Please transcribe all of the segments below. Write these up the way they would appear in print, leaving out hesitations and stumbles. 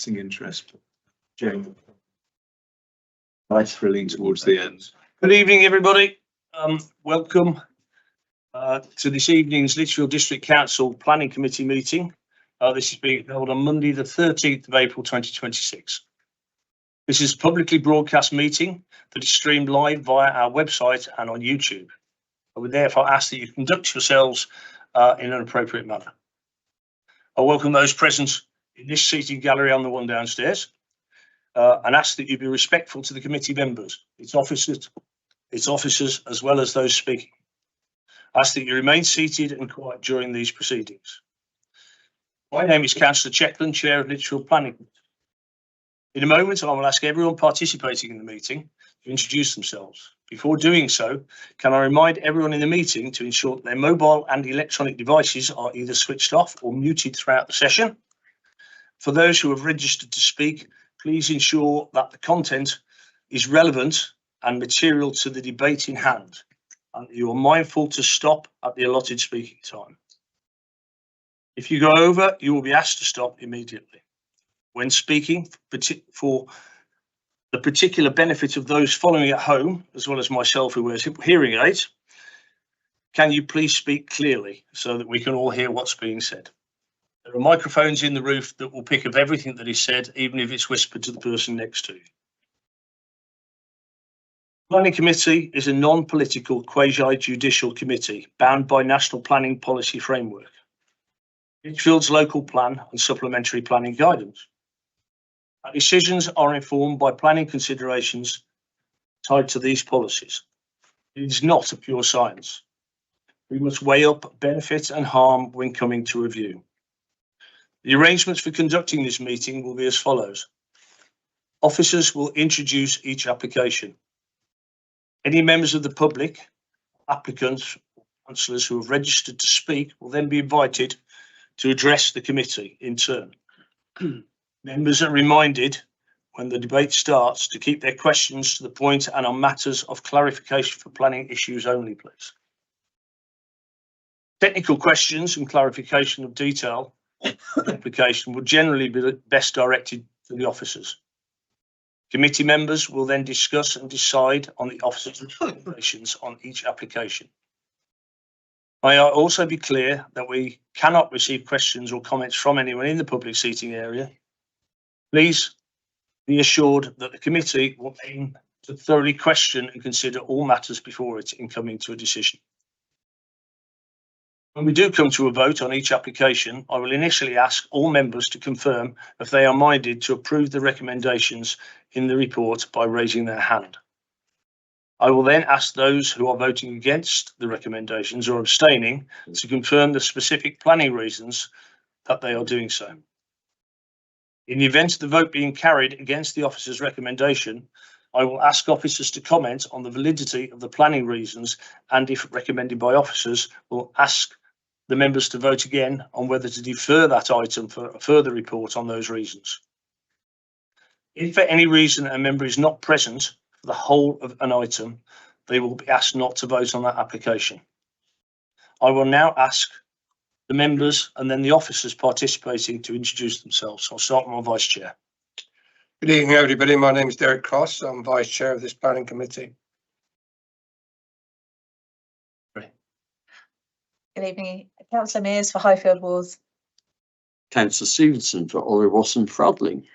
passing interest. Jane. Nice thrilling towards the end. Good evening, everybody. Welcome to this evening's Lichfield District Council Planning Committee meeting. This is being held on Monday, the 13th of April 2026. This is a publicly broadcast meeting that is streamed live via our website and on YouTube. I would therefore ask that you conduct yourselves in an appropriate manner. I welcome those present in this seating gallery on the one downstairs and ask that you be respectful to the committee members, its officers, as well as those speaking. I ask that you remain seated and quiet during these proceedings. My name is Councillor Chetland, Chair of Lichfield Planning Committee. In a moment, I will ask everyone participating in the meeting to introduce themselves. Before doing so, can I remind everyone in the meeting to ensure that their mobile and electronic devices are either switched off or muted throughout the session. For those who have registered to speak, please ensure that the content is relevant and material to the debate in hand, and you are mindful to stop at the allotted speaking time. If you go over, you will be asked to stop immediately. When speaking, for the particular benefit of those following at home, as well as myself who wears hearing aids, can you please speak clearly so that we can all hear what's being said? There are microphones in the roof that will pick up everything that is said, even if it's whispered to the person next to you. The Planning Committee is a non-political, quasi-judicial committee bound by National Planning Policy Framework, Lichfield's local plan and supplementary planning guidance. Our decisions are informed by planning considerations tied to these policies. It is not a pure science. We must weigh up benefit and harm when coming to review. The arrangements for conducting this meeting will be as follows. Officers will introduce each application. Any members of the public, applicants, or councillors who have registered to speak will then be invited to address the committee in turn. Members are reminded when the debate starts to keep their questions to the point and on matters of clarification for planning issues only, please. Technical questions and clarification of detail application will generally be best directed to the officers. Committee members will then discuss and decide on the officers' recommendations on each application. May I also be clear that we cannot receive questions or comments from anyone in the public seating area. Please be assured that the committee will aim to thoroughly question and consider all matters before it in coming to a decision. When we do come to a vote on each application, I will initially ask all members to confirm if they are minded to approve the recommendations in the report by raising their hand. I will then ask those who are voting against the recommendations or abstaining to confirm the specific planning reasons that they are doing so. In the event of the vote being carried against the officer's recommendation, I will ask officers to comment on the validity of the planning reasons, and if recommended by officers, will ask the members to vote again on whether to defer that item for a further report on those reasons. If for any reason a member is not present for the whole of an item, they will be asked not to vote on that application. I will now ask the members and then the officers participating to introduce themselves. I'll start with my Vice Chair. Good evening, everybody. My name is Derek Cross. I'm Vice Chair of this Planning Committee. Good evening. Councillor Mears for Highfield Wars. Councillor Stevenson for Orrewas and Frodling.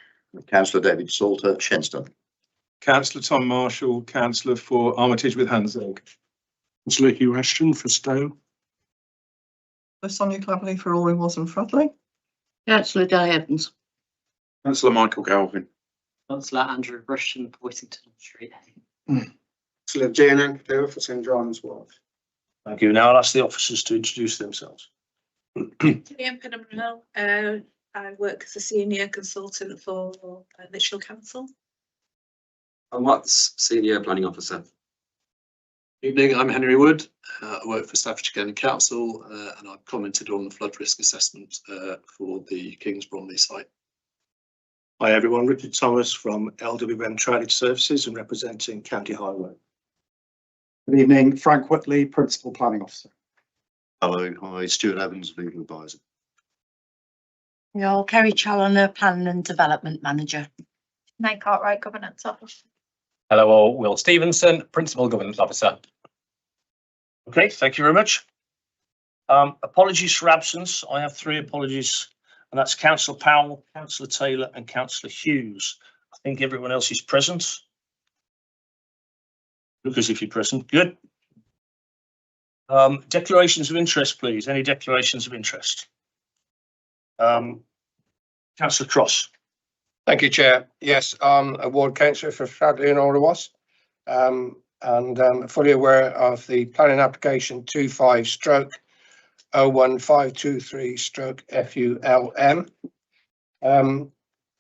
Councillor David Salter, Shenstone. Councillor Tom Marshall, Councillor for Armitage with Hansegg. Councillor Hugh Ashton for Stowe. Sonia Clavely for Orrewas and Frodling. Councillor Di Evans. Councillor Michael Galvin. Councillor Andrew Rushton for Whittington Street. Councillor Jane Anker for St John's Wharf. Thank you. Now I'll ask the officers to introduce themselves. Gillian Penham. I work as a senior consultant for Lichfield Council. I'm Watts, Senior Planning Officer. Evening, I'm Henry Wood. I work for Staffordshire County Council and I've commented on the flood risk assessment for the Kings Bromley site. Hi everyone, Richard Thomas from LWM Trailage Services and representing County Highway. Good evening, Frank Whitley, Principal Planning Officer. Hello, hi, Stuart Evans, Legal Advisor. You're Kerry Challoner, Planning and Development Manager. Meg Cartwright, Governance Officer. Hello all, Will Stevenson, Principal Governance Officer. Okay, thank you very much. Apologies for absence. I have 3 apologies, and that's Councillor Powell, Councillor Taylor and Councillor Hughes. I think everyone else is present. Look as if you're present. Good. Declarations of interest, please. Any declarations of interest? Councillor Cross. Thank you, Chair. Yes, I'm a ward councillor for Fradley and Alderwas, and fully aware of the planning application 25/01523/FULM.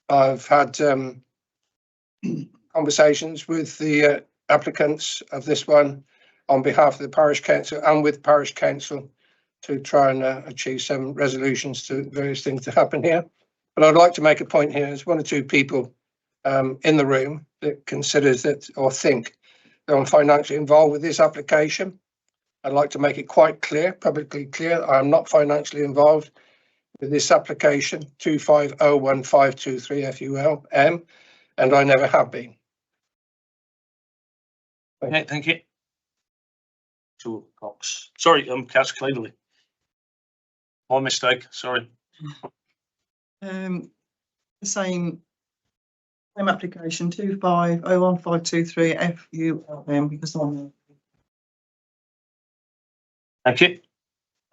I've had conversations with the applicants of this one on behalf of the parish council and with parish council to try and achieve some resolutions to various things that happen here. But I'd like to make a point here. There's 1 or 2 people in the room that considers that or think that I'm financially involved with this application. I'd like to make it quite clear, publicly clear, I am not financially involved with this application 25/01523/FULM, and I never have been. Okay, thank you. Cox. Sorry, Councillor Cleverly. My mistake. Sorry. The same application 25/01523/FULM because I'm. Thank you.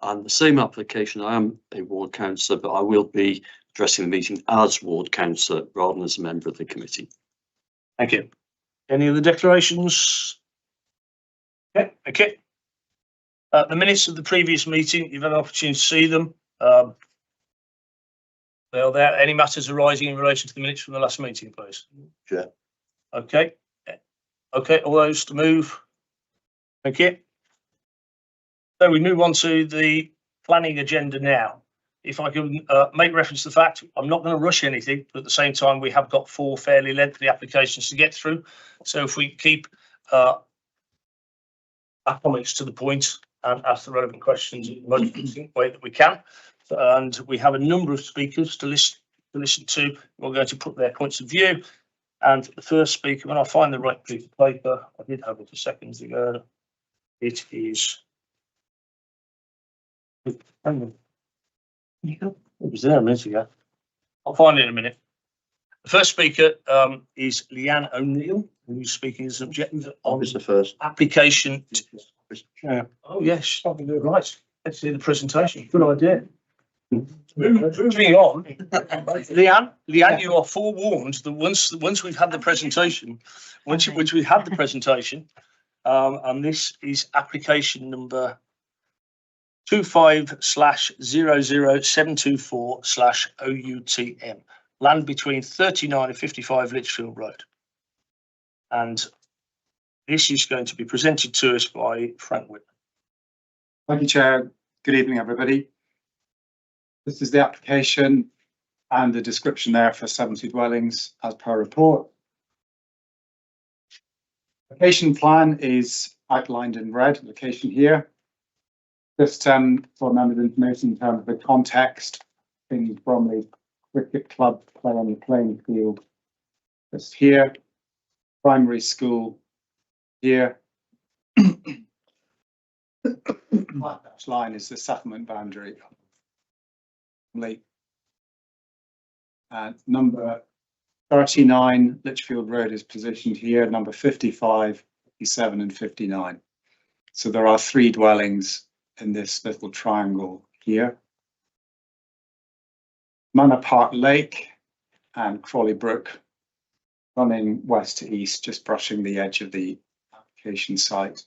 And the same application, I am a ward councillor, but I will be addressing the meeting as ward councillor rather than as a member of the committee. Thank you. Any other declarations? Okay, okay. The minutes of the previous meeting, you've had an opportunity to see them. They are there. Any matters arising in relation to the minutes from the last meeting, please? Chair. Okay. Okay, all those to move. Thank you. So we move on to the planning agenda now. If I can make reference to the fact, I'm not going to rush anything, but at the same time, we have got 4 fairly lengthy applications to get through. So if we keep our comments to the point and ask the relevant questions in the most succinct way that we can. And we have a number of speakers to listen to. We're going to put their points of view. And the first speaker, when I find the right piece of paper, I did have it a second ago. It is. It was there a minute ago. I'll find it in a minute. The first speaker is Leanne O'Neill, who's speaking as an objective on Mr. First. application. Oh, yes, right. Let's see the presentation. Good idea. Moving on, Leanne, you are forewarned that once we've had the presentation, once we've had the presentation, and this is application number 25/00724/OUTM, land between 39 and 55 Litchfield Road, and this is going to be presented to us by Frank Whitman. Thank you, Chair. Good evening, everybody. This is the application and the description there for 70 dwellings as per report. Location plan is outlined in red, location here. Just for members' information in terms of the context, Kings Bromley Cricket Club play on the playing field just here, primary school here. That line is the settlement boundary. Number 39 Litchfield Road is positioned here, number 55, 57 and 59. So there are 3 dwellings in this little triangle here. Manor Park Lake and Crawley Brook running west to east, just brushing the edge of the application site.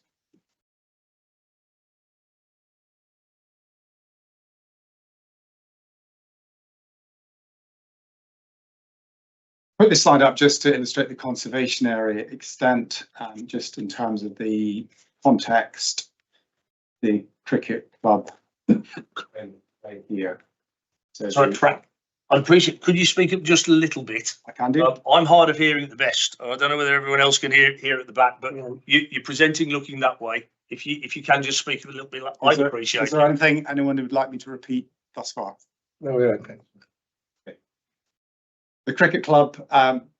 Put this slide up just to illustrate the conservation area extent, just in terms of the context, the cricket club right here. So sorry, Frank, I'd appreciate, could you speak up just a little bit? I can do. I'm hard of hearing at the best. I don't know whether everyone else can hear at the back, but you're presenting looking that way. If you can just speak a little bit, I'd appreciate it. Is there anything anyone would like me to repeat thus far? No, we're okay. The cricket club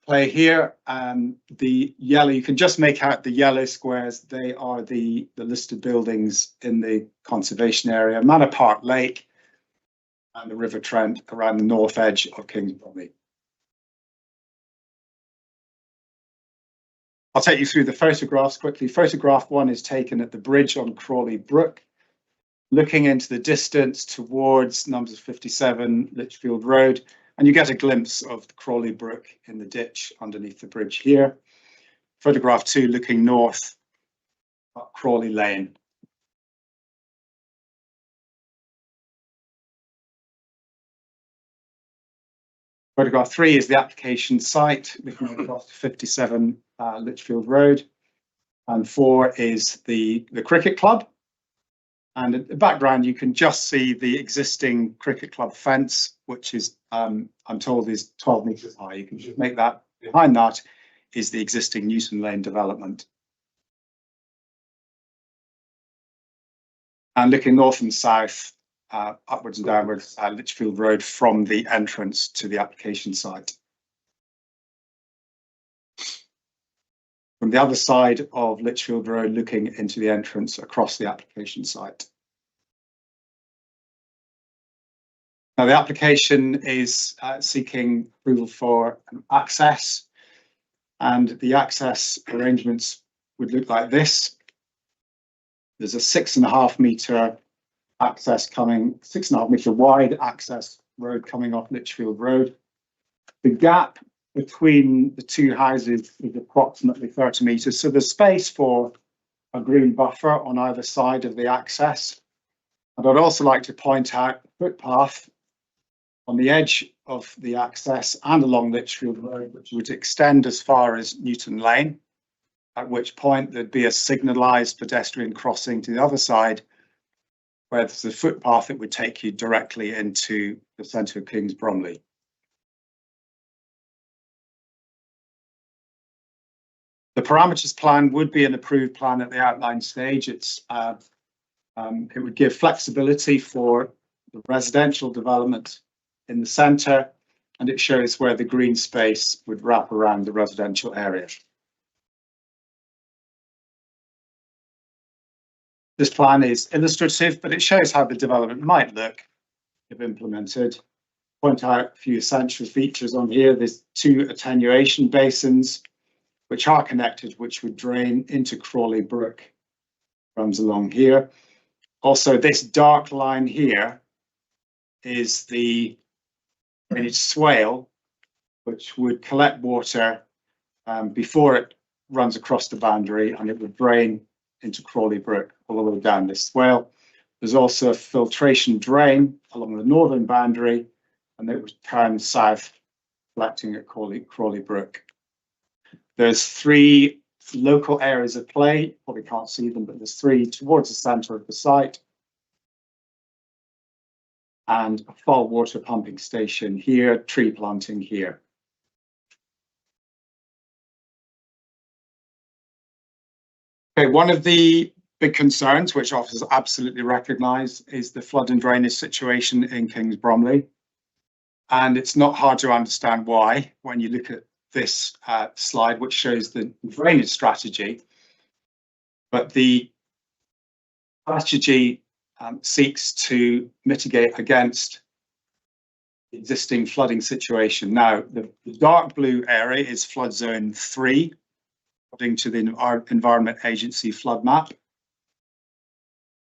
play here. The yellow, you can just make out the yellow squares. They are the listed buildings in the conservation area, Manor Park Lake and the River Trent around the north edge of Kings Bromley. I'll take you through the photographs quickly. Photograph 1 is taken at the bridge on Crawley Brook, looking into the distance towards numbers 57 Lichfield Road, and you get a glimpse of the Crawley Brook in the ditch underneath the bridge here. Photograph 2 looking north up Crawley Lane. Photograph 3 is the application site, looking across to 57 Lichfield Road. And 4 is the cricket club. And in the background, you can just see the existing cricket club fence, which is, I'm told, is 12 metres high. You can just make that, behind that is the existing Newton Lane development. And looking north and south, upwards and downwards, Lichfield Road from the entrance to the application site. From the other side of Lichfield Road, looking into the entrance across the application site. Now, the application is seeking approval for an access, and the access arrangements would look like this. There's a 6.5 metre access coming, 6.5 metre wide access road coming off Lichfield Road. The gap between the two houses is approximately 30 metres, so there's space for a green buffer on either side of the access. And I'd also like to point out the footpath on the edge of the access and along Lichfield Road, which would extend as far as Newton Lane, at which point there'd be a signalised pedestrian crossing to the other side, where there's a footpath that would take you directly into the centre of Kings Bromley. The parameters plan would be an approved plan at the outline stage. It would give flexibility for the residential development in the centre, and it shows where the green space would wrap around the residential area. This plan is illustrative, but it shows how the development might look if implemented. Point out a few essential features on here. There's 2 attenuation basins, which are connected, which would drain into Crawley Brook, runs along here. Also, this dark line here is the drainage swale, which would collect water before it runs across the boundary, and it would drain into Crawley Brook all the way down this swale. There's also a filtration drain along the northern boundary, and it would turn south, collecting at Crawley Brook. There's 3 local areas of play. Probably can't see them, but there's 3 towards the centre of the site, and a fall water pumping station here, tree planting here. Okay, one of the big concerns, which officers absolutely recognise, is the flood and drainage situation in Kings Bromley. And it's not hard to understand why when you look at this slide, which shows the drainage strategy. But the strategy seeks to mitigate against the existing flooding situation. Now, the dark blue area is flood zone 3, according to the Environment Agency flood map.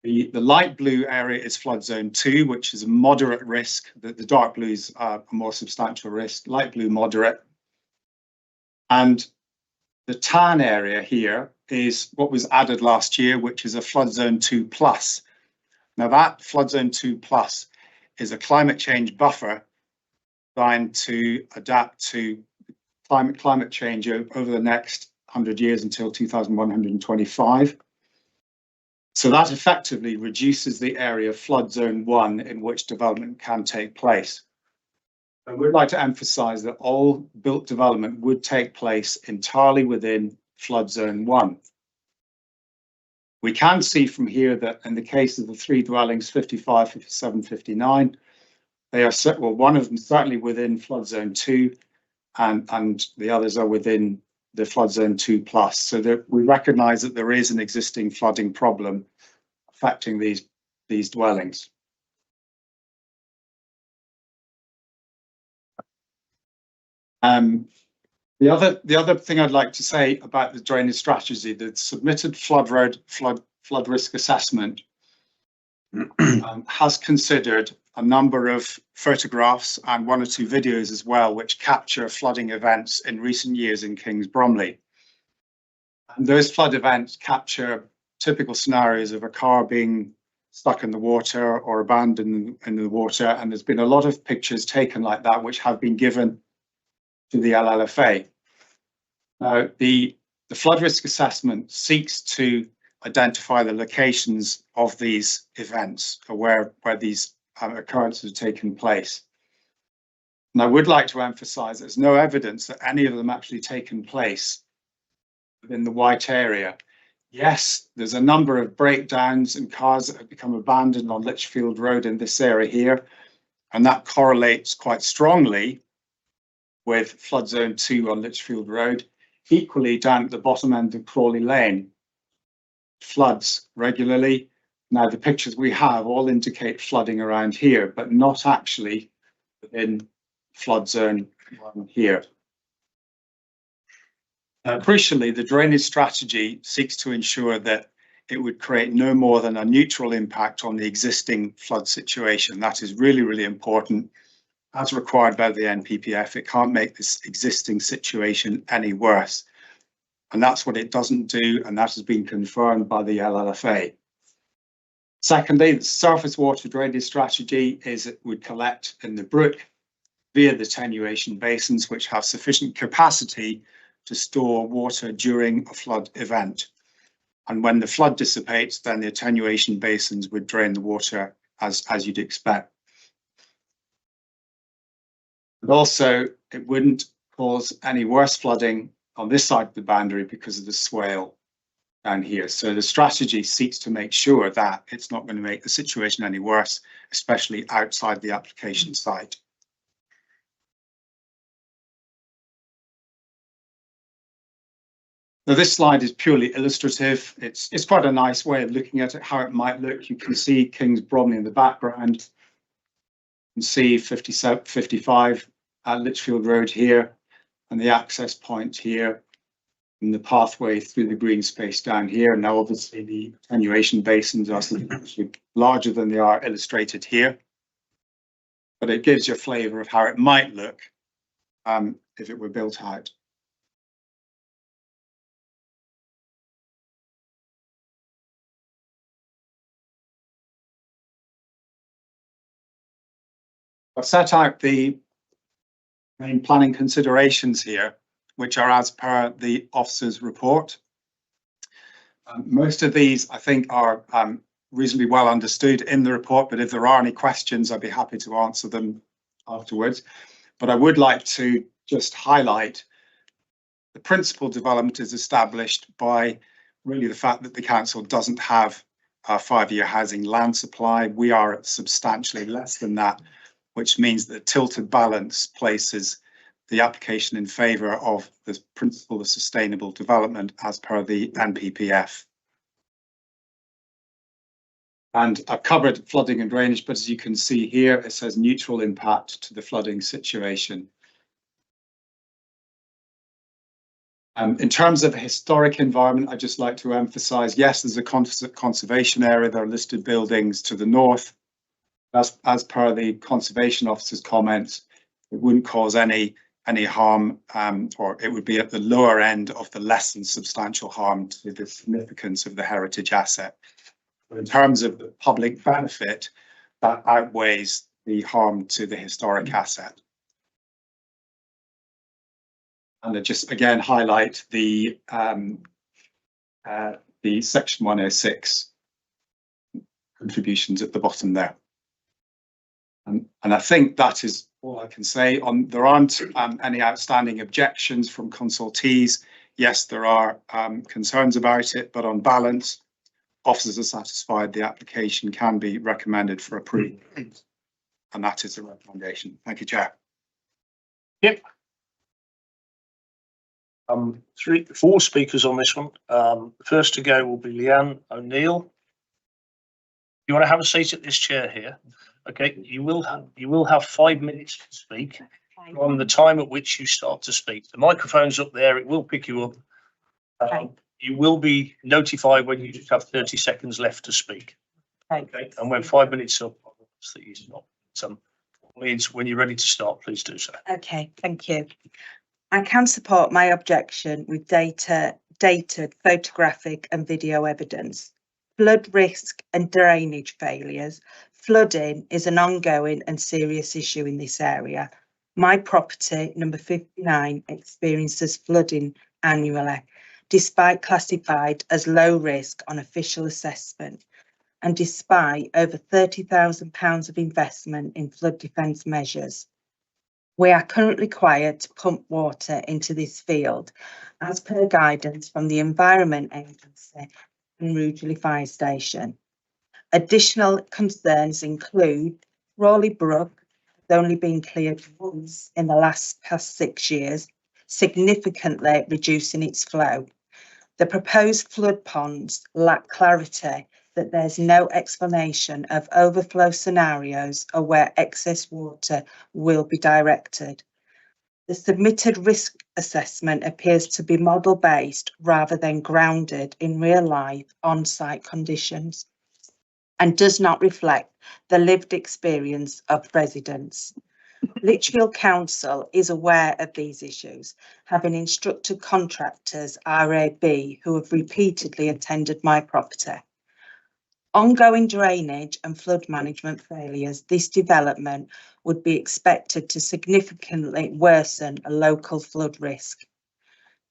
The light blue area is flood zone 2, which is a moderate risk. The dark blue is a more substantial risk, light blue moderate. And the tan area here is what was added last year, which is a flood zone 2 plus. Now that flood zone 2 plus is a climate change buffer designed to adapt to climate change over the next 100 years until 2125. So that effectively reduces the area of flood zone 1 in which development can take place. And we'd like to emphasise that all built development would take place entirely within flood zone 1. We can see from here that in the case of the 3 dwellings, 55, 57, 59, they are, well, one of them certainly within flood zone 2, and the others are within the flood zone 2+. So that we recognise that there is an existing flooding problem affecting these dwellings. The other thing I'd like to say about the drainage strategy, the submitted flood risk assessment has considered a number of photographs and 1 or 2 videos as well, which capture flooding events in recent years in Kings Bromley. And those flood events capture typical scenarios of a car being stuck in the water or abandoned in the water. And there's been a lot of pictures taken like that, which have been given to the LLFA. Now, the flood risk assessment seeks to identify the locations of these events or where these occurrences have taken place. And I would like to emphasize there's no evidence that any of them actually taken place within the white area. Yes, there's a number of breakdowns and cars that have become abandoned on Lichfield Road in this area here, and that correlates quite strongly with flood zone 2 on Lichfield Road. Equally, down at the bottom end of Crawley Lane, floods regularly. Now, the pictures we have all indicate flooding around here, but not actually within flood zone 1 here. Crucially, the drainage strategy seeks to ensure that it would create no more than a neutral impact on the existing flood situation. That is really, really important. As required by the NPPF, it can't make this existing situation any worse. And that's what it doesn't do, and that has been confirmed by the LLFA. Secondly, the surface water drainage strategy is it would collect in the brook via the attenuation basins, which have sufficient capacity to store water during a flood event. And when the flood dissipates, then the attenuation basins would drain the water as you'd expect. But also, it wouldn't cause any worse flooding on this side of the boundary because of the swale down here. So the strategy seeks to make sure that it's not going to make the situation any worse, especially outside the application site. Now, this slide is purely illustrative. It's quite a nice way of looking at it, how it might look. You can see Kings Bromley in the background. You can see 55 at Lichfield Road here, and the access point here, and the pathway through the green space down here. Now, obviously, the attenuation basins are larger than they are illustrated here, but it gives you a flavour of how it might look if it were built out. I've set out the main planning considerations here, which are as per the officer's report. Most of these, I think, are reasonably well understood in the report, but if there are any questions, I'd be happy to answer them afterwards. But I would like to just highlight the principal development is established by really the fact that the council doesn't have a 5-year housing land supply. We are at substantially less than that, which means that tilted balance places the application in favour of the principle of sustainable development as per the NPPF. And I've covered flooding and drainage, but as you can see here, it says neutral impact to the flooding situation. In terms of historic environment, I'd just like to emphasise, yes, there's a conservation area. There are listed buildings to the north. As per the conservation officer's comments, it wouldn't cause any harm, or it would be at the lower end of the less than substantial harm to the significance of the heritage asset. But in terms of the public benefit, that outweighs the harm to the historic asset. And I just again highlight the section 106 contributions at the bottom there. And I think that is all I can say. There aren't any outstanding objections from consultees. Yes, there are concerns about it, but on balance, officers are satisfied the application can be recommended for approval. And that is the recommendation. Thank you, Chair. Yep. Four speakers on this one. The first to go will be Leanne O'Neill. You want to have a seat at this chair here? Okay, you will have 5 minutes to speak from the time at which you start to speak. The microphone's up there, it will pick you up. You will be notified when you just have 30 seconds left to speak. Okay, and when 5 minutes up, that you stop. Means when you're ready to start, please do so. Okay, thank you. I can support my objection with dated photographic and video evidence. Flood risk and drainage failures. Flooding is an ongoing and serious issue in this area. My property, number 59, experiences flooding annually, despite classified as low risk on official assessment, and despite over £30,000 of investment in flood defence measures. We are currently required to pump water into this field, as per guidance from the Environment Agency and Rugeley Fire Station. Additional concerns include Crawley Brook has only been cleared once in the past 6 years, significantly reducing its flow. The proposed flood ponds lack clarity that there's no explanation of overflow scenarios or where excess water will be directed. The submitted risk assessment appears to be model based rather than grounded in real life on-site conditions and does not reflect the lived experience of residents. Lichfield Council is aware of these issues, having instructed contractors RAB who have repeatedly attended my property. Ongoing drainage and flood management failures, this development would be expected to significantly worsen a local flood risk.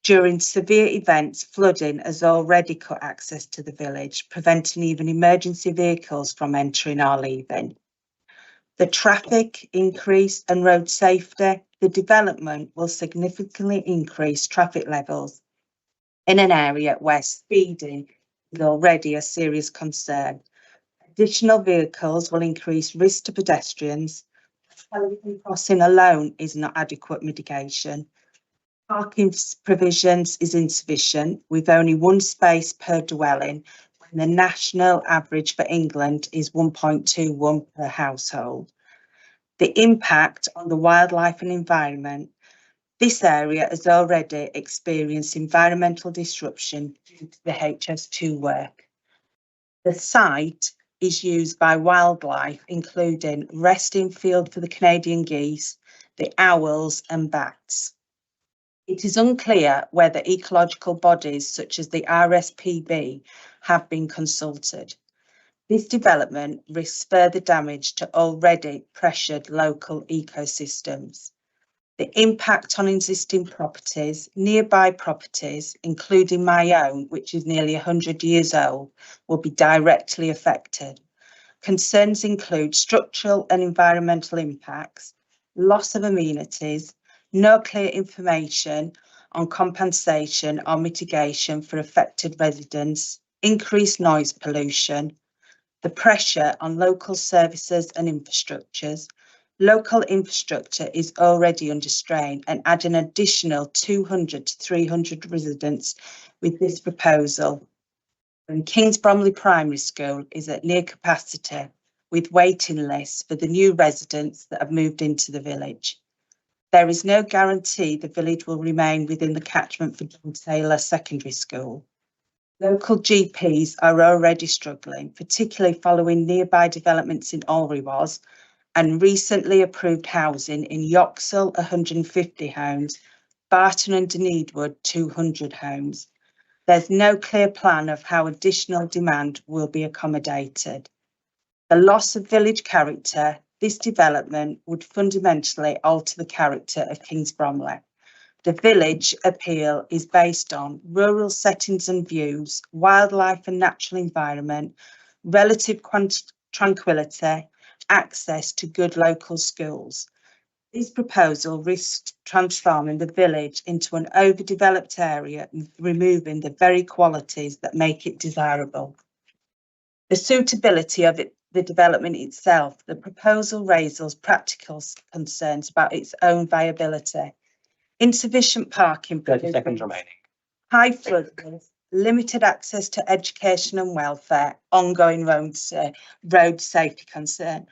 During severe events, flooding has already cut access to the village, preventing even emergency vehicles from entering or leaving. The traffic increase and road safety, the development will significantly increase traffic levels in an area where speeding is already a serious concern. Additional vehicles will increase risk to pedestrians. Telephone crossing alone is not adequate mitigation. Parking provisions is insufficient, with only one space per dwelling, when the national average for England is 1.21 per household. The impact on the wildlife and environment. This area has already experienced environmental disruption due to the HS2 work. The site is used by wildlife, including resting field for the Canadian geese, the owls and bats. It is unclear whether ecological bodies such as the RSPB have been consulted. This development risks further damage to already pressured local ecosystems. The impact on existing properties, nearby properties, including my own, which is nearly 100 years old, will be directly affected. Concerns include structural and environmental impacts, loss of amenities, no clear information on compensation or mitigation for affected residents, increased noise pollution, the pressure on local services and infrastructures. Local infrastructure is already under strain, and add an additional 200 to 300 residents with this proposal. And Kings Bromley Primary School is at near capacity, with waiting lists for the new residents that have moved into the village. There is no guarantee the village will remain within the catchment for John Taylor Secondary School. Local GPs are already struggling, particularly following nearby developments in Alrewaz and recently approved housing in Yoxall 150 homes, Barton and Dunedwood 200 homes. There's no clear plan of how additional demand will be accommodated. The loss of village character, this development would fundamentally alter the character of Kings Bromley. The village appeal is based on rural settings and views, wildlife and natural environment, relative tranquility, access to good local schools. This proposal risks transforming the village into an overdeveloped area, removing the very qualities that make it desirable. The suitability of the development itself, the proposal raises practical concerns about its own viability. insufficient parking, 30 seconds remaining. high flood risk, limited access to education and welfare, ongoing road safety concern.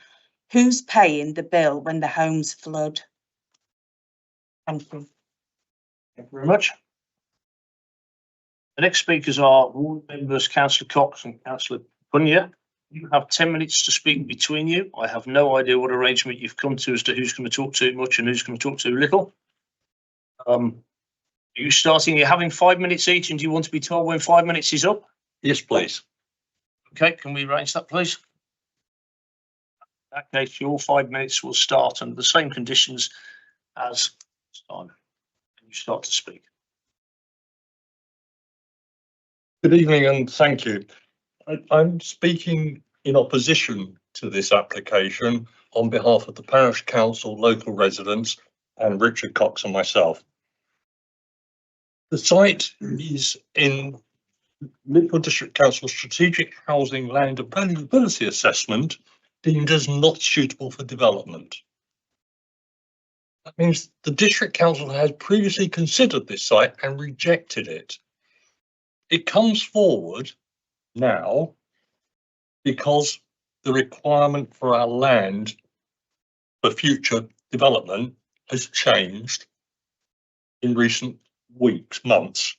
Who's paying the bill when the homes flood? Thank you. Thank you very much. The next speakers are ward members, Councillor Cox and Councillor Punya. You have 10 minutes to speak between you. I have no idea what arrangement you've come to as to who's going to talk too much and who's going to talk too little. Are you starting? You're having 5 minutes each, and do you want to be told when 5 minutes is up? Yes, please. Okay, can we arrange that, please? In that case, your 5 minutes will start under the same conditions as time. You start to speak. Good evening and thank you. I'm speaking in opposition to this application on behalf of the Parish Council, local residents and Richard Cox and myself. The site is in Lichfield District Council Strategic Housing Land Availability Assessment deemed as not suitable for development. That means the District Council has previously considered this site and rejected it. It comes forward now because the requirement for our land for future development has changed in recent weeks, months.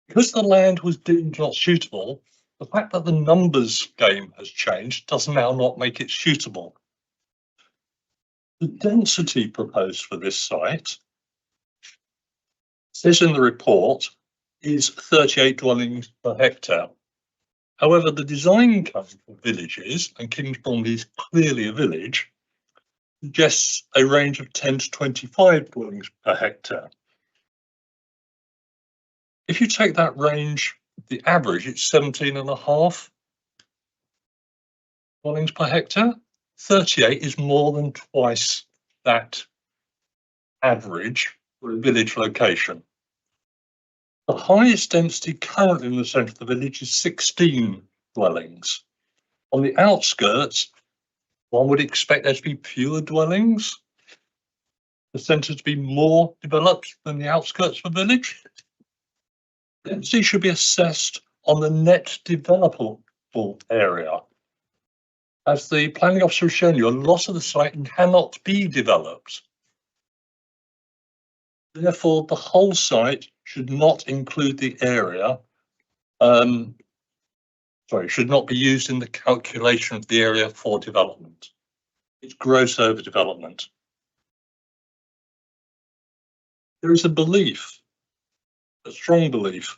Because the land was deemed not suitable, the fact that the numbers game has changed does now not make it suitable. The density proposed for this site, says in the report, is 38 dwellings per hectare. However, the design code for villages, and Kings Bromley is clearly a village, suggests a range of 10 to 25 dwellings per hectare. If you take that range, the average, it's 17.5 dwellings per hectare. 38 is more than twice that average for a village location. The highest density currently in the centre of the village is 16 dwellings. On the outskirts, one would expect there to be fewer dwellings, the centre to be more developed than the outskirts of the village. Density should be assessed on the net developable area. As the planning officer has shown you, a lot of the site cannot be developed. Therefore, the whole site should not include the area, should not be used in the calculation of the area for development. It's gross overdevelopment. There is a belief, a strong belief,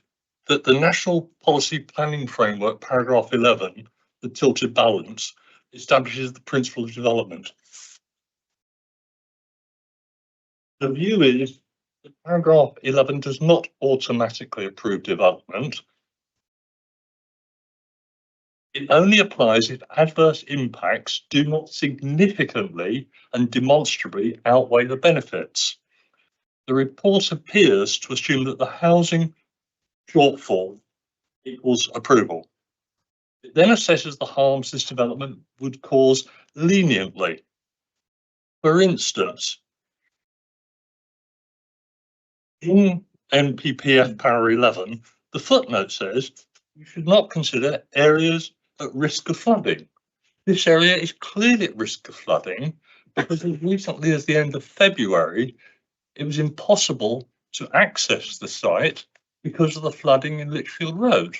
that the National Policy Planning Framework, paragraph 11, the tilted balance, establishes the principle of development. The view is that paragraph 11 does not automatically approve development. It only applies if adverse impacts do not significantly and demonstrably outweigh the benefits. The report appears to assume that the housing shortfall equals approval. It then assesses the harms this development would cause leniently. For instance, in MPPF Para 11, the footnote says you should not consider areas at risk of flooding. This area is clearly at risk of flooding because as recently as the end of February, it was impossible to access the site because of the flooding in Lichfield Road.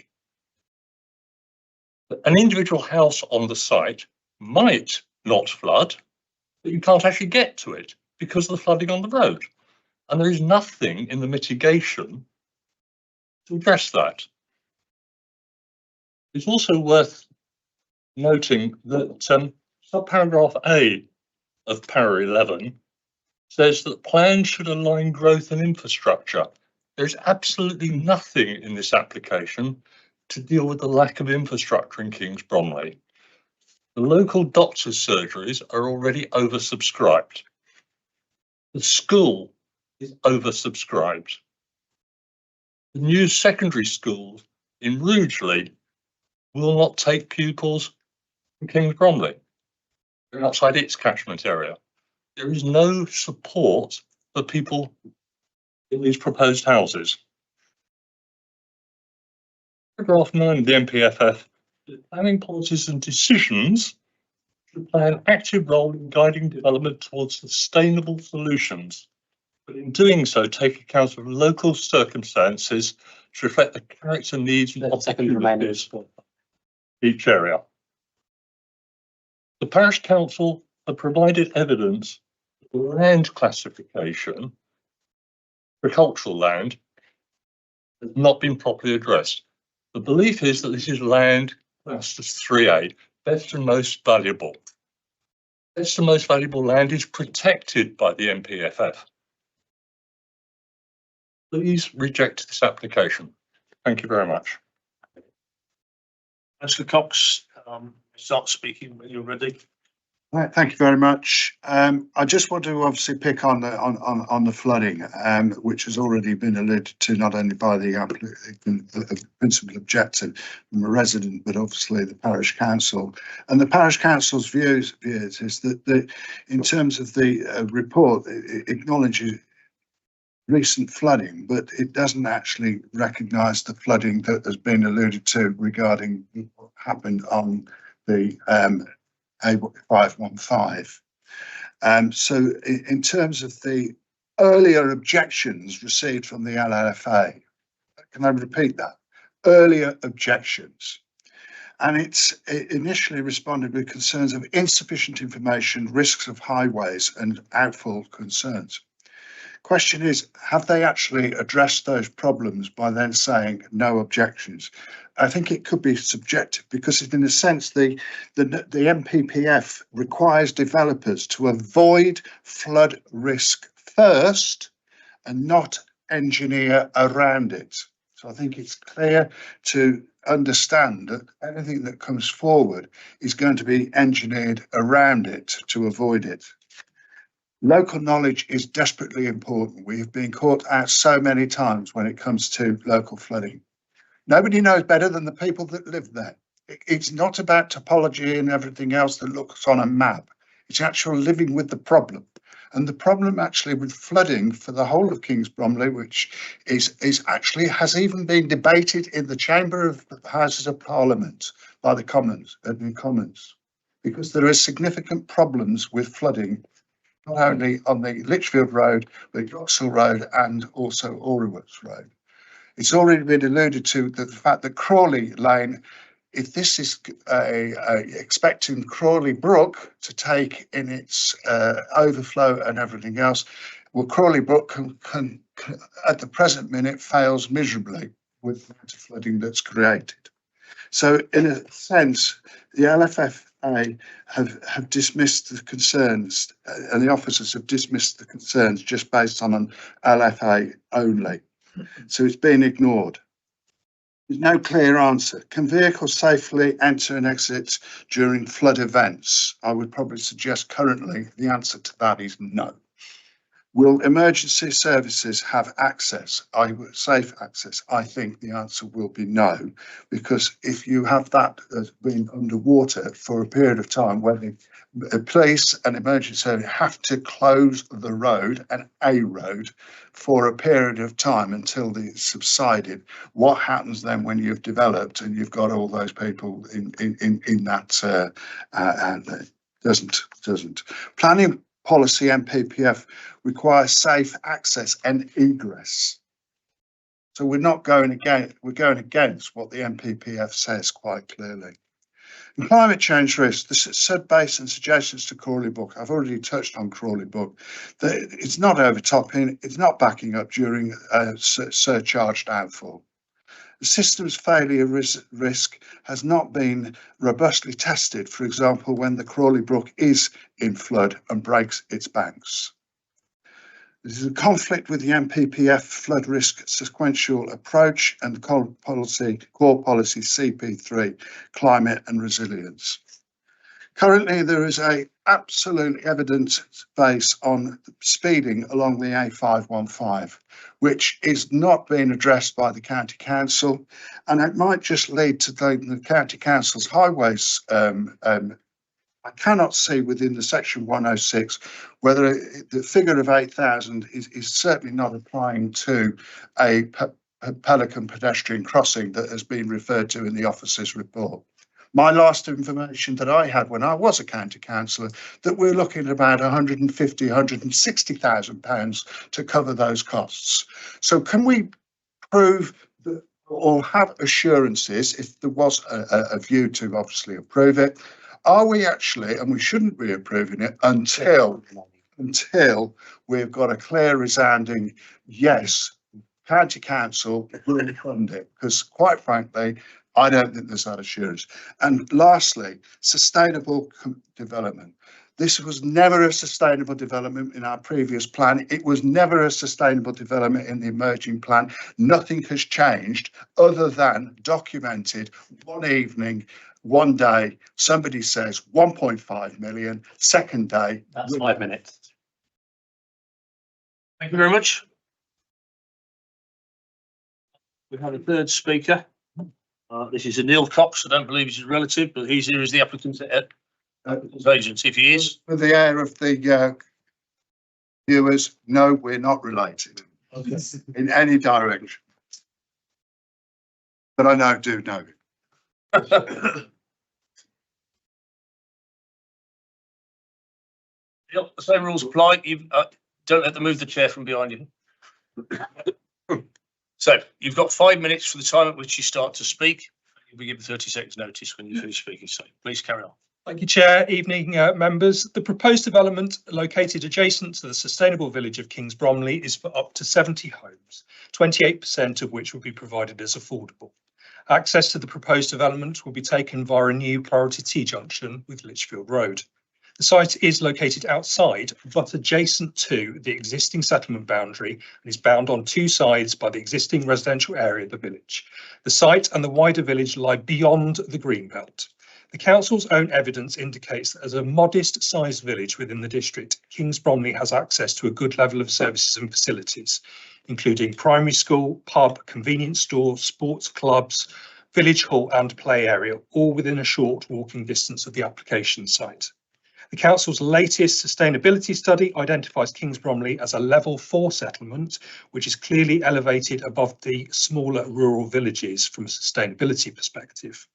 An individual house on the site might not flood, but you can't actually get to it because of the flooding on the road. And there is nothing in the mitigation to address that. It's also worth noting that subparagraph A of Para 11 says that plans should align growth and infrastructure. There's absolutely nothing in this application to deal with the lack of infrastructure in Kings Bromley. The local doctors' surgeries are already oversubscribed. The school is oversubscribed. The new secondary school in Rugeley will not take pupils from Kings Bromley. They're outside its catchment area. There is no support the people in these proposed houses. Paragraph 9 of the NPFF, planning policies and decisions should play an active role in guiding development towards sustainable solutions, but in doing so, take account of local circumstances to reflect the character, needs and opportunities of each area. The parish council have provided evidence that land classification, agricultural land, has not been properly addressed. The belief is that this is land classed as 3A, best and most valuable. Best and most valuable land is protected by the NPFF. Please reject this application. Thank you very much. Councillor Cox, start speaking when you're ready. Right, thank you very much. I just want to obviously pick on the flooding, which has already been alluded to not only by the principal objector and the resident, but obviously the parish council. And the parish council's views is that in terms of the report, it acknowledges recent flooding, but it doesn't actually recognise the flooding that has been alluded to regarding what happened on the A515. So in terms of the earlier objections received from the LLFA, can I repeat that? Earlier objections. And it initially responded with concerns of insufficient information, risks of highways and outfall concerns. Question is, have they actually addressed those problems by then saying no objections? I think it could be subjective because in a sense the MPPF requires developers to avoid flood risk first and not engineer around it. So I think it's clear to understand that anything that comes forward is going to be engineered around it to avoid it. Local knowledge is desperately important. We have been caught out so many times when it comes to local flooding. Nobody knows better than the people that live there. It's not about topology and everything else that looks on a map. It's actual living with the problem. And the problem actually with flooding for the whole of Kings Bromley, which is actually has even been debated in the Chamber of Houses of Parliament by the Commons, because there are significant problems with flooding not only on the Lichfield Road, but Yoxall Road and also Orworth Road. It's already been alluded to that the fact that Crawley Lane, if this is expecting Crawley Brook to take in its overflow and everything else, well, Crawley Brook can at the present minute fails miserably with the flooding that's created. So in a sense, the LFFA have dismissed the concerns and the officers have dismissed the concerns just based on an LFA only. So it's been ignored. There's no clear answer. Can vehicles safely enter and exit during flood events? I would probably suggest currently the answer to that is no. Will emergency services have access, safe access? I think the answer will be no, because if you have that as being underwater for a period of time where the police and emergency service have to close the road and a road for a period of time until it's subsided, what happens then when you've developed and you've got all those people in that doesn't. Planning policy MPPF requires safe access and egress. So we're not going against, we're going against what the MPPF says quite clearly. And climate change risk, the sub-basin suggestions to Crawley Brook, I've already touched on Crawley Brook. It's not overtopping, it's not backing up during surcharged outfall. The system's failure risk has not been robustly tested, for example, when the Crawley Brook is in flood and breaks its banks. This is a conflict with the MPPF flood risk sequential approach and the core policy CP3, climate and resilience. Currently, there is a absolute evidence base on speeding along the A515, which is not being addressed by the County Council, and it might just lead to the County Council's highways I cannot see within the section 106 whether the figure of 8,000 is certainly not applying to a Pelican pedestrian crossing that has been referred to in the officer's report. My last information that I had when I was a county councillor, that we're looking at about 150, 160,000 pounds to cover those costs. So can we prove that, or have assurances, if there was a view to obviously approve it, are we actually, and we shouldn't be approving it until we've got a clear resounding yes, county council will fund it, because quite frankly, I don't think there's that assurance. And lastly, sustainable development. This was never a sustainable development in our previous plan. It was never a sustainable development in the emerging plan. Nothing has changed other than documented one evening, one day, somebody says 1.5 million, second day. That's 5 minutes. Thank you very much. We have a third speaker. This is Neil Cox. I don't believe he's a relative, but he's here as the applicant's agency, if he is. For the air of the viewers, no, we're not related in any direction. But I do know. Yep, the same rules apply. You don't let them move the chair from behind you. So you've got 5 minutes for the time at which you start to speak. You'll be given 30 seconds notice when you finish speaking. So please carry on. Thank you, Chair. Evening, members. The proposed development located adjacent to the sustainable village of Kings Bromley is for up to 70 homes, 28% of which will be provided as affordable. Access to the proposed development will be taken via a new priority T-junction with Lichfield Road. The site is located outside but adjacent to the existing settlement boundary and is bound on two sides by the existing residential area of the village. The site and the wider village lie beyond the green belt. The council's own evidence indicates that as a modest-sized village within the district, Kings Bromley has access to a good level of services and facilities, including primary school, pub, convenience store, sports clubs, village hall and play area, all within a short walking distance of the application site. The council's latest sustainability study identifies Kings Bromley as a level 4 settlement, which is clearly elevated above the smaller rural villages from a sustainability perspective.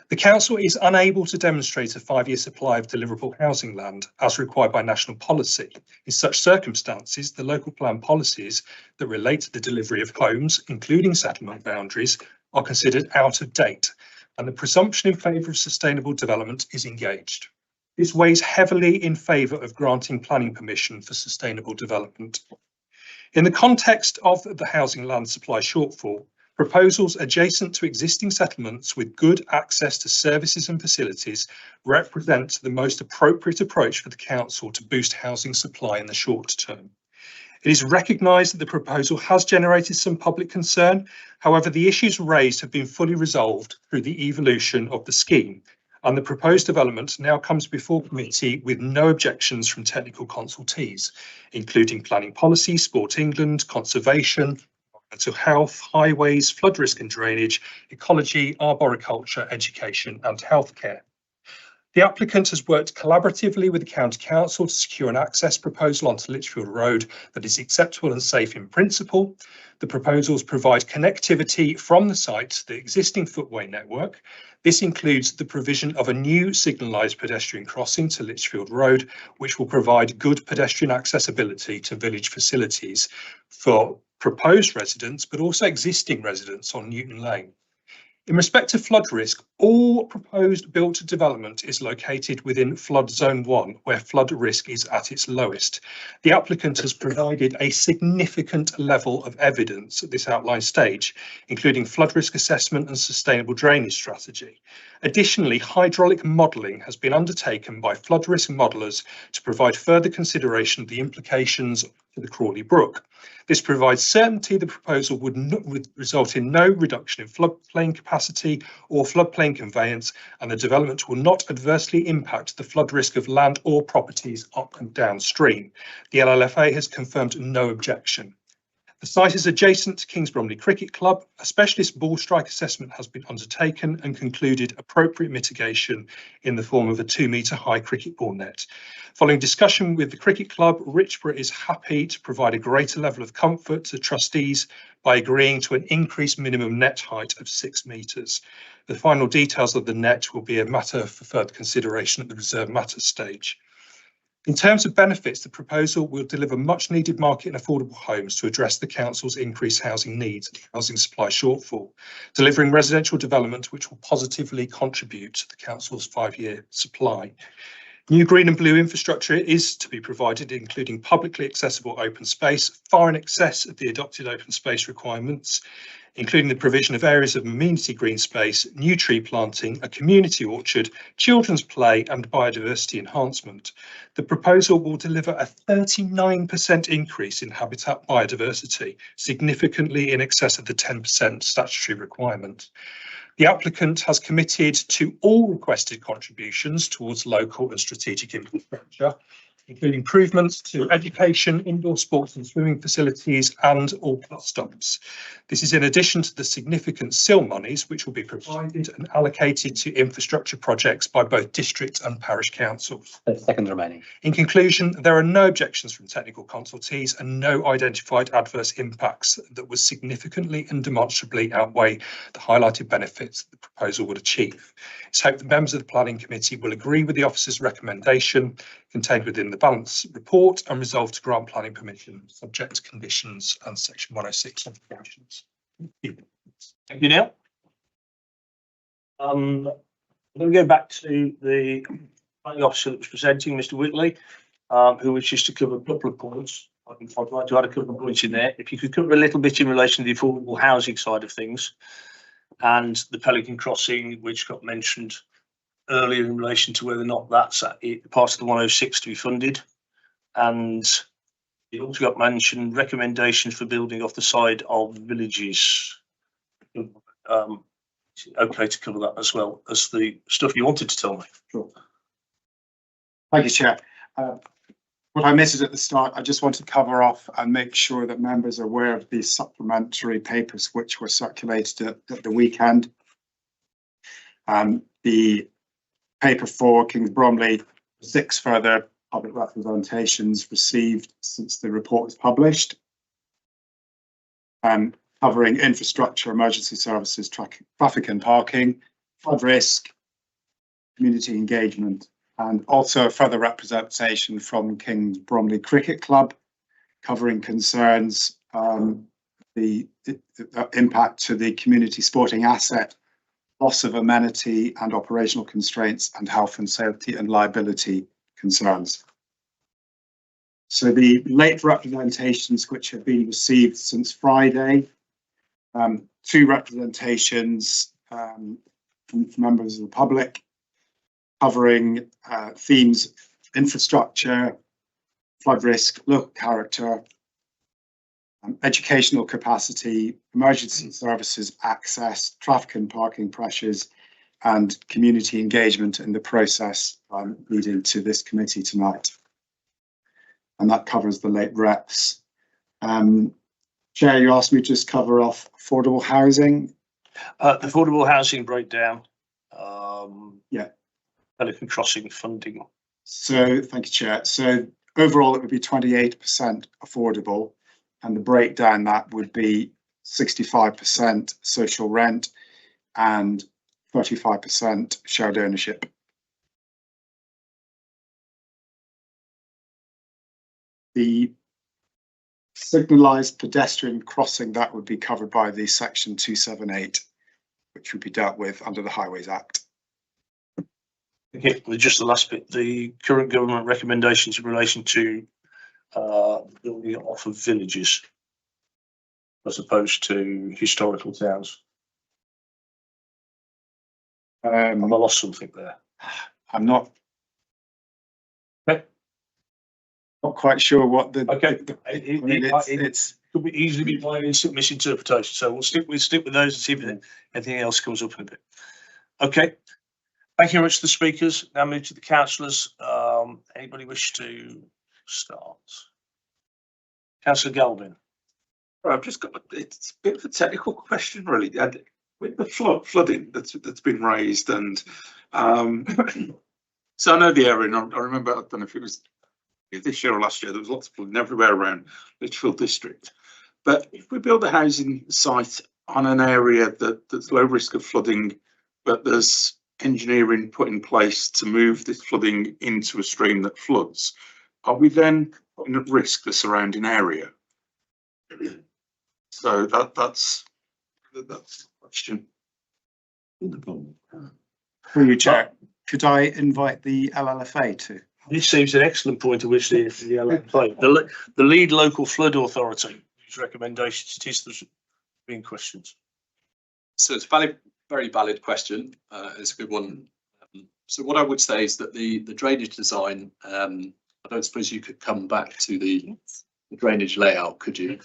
The council is unable to demonstrate a 5-year supply of deliverable housing land as required by national policy. In such circumstances, the local plan policies that relate to the delivery of homes, including settlement boundaries, are considered out of date, and the presumption in favour of sustainable development is engaged. This weighs heavily in favour of granting planning permission for sustainable development. In the context of the housing land supply shortfall, proposals adjacent to existing settlements with good access to services and facilities represent the most appropriate approach for the council to boost housing supply in the short term. It is recognised that the proposal has generated some public concern. However, the issues raised have been fully resolved through the evolution of the scheme, and the proposed development now comes before committee with no objections from technical consultees, including planning policy, Sport England, conservation, mental health, highways, flood risk and drainage, ecology, arboriculture, education and healthcare. The applicant has worked collaboratively with the County Council to secure an access proposal onto Lichfield Road that is acceptable and safe in principle. The proposals provide connectivity from the site to the existing footway network. This includes the provision of a new signalised pedestrian crossing to Lichfield Road, which will provide good pedestrian accessibility to village facilities for proposed residents, but also existing residents on Newton Lane. In respect to flood risk, all proposed built development is located within flood zone 1, where flood risk is at its lowest. The applicant has provided a significant level of evidence at this outline stage, including flood risk assessment and sustainable drainage strategy. Additionally, hydraulic modelling has been undertaken by flood risk modellers to provide further consideration of the implications for the Crawley Brook. This provides certainty the proposal would result in no reduction in floodplain capacity or floodplain conveyance, and the development will not adversely impact the flood risk of land or properties up and downstream. The LLFA has confirmed no objection. The site is adjacent to Kings Bromley Cricket Club. A specialist ball strike assessment has been undertaken and concluded appropriate mitigation in the form of a 2-metre high cricket ball net. Following discussion with the cricket club, Richborough is happy to provide a greater level of comfort to trustees by agreeing to an increased minimum net height of 6 metres. The final details of the net will be a matter for further consideration at the reserved matters stage. In terms of benefits, the proposal will deliver much needed market and affordable homes to address the council's increased housing needs and housing supply shortfall, delivering residential development which will positively contribute to the council's 5-year supply. New green and blue infrastructure is to be provided, including publicly accessible open space, far in excess of the adopted open space requirements, including the provision of areas of amenity green space, new tree planting, a community orchard, children's play and biodiversity enhancement. The proposal will deliver a 39% increase in habitat biodiversity, significantly in excess of the 10% statutory requirement. The applicant has committed to all requested contributions towards local and strategic infrastructure, including improvements to education, indoor sports and swimming facilities and all bus stops. This is in addition to the significant SIL monies which will be provided and allocated to infrastructure projects by both district and parish councils. Second remaining. In conclusion, there are no objections from technical consultees and no identified adverse impacts that would significantly and demonstrably outweigh the highlighted benefits that the proposal would achieve. It's hoped that members of the Planning Committee will agree with the officer's recommendation contained within the balance report and resolve to grant planning permission subject to conditions and section 106 obligations. Thank you, Neil. I'm going to go back to the planning officer that was presenting, Mr. Whitley, who wishes to cover a couple of points. I'd like to add a couple of points in there. If you could cover a little bit in relation to the affordable housing side of things and the Pelican Crossing, which got mentioned earlier in relation to whether or not that's part of the 106 to be funded. And it also got mentioned recommendations for building off the side of villages. Okay to cover that as well as the stuff you wanted to tell me. Sure. Thank you, Chair. What I missed at the start, I just want to cover off and make sure that members are aware of the supplementary papers which were circulated at the weekend. The paper 4, Kings Bromley, 6 further public representations received since the report was published, covering infrastructure, emergency services, traffic and parking, flood risk, community engagement, and also a further representation from Kings Bromley Cricket Club, covering concerns, the impact to the community sporting asset, loss of amenity and operational constraints, and health and safety and liability concerns. So the late representations which have been received since Friday, 2 representations from members of the public covering themes infrastructure, flood risk, local character, educational capacity, emergency services access, traffic and parking pressures, and community engagement in the process leading to this committee tonight. And that covers the late reps. Chair, you asked me to just cover off affordable housing. The affordable housing breakdown. Yeah. Pelican Crossing funding. So, thank you, Chair. So overall, it would be 28% affordable, and the breakdown that would be 65% social rent and 35% shared ownership. The signalised pedestrian crossing, that would be covered by the section 278, which would be dealt with under the Highways Act. Okay, just the last bit, the current government recommendations in relation to building it off of villages as opposed to historical towns. Have I lost something there? I'm not quite sure what the. Okay, it could be easily be my misinterpretation. So we'll stick with those and see if anything else comes up in a bit. Okay, thank you very much to the speakers. Now move to the councillors. Anybody wish to start? Councillor Galvin. I've just got, it's a bit of a technical question, really. With the flooding that's been raised, and so I know the area, and I remember, I don't know if it was this year or last year, there was lots of flooding everywhere around Lichfield district. But if we build a housing site on an area that's low risk of flooding, but there's engineering put in place to move this flooding into a stream that floods, are we then putting at risk the surrounding area? So that's the question. Through you, Chair, could I invite the LLFA to? This seems an excellent point at which the LLFA, the lead local flood authority, whose recommendations it is there's been questions. So it's a very valid question. It's a good one. So what I would say is that the drainage design, I don't suppose you could come back to the drainage layout, could you?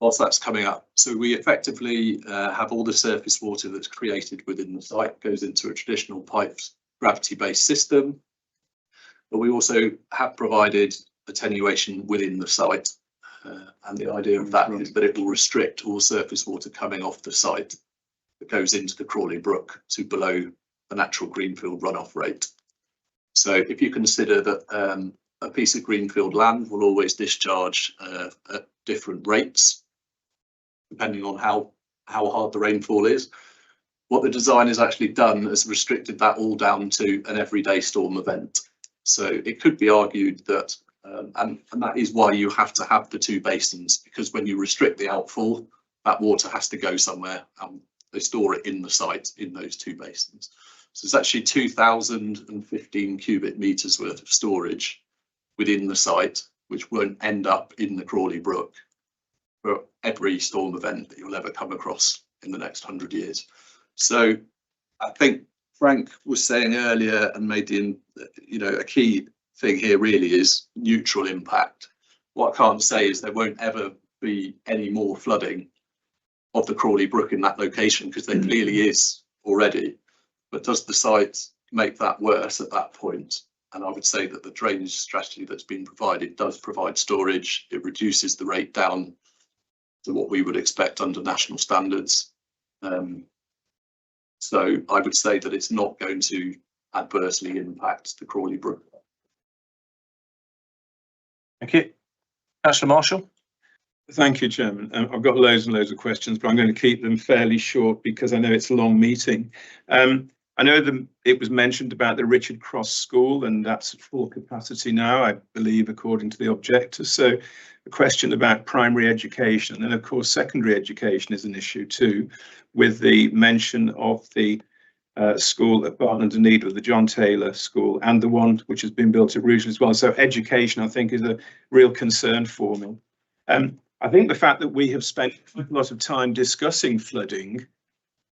Whilst that's coming up. So we effectively have all the surface water that's created within the site goes into a traditional piped gravity-based system. But we also have provided attenuation within the site. And the idea of that is that it will restrict all surface water coming off the site that goes into the Crawley Brook to below the natural greenfield runoff rate. So if you consider that a piece of greenfield land will always discharge at different rates, depending on how hard the rainfall is, what the design has actually done is restricted that all down to an everyday storm event. So it could be argued that, and that is why you have to have the two basins, because when you restrict the outfall, that water has to go somewhere, and they store it in the site in those two basins. So it's actually 2,015 cubic meters worth of storage within the site, which won't end up in the Crawley Brook for every storm event that you'll ever come across in the next 100 years. So I think Frank was saying earlier and made the, a key thing here really is neutral impact. What I can't say is there won't ever be any more flooding of the Crawley Brook in that location, because there clearly is already. But does the site make that worse at that point? And I would say that the drainage strategy that's been provided does provide storage. It reduces the rate down to what we would expect under national standards. So I would say that it's not going to adversely impact the Crawley Brook. Thank you. Councillor Marshall. Thank you, Chairman. I've got loads and loads of questions, but I'm going to keep them fairly short because I know it's a long meeting. I know that it was mentioned about the Richard Cross School, and that's at full capacity now, I believe, according to the objector. So a question about primary education, and of course secondary education is an issue too, with the mention of the school at Barton under Needle, the John Taylor School, and the one which has been built at Rugeley as well. So education, I think, is a real concern for me. I think the fact that we have spent a lot of time discussing flooding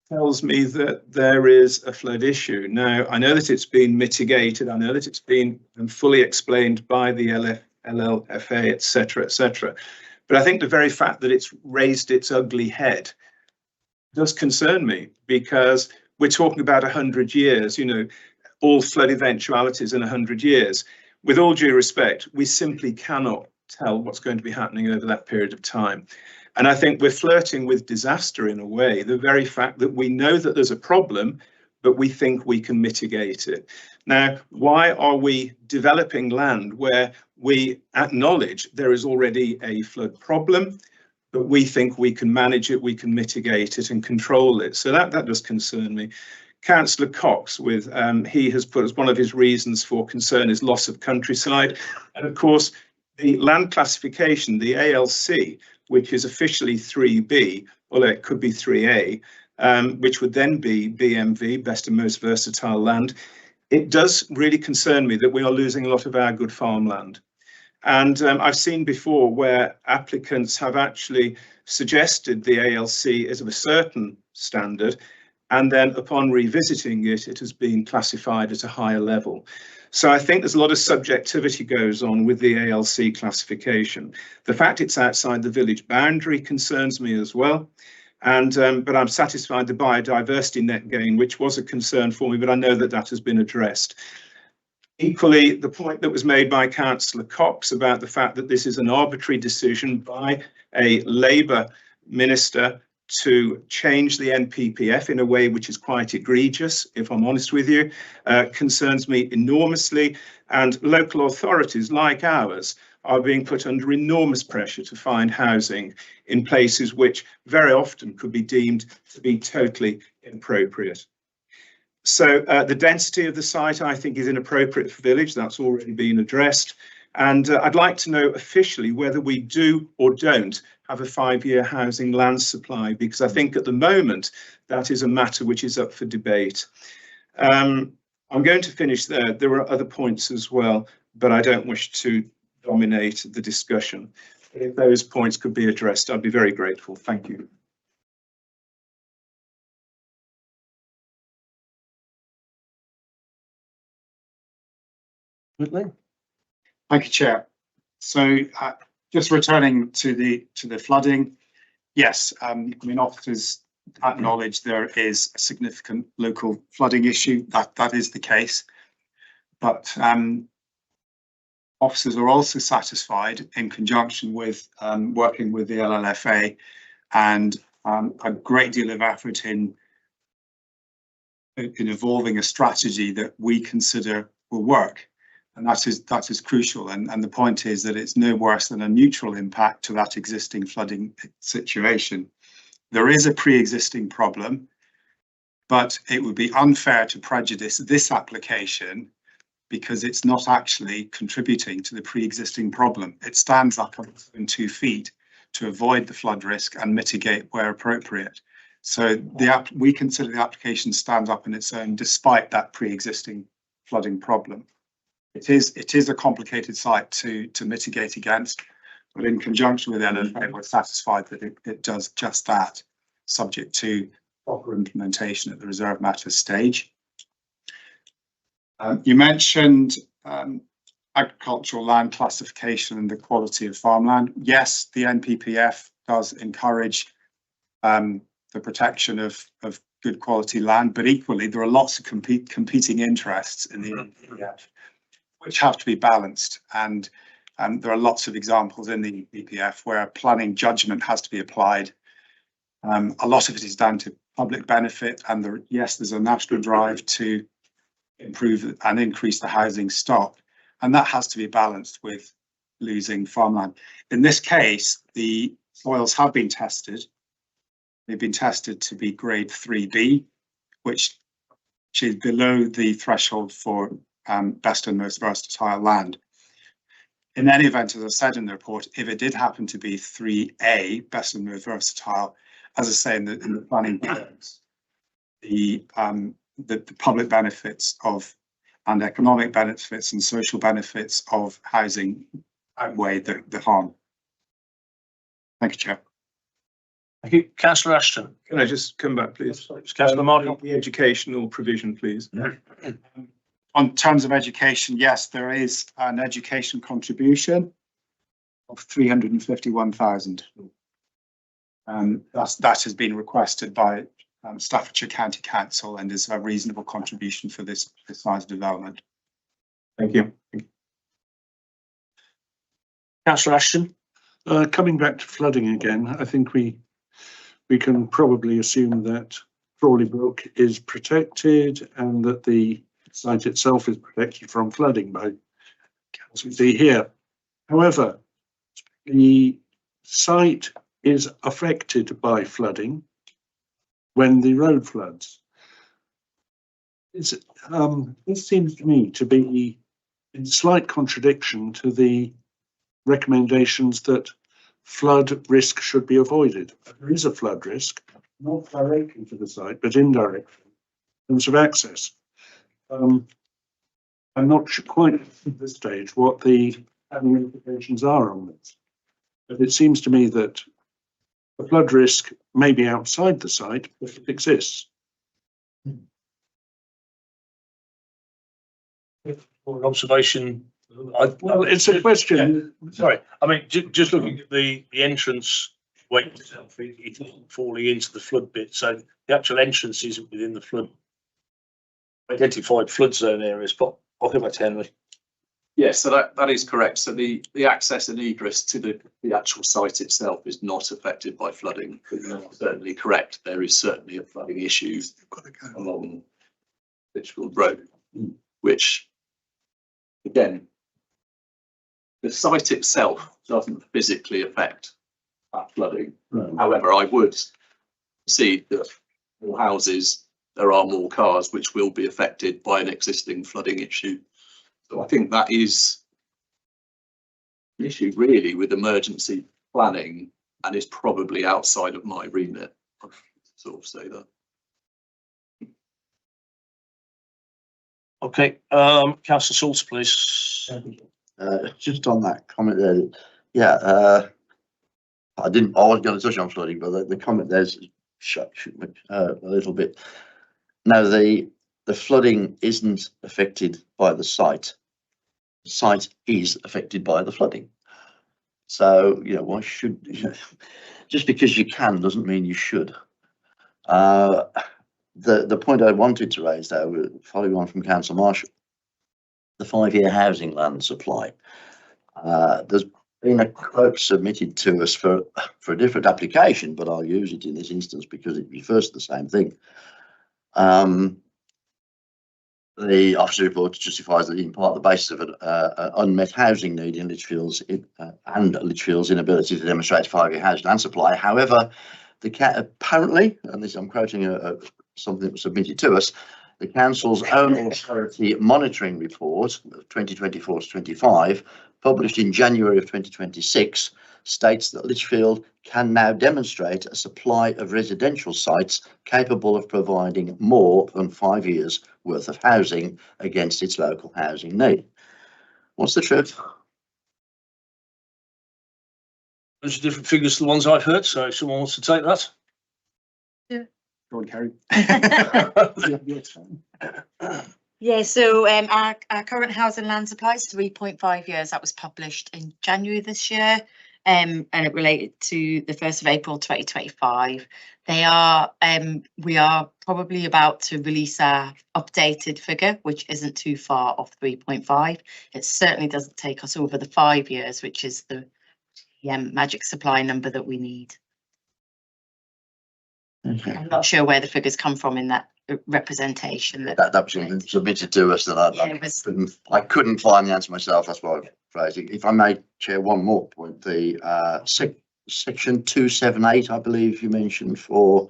tells me that there is a flood issue. Now, I know that it's been mitigated. I know that it's been fully explained by the LLFA, etc., etc. But I think the very fact that it's raised its ugly head does concern me, because we're talking about 100 years, all flood eventualities in 100 years. With all due respect, we simply cannot tell what's going to be happening over that period of time. And I think we're flirting with disaster in a way, the very fact that we know that there's a problem, but we think we can mitigate it. Now, why are we developing land where we acknowledge there is already a flood problem, but we think we can manage it, we can mitigate it and control it? So that does concern me. Councillor Cox, he has put as one of his reasons for concern is loss of countryside. And of course, the land classification, the ALC, which is officially 3B, although it could be 3A, which would then be BMV, best and most versatile land. It does really concern me that we are losing a lot of our good farmland. And I've seen before where applicants have actually suggested the ALC is of a certain standard, and then upon revisiting it, it has been classified at a higher level. So I think there's a lot of subjectivity goes on with the ALC classification. The fact it's outside the village boundary concerns me as well. And but I'm satisfied the biodiversity net gain, which was a concern for me, but I know that that has been addressed. Equally, the point that was made by Councillor Cox about the fact that this is an arbitrary decision by a Labour minister to change the NPPF in a way which is quite egregious, if I'm honest with you, concerns me enormously. And local authorities like ours are being put under enormous pressure to find housing in places which very often could be deemed to be totally inappropriate. So the density of the site, I think, is inappropriate for village. That's already been addressed. And I'd like to know officially whether we do or don't have a 5-year housing land supply, because I think at the moment that is a matter which is up for debate. I'm going to finish there. There are other points as well, but I don't wish to dominate the discussion. If those points could be addressed, I'd be very grateful. Thank you. Thank you, Chair. So just returning to the flooding, yes, I mean, officers acknowledge there is a significant local flooding issue. That is the case, but officers are also satisfied in conjunction with working with the LLFA and a great deal of effort in evolving a strategy that we consider will work. And that is crucial. And the point is that it's no worse than a neutral impact to that existing flooding situation. There is a pre-existing problem, but it would be unfair to prejudice this application because it's not actually contributing to the pre-existing problem. It stands up on its own 2 feet to avoid the flood risk and mitigate where appropriate. So we consider the application stands up on its own despite that pre-existing flooding problem. It is a complicated site to mitigate against, but in conjunction with LLFA, we're satisfied that it does just that, subject to proper implementation at the reserve matters stage. You mentioned agricultural land classification and the quality of farmland. Yes, the NPPF does encourage the protection of good quality land, but equally there are lots of competing interests in the NPPF, which have to be balanced. And there are lots of examples in the NPPF where planning judgment has to be applied. A lot of it is down to public benefit, and yes, there's a national drive to improve and increase the housing stock, and that has to be balanced with losing farmland. In this case, the soils have been tested. They've been tested to be grade 3B, which is below the threshold for best and most versatile land. In any event, as I said in the report, if it did happen to be 3A, best and most versatile, as I say in the planning terms, the public benefits of and economic benefits and social benefits of housing outweigh the harm. Thank you, Chair. Thank you. Councillor Ashton. Can I just come back, please? Councillor Martin. The educational provision, please. On terms of education, yes, there is an education contribution of 351,000. That has been requested by Staffordshire County Council and is a reasonable contribution for this size development. Thank you. Councillor Ashton. Coming back to flooding again, I think we can probably assume that Crawley Brook is protected and that the site itself is protected from flooding by, as we see here. However, the site is affected by flooding when the road floods. This seems to me to be in slight contradiction to the recommendations that flood risk should be avoided. There is a flood risk, not directly to the site, but indirectly in terms of access. I'm not quite at this stage what the implications are on this, but it seems to me that the flood risk may be outside the site, but it exists. For observation, well, it's a question. Yeah, sorry, I mean, just looking at the entrance way itself, it isn't falling into the flood bit, so the actual entrance isn't within the flood identified flood zone areas. But I'll go back to Henry. Yes, so that is correct. So the access and egress to the actual site itself is not affected by flooding. But you're certainly correct. There is certainly a flooding issue along Litchfield Road, which again, the site itself doesn't physically affect that flooding. However, I would see that more houses, there are more cars which will be affected by an existing flooding issue. So I think that is the issue really with emergency planning, and is probably outside of my remit. I sort of say that. Okay, Councillor Salter, please. Just on that comment there, yeah, I was going to touch on flooding, but the comment there's shut me a little bit. No, the flooding isn't affected by the site. The site is affected by the flooding. So, you know, why should, just because you can doesn't mean you should. The point I wanted to raise though, following on from Councillor Marshall, the 5-year housing land supply. There's been a quote submitted to us for a different application, but I'll use it in this instance because it refers to the same thing. The officer report justifies that in part the basis of an unmet housing need in Lichfield's and Lichfield's inability to demonstrate 5-year housing land supply. However, apparently, and this I'm quoting something that was submitted to us, the council's own authority monitoring report of 2024 to 25, published in January of 2026, states that Lichfield can now demonstrate a supply of residential sites capable of providing more than 5 years worth of housing against its local housing need. What's the truth? Those are different figures to the ones I've heard, so if someone wants to take that. Go on, Kerry. Yeah, so our current housing land supply is 3.5 years. That was published in January this year, and it related to the 1st of April 2025. We are probably about to release our updated figure, which isn't too far off 3.5. It certainly doesn't take us over the 5 years, which is the magic supply number that we need. Okay. I'm not sure where the figures come from in that representation. That was submitted to us that I couldn't find the answer myself. That's why I phrased it. If I may, Chair, one more point. The section 278, I believe you mentioned, for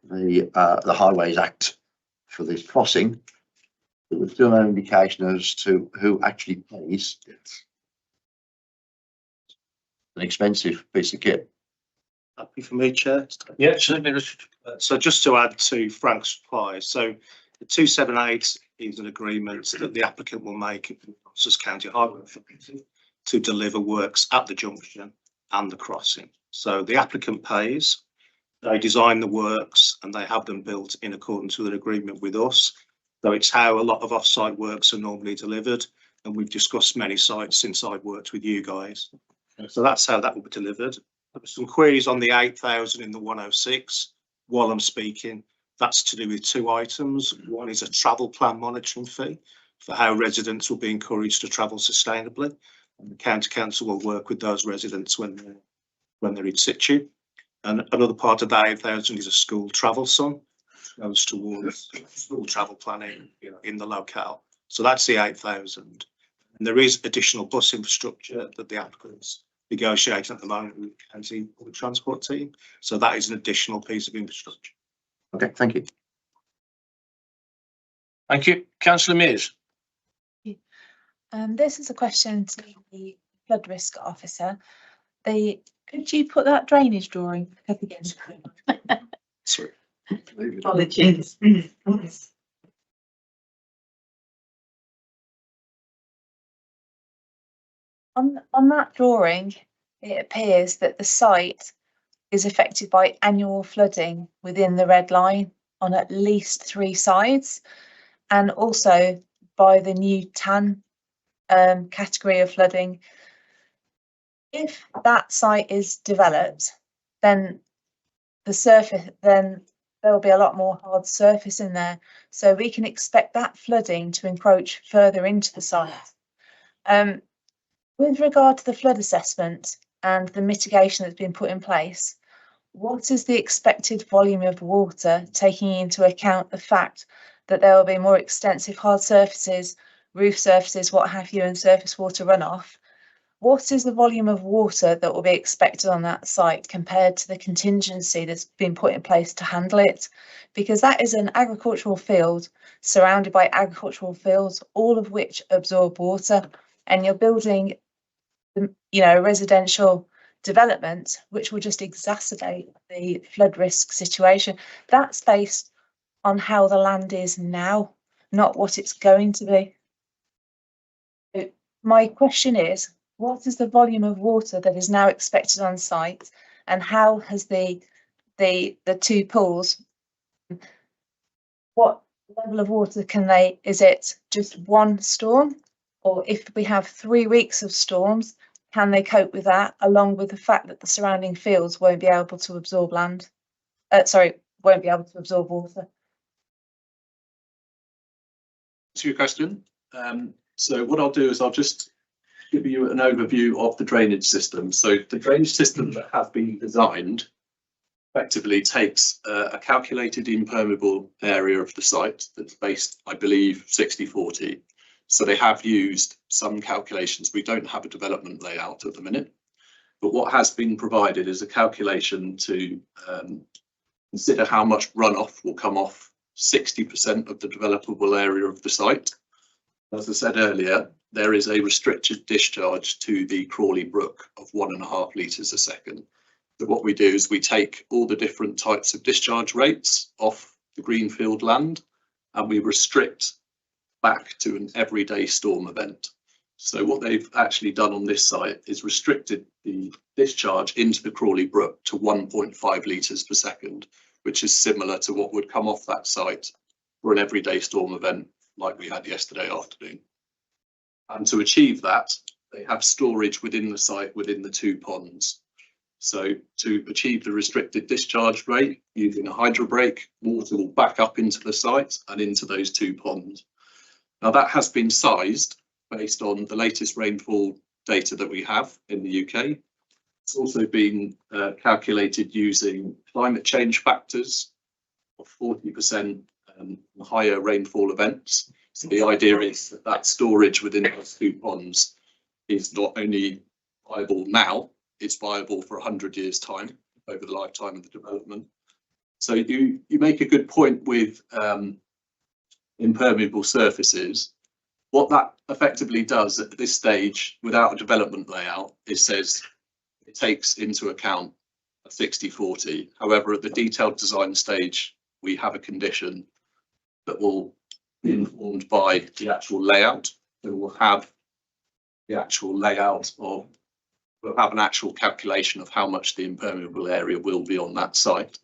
the Highways Act for this crossing, there was still no indication as to who actually pays. It's an expensive piece of kit. Happy for me, Chair? Yeah, certainly. So just to add to Frank's reply, so the 278 is an agreement that the applicant will make with Ross's County Highway Authority to deliver works at the junction and the crossing. So the applicant pays, they design the works and they have them built in accordance with an agreement with us. So it's how a lot of offsite works are normally delivered, and we've discussed many sites since I've worked with you guys. So that's how that will be delivered. There were some queries on the 8,000 in the 106. While I'm speaking, that's to do with two items. One is a travel plan monitoring fee for how residents will be encouraged to travel sustainably. And the county council will work with those residents when they're in situ. And another part of that 8,000 is a school travel sum, which goes towards school travel planning, in the locale. So that's the 8,000. And there is additional bus infrastructure that the applicants negotiating at the moment with the county public transport team. So that is an additional piece of infrastructure. Okay, thank you. Thank you. Councillor Mears. This is a question to the flood risk officer. Could you put that drainage drawing up again? Sorry. Apologies. On that drawing, it appears that the site is affected by annual flooding within the red line on at least 3 sides, and also by the new tan category of flooding. If that site is developed, then there will be a lot more hard surface in there, so we can expect that flooding to encroach further into the site. With regard to the flood assessment and the mitigation that's been put in place, what is the expected volume of water, taking into account the fact that there will be more extensive hard surfaces, roof surfaces, what have you, and surface water runoff? What is the volume of water that will be expected on that site compared to the contingency that's been put in place to handle it? Because that is an agricultural field surrounded by agricultural fields, all of which absorb water, and you're building, a residential development which will just exacerbate the flood risk situation. That's based on how the land is now, not what it's going to be. So my question is, what is the volume of water that is now expected on site, and how has the two pools, what level of water can they, is it just one storm, or if we have 3 weeks of storms, can they cope with that, along with the fact that the surrounding fields won't be able to absorb won't be able to absorb water? To your question, so what I'll do is I'll just give you an overview of the drainage system. So the drainage system that has been designed effectively takes a calculated impermeable area of the site that's based, I believe, 60-40. So they have used some calculations. We don't have a development layout at the minute, but what has been provided is a calculation to consider how much runoff will come off 60% of the developable area of the site. As I said earlier, there is a restricted discharge to the Crawley Brook of 1.5 litres a second. So what we do is we take all the different types of discharge rates off the greenfield land, and we restrict back to an everyday storm event. So what they've actually done on this site is restricted the discharge into the Crawley Brook to 1.5 litres per second, which is similar to what would come off that site for an everyday storm event like we had yesterday afternoon. And to achieve that, they have storage within the site within the 2 ponds. So to achieve the restricted discharge rate using a hydro brake, water will back up into the site and into those 2 ponds. Now that has been sized based on the latest rainfall data that we have in the UK. It's also been calculated using climate change factors of 40% higher rainfall events. So the idea is that that storage within those 2 ponds is not only viable now, it's viable for 100 years' time over the lifetime of the development. So you make a good point with impermeable surfaces. What that effectively does at this stage, without a development layout, it says it takes into account a 60-40. However, at the detailed design stage, we have a condition that will be informed by the actual layout. It will have the actual layout of, we'll have an actual calculation of how much the impermeable area will be on that site.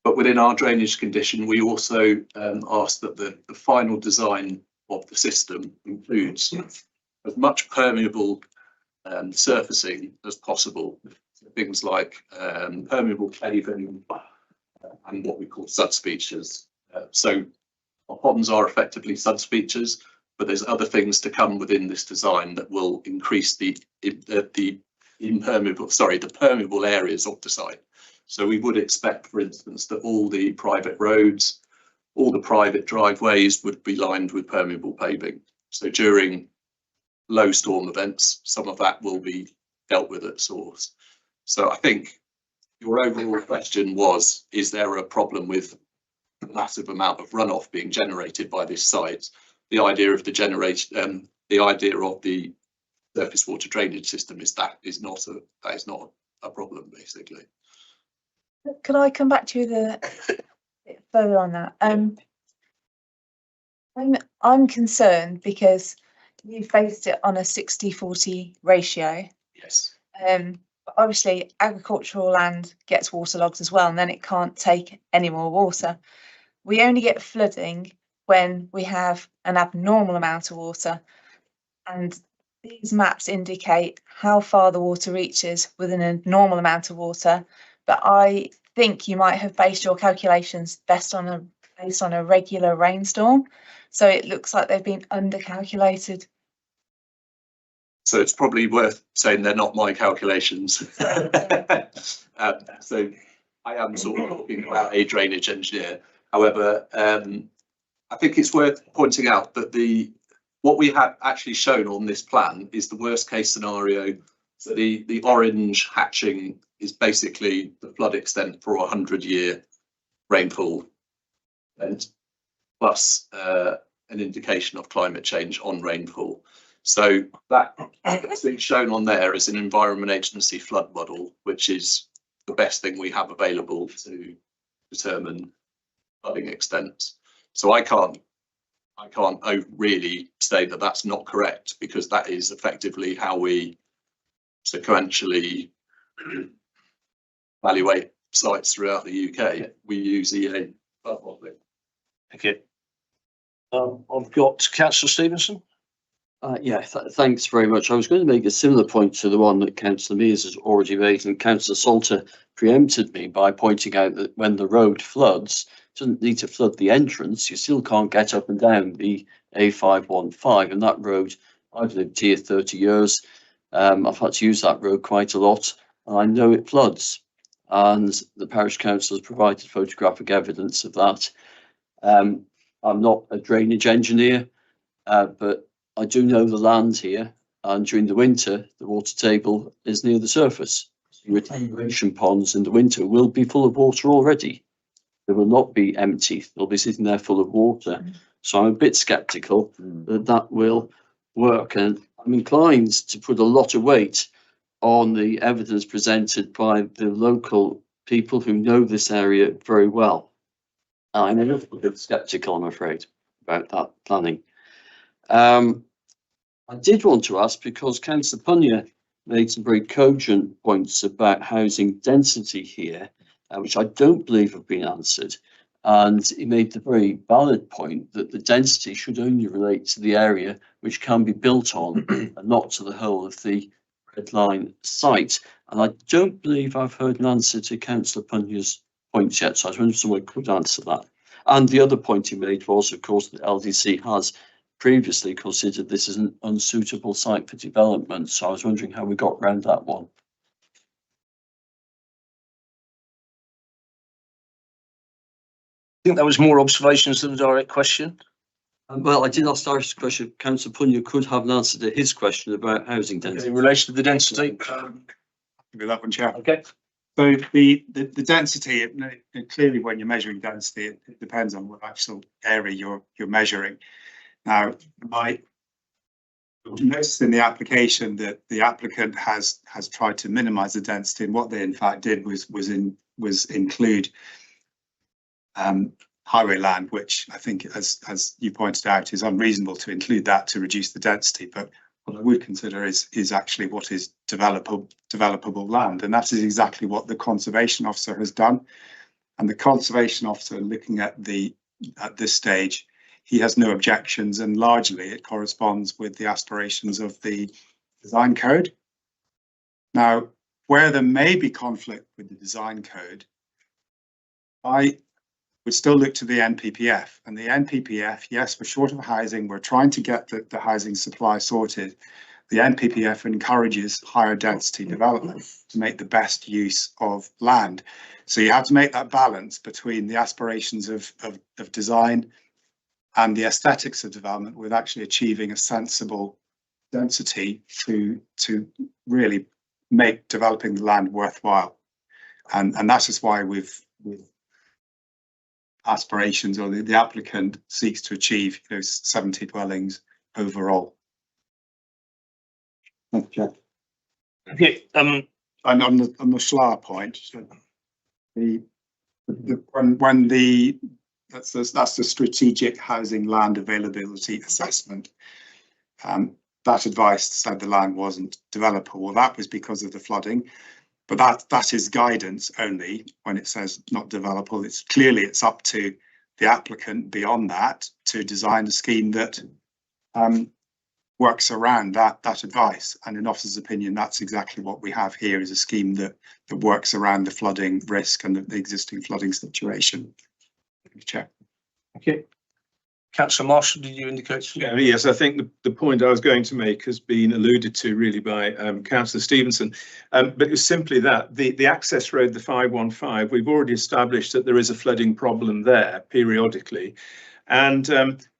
But within our drainage condition, we also ask that the final design of the system includes as much permeable surfacing as possible. Things like permeable paving and what we call subspeeches. So our ponds are effectively subspeeches, but there's other things to come within this design that will increase the permeable areas of the site. So we would expect, for instance, that all the private roads, all the private driveways would be lined with permeable paving. So during low storm events, some of that will be dealt with at source. So I think your overall question was, is there a problem with the massive amount of runoff being generated by this site? The idea of the surface water drainage system is that is not a problem, basically. Can I come back to you a bit further on that? I'm concerned because you faced it on a 60-40 ratio. Yes. Obviously, agricultural land gets waterlogged as well, and then it can't take any more water. We only get flooding when we have an abnormal amount of water, and these maps indicate how far the water reaches within a normal amount of water. But I think you might have based your calculations based on a regular rainstorm, so it looks like they've been under calculated. So it's probably worth saying they're not my calculations. So I am sort of talking about a drainage engineer. However, I think it's worth pointing out that what we have actually shown on this plan is the worst case scenario. So the orange hatching is basically the flood extent for a 100-year rainfall event, plus an indication of climate change on rainfall. So that's being shown on there as an Environment Agency flood model, which is the best thing we have available to determine flooding extents. So I can't really say that that's not correct, because that is effectively how we sequentially evaluate sites throughout the UK. We use EA flood modelling. Thank you. I've got Councillor Stevenson. Thanks very much. I was going to make a similar point to the one that Councillor Mears has already made, and Councillor Salter preempted me by pointing out that when the road floods, it doesn't need to flood the entrance. You still can't get up and down the A515, and that road, I've lived here 30 years. I've had to use that road quite a lot, and I know it floods, and the parish council has provided photographic evidence of that. I'm not a drainage engineer, but I do know the land here, and during the winter, the water table is near the surface. Your attenuation ponds in the winter will be full of water already. They will not be empty. They'll be sitting there full of water. So I'm a bit sceptical that that will work. And I'm inclined to put a lot of weight on the evidence presented by the local people who know this area very well. I'm a little bit sceptical, I'm afraid, about that planning. I did want to ask, because Councillor Punyer made some very cogent points about housing density here, which I don't believe have been answered. And he made the very valid point that the density should only relate to the area which can be built on and not to the whole of the Red Line site. And I don't believe I've heard an answer to Councillor Punyer's points yet, so I was wondering if someone could answer that. And the other point he made was, of course, that LDC has previously considered this as an unsuitable site for development. So I was wondering how we got around that one. I think that was more observations than a direct question. Well, I did ask Cyrus' question. Councillor Punyer could have an answer to his question about housing density. In relation to the density. With that one, Chair. Okay. So the density, clearly when you're measuring density, it depends on what actual area you're measuring. Now, I noticed in the application that the applicant has tried to minimise the density, and what they in fact did was include highway land, which I think, as you pointed out, is unreasonable to include that to reduce the density. But what I would consider is actually what is developable land, and that is exactly what the conservation officer has done. And the conservation officer, looking at this stage, he has no objections, and largely it corresponds with the aspirations of the design code. Now, where there may be conflict with the design code, I would still look to the NPPF. And the NPPF, yes, we're short of housing, we're trying to get the housing supply sorted. The NPPF encourages higher density development to make the best use of land. So you have to make that balance between the aspirations of design and the aesthetics of development, with actually achieving a sensible density to really make developing the land worthwhile. And that is why with aspirations, or the applicant seeks to achieve 70 dwellings overall. Thank you, Chair. Okay. And on the Schlar point, that's the strategic housing land availability assessment. That advice said the land wasn't developable. Well, that was because of the flooding, but that is guidance only when it says not developable. It's up to the applicant beyond that to design a scheme that works around that advice. And in officer's opinion, that's exactly what we have here, is a scheme that works around the flooding risk and the existing flooding situation. Thank you, Chair. Okay. Councillor Marshall, did you indicate? Yeah, yes, I think the point I was going to make has been alluded to really by Councillor Stevenson. But it was simply that the access road, the 515, we've already established that there is a flooding problem there periodically. And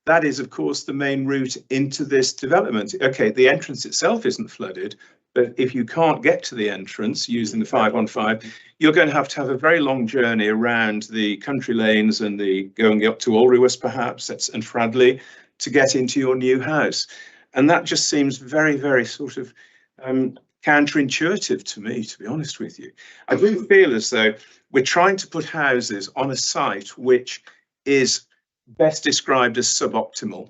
that is, of course, the main route into this development. Okay, the entrance itself isn't flooded, but if you can't get to the entrance using the 515, you're going to have a very long journey around the country lanes and the going up to Alrewis perhaps and Fradley to get into your new house. And that just seems very, very sort of counterintuitive to me, to be honest with you. I do feel as though we're trying to put houses on a site which is best described as suboptimal.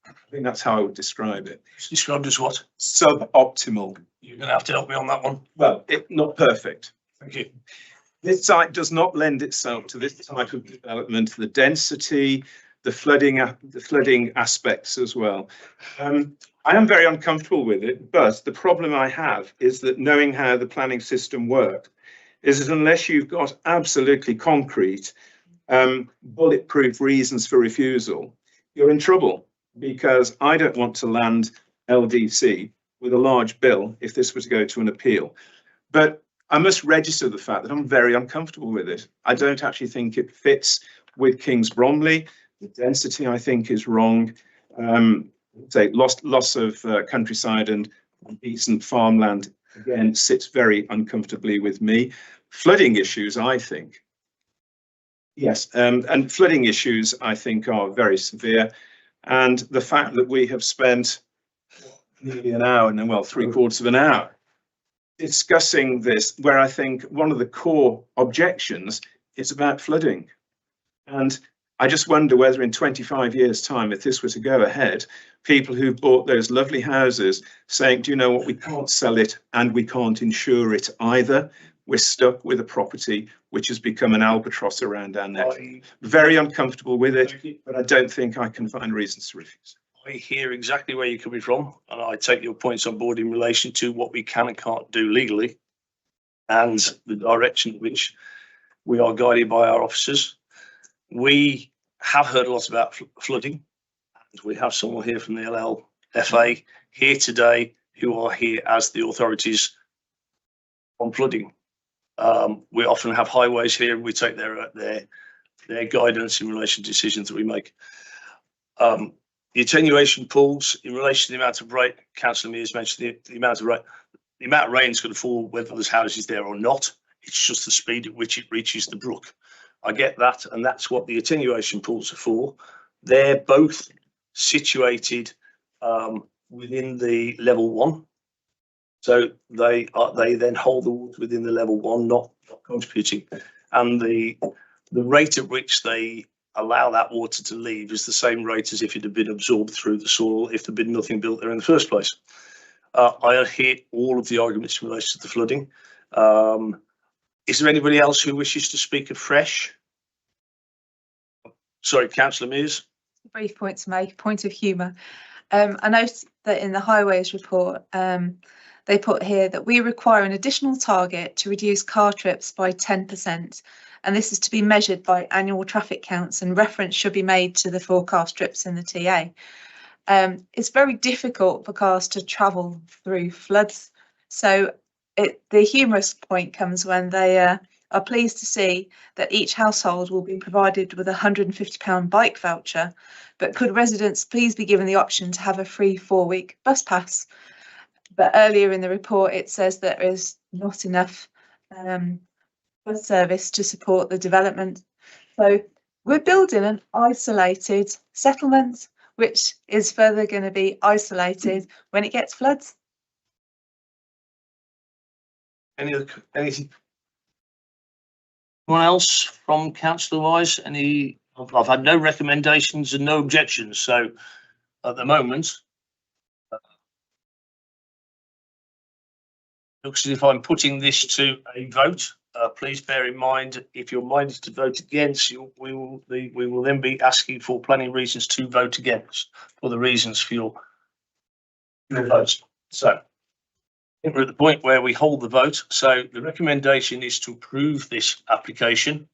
I think that's how I would describe it. It's described as what? Suboptimal. You're going to have to help me on that one. Well, not perfect. Thank you. This site does not lend itself to this type of development, the density, the flooding aspects as well. I am very uncomfortable with it, but the problem I have is that knowing how the planning system works is that unless you've got absolutely concrete, bulletproof reasons for refusal, you're in trouble, because I don't want to land LDC with a large bill if this were to go to an appeal. But I must register the fact that I'm very uncomfortable with it. I don't actually think it fits with Kings Bromley. The density, I think, is wrong. Say loss of countryside and decent farmland, again, sits very uncomfortably with me. Flooding issues, I think. Yes, and flooding issues, I think, are very severe. And the fact that we have spent nearly an hour, and well, 3/4 of an hour, discussing this, where I think one of the core objections is about flooding. And I just wonder whether in 25 years' time, if this were to go ahead, people who bought those lovely houses saying, do you know what, we can't sell it and we can't insure it either. We're stuck with a property which has become an albatross around our neck. Very uncomfortable with it, but I don't think I can find reasons to refuse. I hear exactly where you're coming from, and I take your points on board in relation to what we can and can't do legally and the direction in which we are guided by our officers. We have heard a lot about flooding, and we have someone here from the LLFA here today who are here as the authorities on flooding. We often have highways here, and we take their guidance in relation to decisions that we make. The attenuation pools in relation to the amount of rain, Councillor Mears mentioned the amount of rain is going to fall whether there's houses there or not. It's just the speed at which it reaches the brook. I get that, and that's what the attenuation pools are for. They're both situated within the level 1. So they then hold the water within the level 1, not contributing. And the rate at which they allow that water to leave is the same rate as if it had been absorbed through the soil if there'd been nothing built there in the first place. I hear all of the arguments in relation to the flooding. Is there anybody else who wishes to speak afresh? Sorry, Councillor Mears. Brief point to make, point of humour. I noticed that in the highways report, they put here that we require an additional target to reduce car trips by 10%. And this is to be measured by annual traffic counts, and reference should be made to the forecast trips in the TA. It's very difficult for cars to travel through floods. So the humorous point comes when they are pleased to see that each household will be provided with a £150 bike voucher, but could residents please be given the option to have a free 4-week bus pass? But earlier in the report, it says there is not enough bus service to support the development. So we're building an isolated settlement, which is further going to be isolated when it gets floods. Anything? Anyone else from councillor wise? I've had no recommendations and no objections. So at the moment, looks as if I'm putting this to a vote. Please bear in mind, if you're minded to vote against, we will then be asking for planning reasons to vote against for the reasons for your votes. So I think we're at the point where we hold the vote. So the recommendation is to approve this application.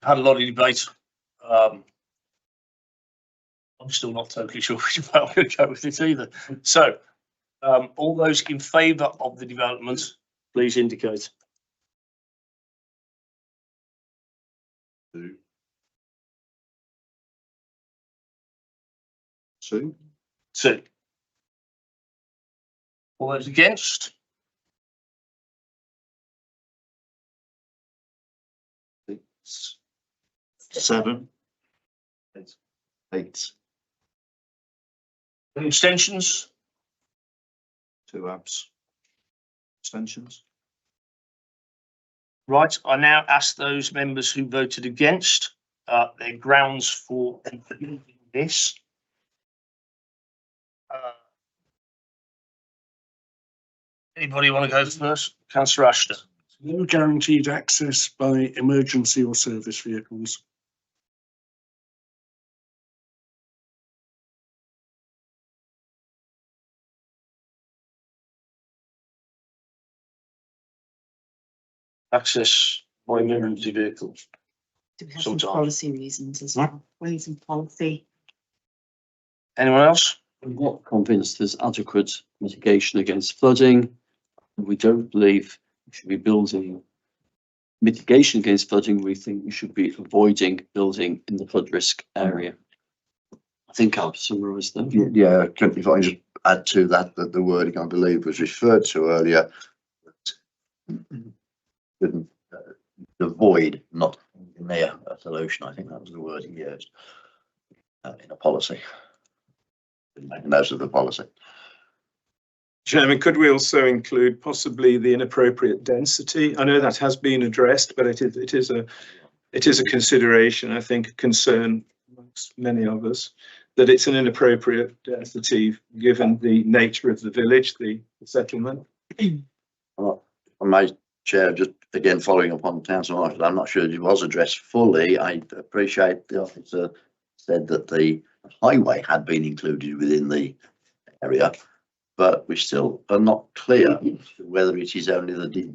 had a lot of debate. I'm still not totally sure which way I'm going to go with it either. So, all those in favour of the development, please indicate. 2. 2. 2. All those against? 7. 8. Any abstentions? 2 abstentions. Right, I now ask those members who voted against their grounds for this. Anybody want to go first? Councillor Ashton. No guaranteed access by emergency or service vehicles. Access by emergency vehicles. Do we have some Sometimes. policy reasons as well? We need some policy. Anyone else? I'm not convinced there's adequate mitigation against flooding. We don't believe we should be building mitigation against flooding. We think we should be avoiding building in the flood risk area. I think I've summarised that. Yeah, if I can just add to that, that the wording I believe was referred to earlier. Couldn't avoid not near a solution. I think that was the wording used in a policy. Make a note of the policy. Chairman, could we also include possibly the inappropriate density? I know that has been addressed, but it is a consideration, I think, a concern amongst many of us, that it's an inappropriate density given the nature of the village, the settlement. Well, my chair, just again following up on Councillor Marshall, I'm not sure it was addressed fully. I appreciate the officer said that the highway had been included within the area, but we still are not clear whether it is only the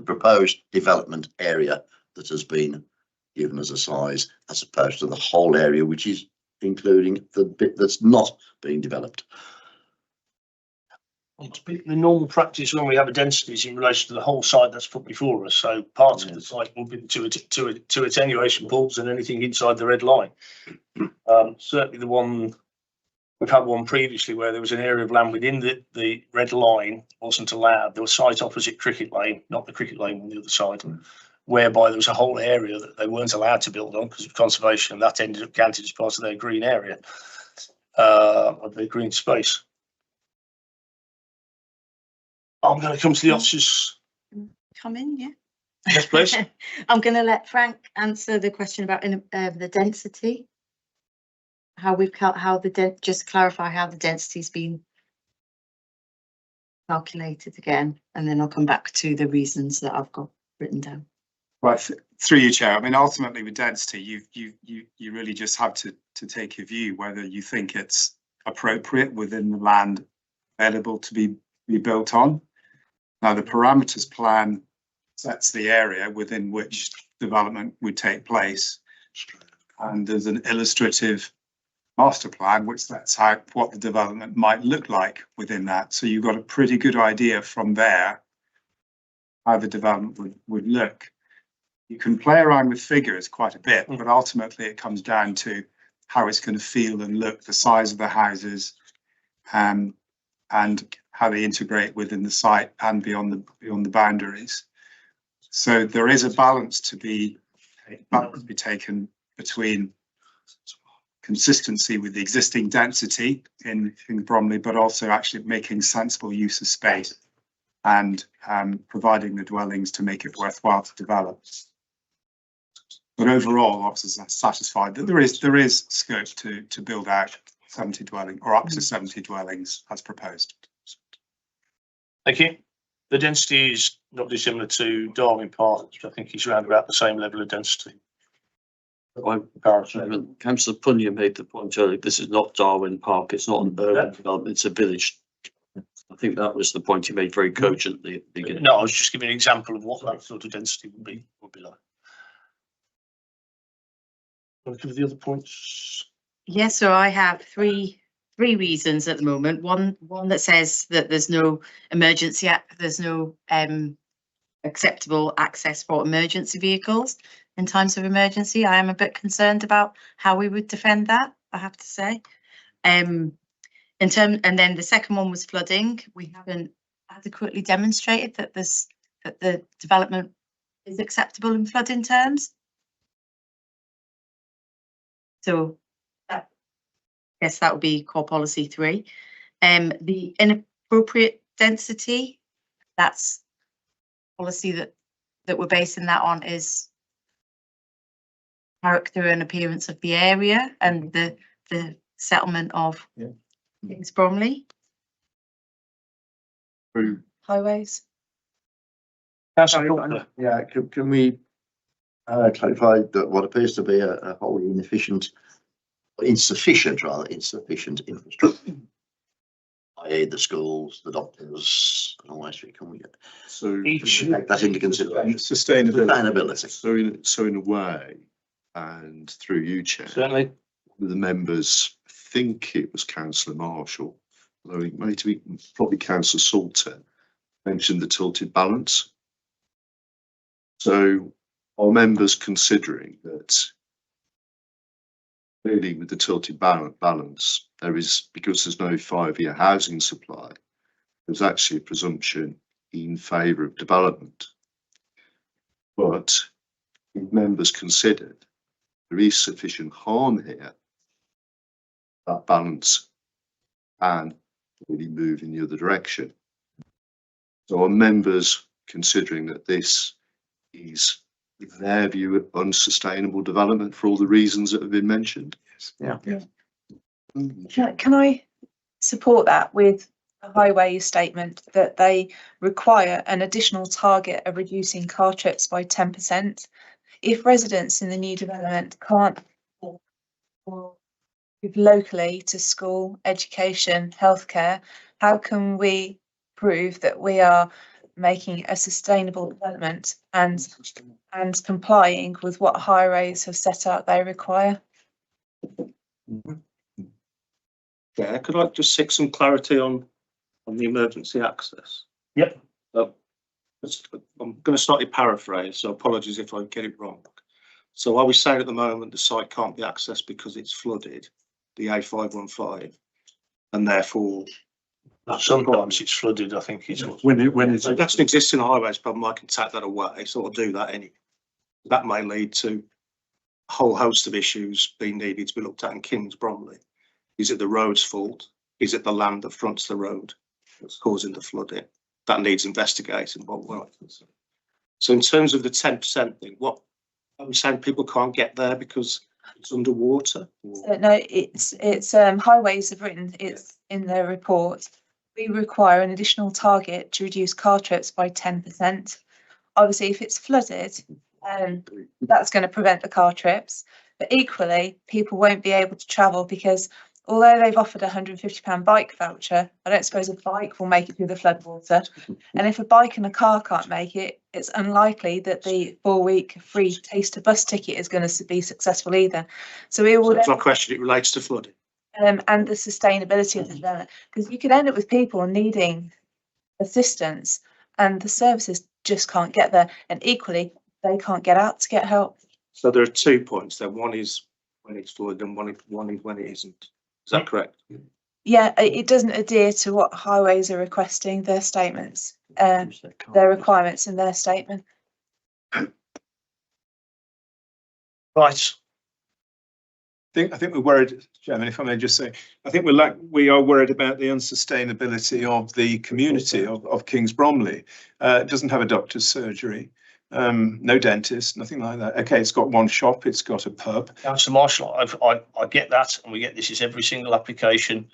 proposed development area that has been given as a size, as opposed to the whole area, which is including the bit that's not being developed. The normal practice when we have a density is in relation to the whole site that's put before us. So parts of the site will be to attenuation pools and anything inside the red line. Certainly the one we've had one previously where there was an area of land within the red line wasn't allowed. There was site opposite Cricket Lane, not the Cricket Lane on the other side, whereby there was a whole area that they weren't allowed to build on because of conservation, and that ended up counted as part of their green area, of their green space. I'm going to come to the officers. Come in, yeah. Yes, please. I'm going to let Frank answer the question about the density. Just clarify how the density's been calculated again, and then I'll come back to the reasons that I've got written down. Right, through you, Chair. I mean, ultimately with density, you really just have to take a view whether you think it's appropriate within the land available to be built on. Now, the parameters plan sets the area within which development would take place, and there's an illustrative master plan which sets out what the development might look like within that. So you've got a pretty good idea from there how the development would look. You can play around with figures quite a bit, but ultimately it comes down to how it's going to feel and look, the size of the houses, and how they integrate within the site and beyond the boundaries. So there is a balance to be taken between consistency with the existing density in Bromley, but also actually making sensible use of space and providing the dwellings to make it worthwhile to develop. But overall, officers are satisfied that there is scope to build out 70 dwelling or up to 70 dwellings as proposed. Thank you. The density is not dissimilar to Darwin Park, which I think is around about the same level of density. Councillor Punyer made the point earlier, this is not Darwin Park, it's not an urban development, it's a village. I think that was the point he made very cogently at the beginning. No, I was just giving an example of what that sort of density would be like. Give the other points. Yes, so I have three reasons at the moment. One that says that there's no there's no acceptable access for emergency vehicles in times of emergency. I am a bit concerned about how we would defend that, I have to say. And then the second one was flooding. We haven't adequately demonstrated that the development is acceptable in flooding terms. So yes, that would be core policy 3. The inappropriate density, that's policy that we're basing that on is character and appearance of the area and the settlement of Kings Bromley. Highways. Yeah, can we clarify that what appears to be a wholly insufficient infrastructure, i.e. the schools, the doctors, and all that, can we take that into consideration? Sustainability. So in a way, and through you, Chair, certainly the members, I think it was Councillor Marshall, although it may be probably Councillor Salter, mentioned the tilted balance. So are members considering that clearly with the tilted balance, there is, because there's no 5-year housing supply, there's actually a presumption in favour of development. But if members considered there is sufficient harm here, that balance can really move in the other direction. So are members considering that this is, in their view, unsustainable development for all the reasons that have been mentioned? Yeah. Can I support that with a highway statement that they require an additional target of reducing car trips by 10%? If residents in the new development can't move locally to school, education, healthcare, how can we prove that we are making a sustainable development and complying with what highways have set out they require? Yeah, could I just seek some clarity on the emergency access? Yep. I'm going to slightly paraphrase, so apologies if I get it wrong. So are we saying at the moment the site can't be accessed because it's flooded, the A515, and therefore sometimes it's flooded, I think it's when it's that's an existing highways problem, I can take that away, so I'll do that anyway. That may lead to a whole host of issues being needed to be looked at in Kings Bromley. Is it the road's fault? Is it the land that fronts the road that's causing the flooding? That needs investigating. So in terms of the 10% thing, what are we saying? People can't get there because it's underwater? No, it's highways have written, it's in their report. We require an additional target to reduce car trips by 10%. Obviously, if it's flooded, that's going to prevent the car trips. But equally, people won't be able to travel because although they've offered a £150 bike voucher, I don't suppose a bike will make it through the floodwater. And if a bike and a car can't make it, it's unlikely that the 4-week free taster bus ticket is going to be successful either. So we will. That's my question. It relates to flooding. And the sustainability of the development, because you could end up with people needing assistance and the services just can't get there. And equally, they can't get out to get help. So there are 2 points there. One is when it's flooded and one is when it isn't. Is that correct? Yeah, it doesn't adhere to what highways are requesting, their statements, their requirements in their statement. Right. I think we're worried, Chairman, if I may just say, I think we are worried about the unsustainability of the community of Kings Bromley. It doesn't have a doctor's surgery, no dentist, nothing like that. Okay, it's got one shop, it's got a pub. Councillor Marshall, I get that, and we get this is every single application.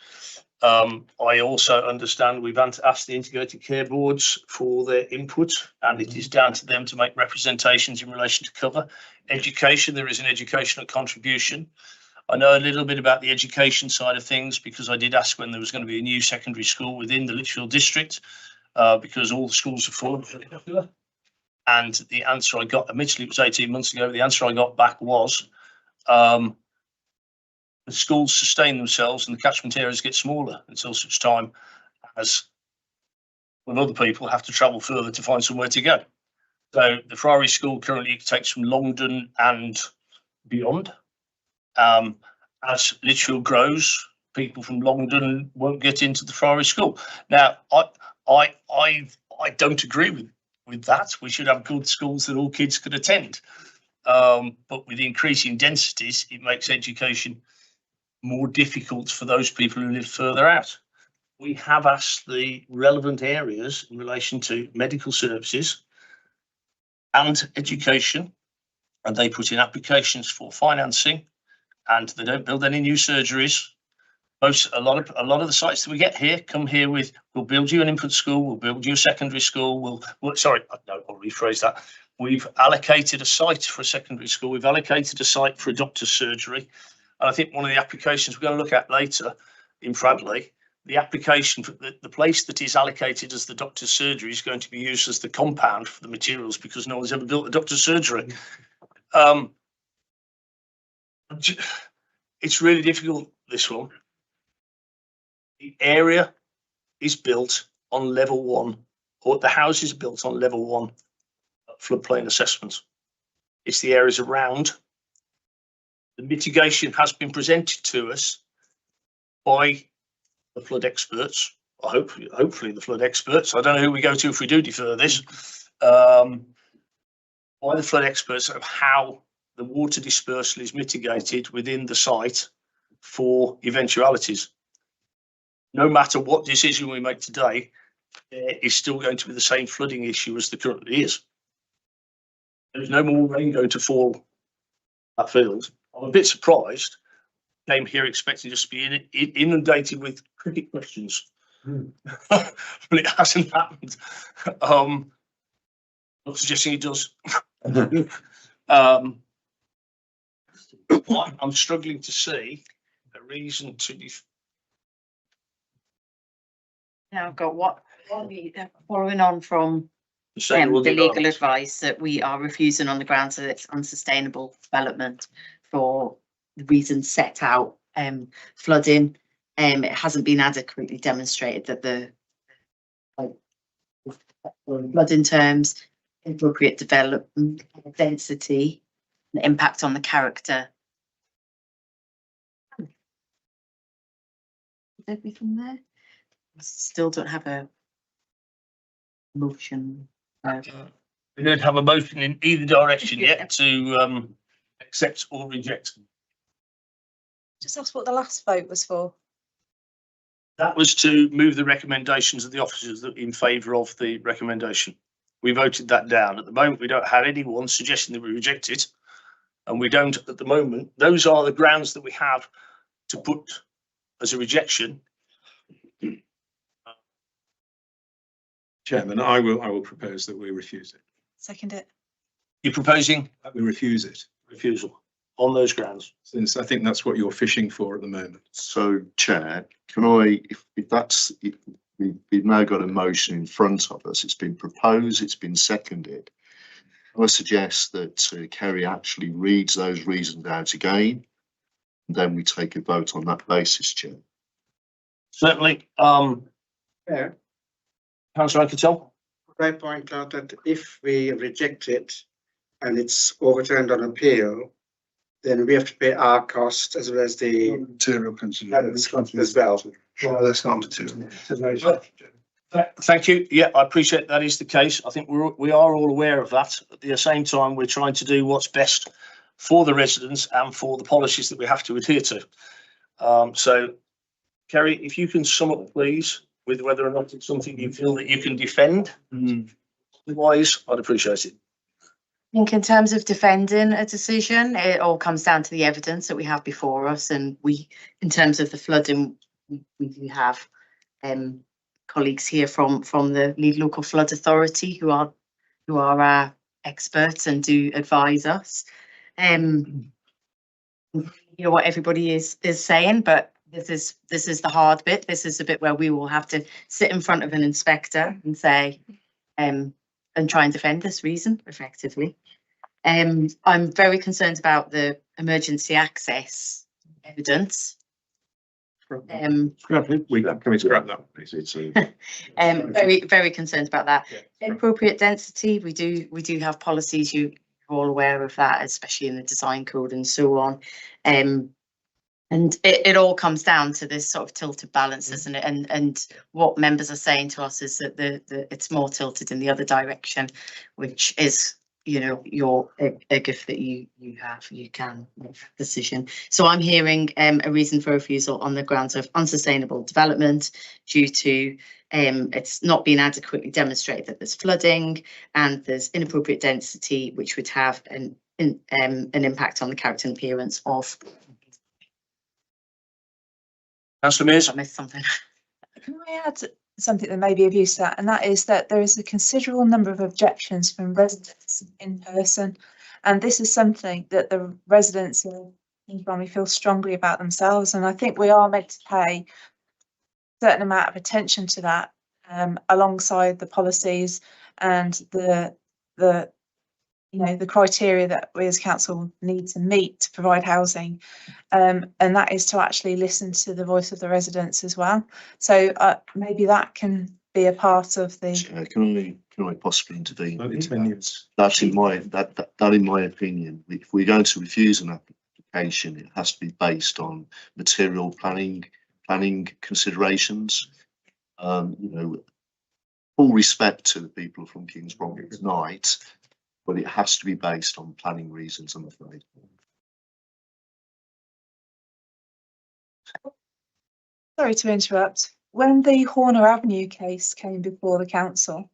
I also understand we've asked the integrated care boards for their input, and it is down to them to make representations in relation to cover. Education, there is an educational contribution. I know a little bit about the education side of things because I did ask when there was going to be a new secondary school within the Lichfield district, because all the schools are full. And the answer I got, admittedly it was 18 months ago, the answer I got back was the schools sustain themselves and the catchment areas get smaller until such time as when other people have to travel further to find somewhere to go. So the Friary School currently takes from Longdon and beyond. As Lichfield grows, people from Longdon won't get into the Friary School. Now, I don't agree with that. We should have good schools that all kids could attend. But with increasing densities, it makes education more difficult for those people who live further out. We have asked the relevant areas in relation to medical services and education, and they put in applications for financing, and they don't build any new surgeries. A lot of the sites that we get here come here with, we'll build you an infant school, we'll build you a secondary school, I'll rephrase that. We've allocated a site for a secondary school, we've allocated a site for a doctor's surgery. And I think one of the applications we're going to look at later in Fradley, the application for the place that is allocated as the doctor's surgery is going to be used as the compound for the materials because no one's ever built a doctor's surgery. It's really difficult, this one. The area is built on level 1, or the house is built on level 1 floodplain assessment. It's the areas around. The mitigation has been presented to us by the flood experts, or hopefully the flood experts. I don't know who we go to if we do defer this. By the flood experts of how the water dispersal is mitigated within the site for eventualities. No matter what decision we make today, there is still going to be the same flooding issue as there currently is. There's no more rain going to fall at field. I'm a bit surprised. Came here expecting just to be inundated with cricket questions, but it hasn't happened. Not suggesting it does. I'm struggling to see a reason to be. Now I've got what we following on from The legal advice that we are refusing on the grounds that it's unsustainable development for the reasons set out. Flooding, it hasn't been adequately demonstrated that the flooding terms, appropriate development, density, the impact on the character. Everything there. Still don't have a motion. We don't have a motion in either direction yet to accept or reject. Just ask what the last vote was for. That was to move the recommendations of the officers in favour of the recommendation. We voted that down. At the moment, we don't have anyone suggesting that we reject it. And we don't at the moment. Those are the grounds that we have to put as a rejection. Chairman, I will propose that we refuse it. Second it. You're proposing? That we refuse it. Refusal on those grounds. Since I think that's what you're fishing for at the moment. So, Chair, can I, if that's, we've now got a motion in front of us, it's been proposed, it's been seconded. I suggest that Kerry actually reads those reasons out again, and then we take a vote on that basis, Chair. Certainly. Yeah. Councillor Anketell? I point out that if we reject it and it's overturned on appeal, then we have to pay our cost as well as the material consideration as well. Well, that's not material. Thank you. Yeah, I appreciate that is the case. I think we are all aware of that. At the same time, we're trying to do what's best for the residents and for the policies that we have to adhere to. So, Kerry, if you can sum up, please, with whether or not it's something you feel that you can defend. Otherwise, I'd appreciate it. I think in terms of defending a decision, it all comes down to the evidence that we have before us, and we, in terms of the flooding, we do have colleagues here from the Lead Local Flood Authority who are our experts and do advise us. You know what everybody is saying, but this is the hard bit. This is the bit where we will have to sit in front of an inspector and say, and try and defend this reason effectively. I'm very concerned about the emergency access evidence. Scrap it. Can we scrap that, please? It's Very concerned about that. Inappropriate density, we do have policies, you're all aware of that, especially in the design code and so on. And it all comes down to this sort of tilted balance, isn't it? And what members are saying to us is that it's more tilted in the other direction, which is, you know, a gift that you can make that decision. So I'm hearing a reason for refusal on the grounds of unsustainable development due to it's not been adequately demonstrated that there's flooding and there's inappropriate density, which would have an impact on the character and appearance of. Councillor Mears? I missed something. Can I add something that may be of use to that? And that is that there is a considerable number of objections from residents in person. And this is something that the residents of Kings Bromley feel strongly about themselves. And I think we are meant to pay a certain amount of attention to that alongside the policies and the criteria that we as council need to meet to provide housing, and that is to actually listen to the voice of the residents as well. So maybe that can be a part of the. Can I possibly intervene? That's in my opinion. If we're going to refuse an application, it has to be based on material planning considerations. You know, full respect to the people from Kings Bromley tonight, but it has to be based on planning reasons, I'm afraid. Sorry to interrupt. When the Horner Avenue case came before the council,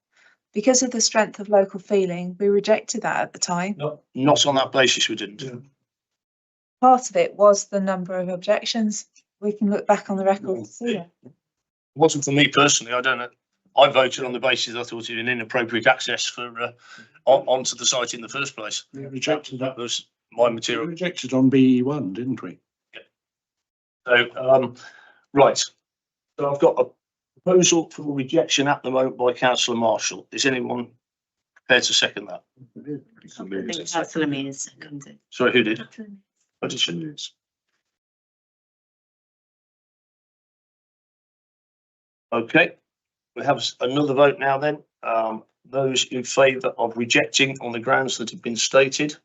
because of the strength of local feeling, we rejected that at the time. Not on that basis, we didn't. Part of it was the number of objections. We can look back on the record to see that. It wasn't for me personally. I don't know. I voted on the basis I thought it was an inappropriate access for onto the site in the first place. We rejected That was my material. We rejected on BE1, didn't we? So, right. So I've got a proposal for rejection at the moment by Councillor Marshall. Is anyone prepared to second that? Councillor Mears seconded. Sorry, who did? I did say. Okay, we have another vote now then. Those in favour of rejecting on the grounds that have been stated,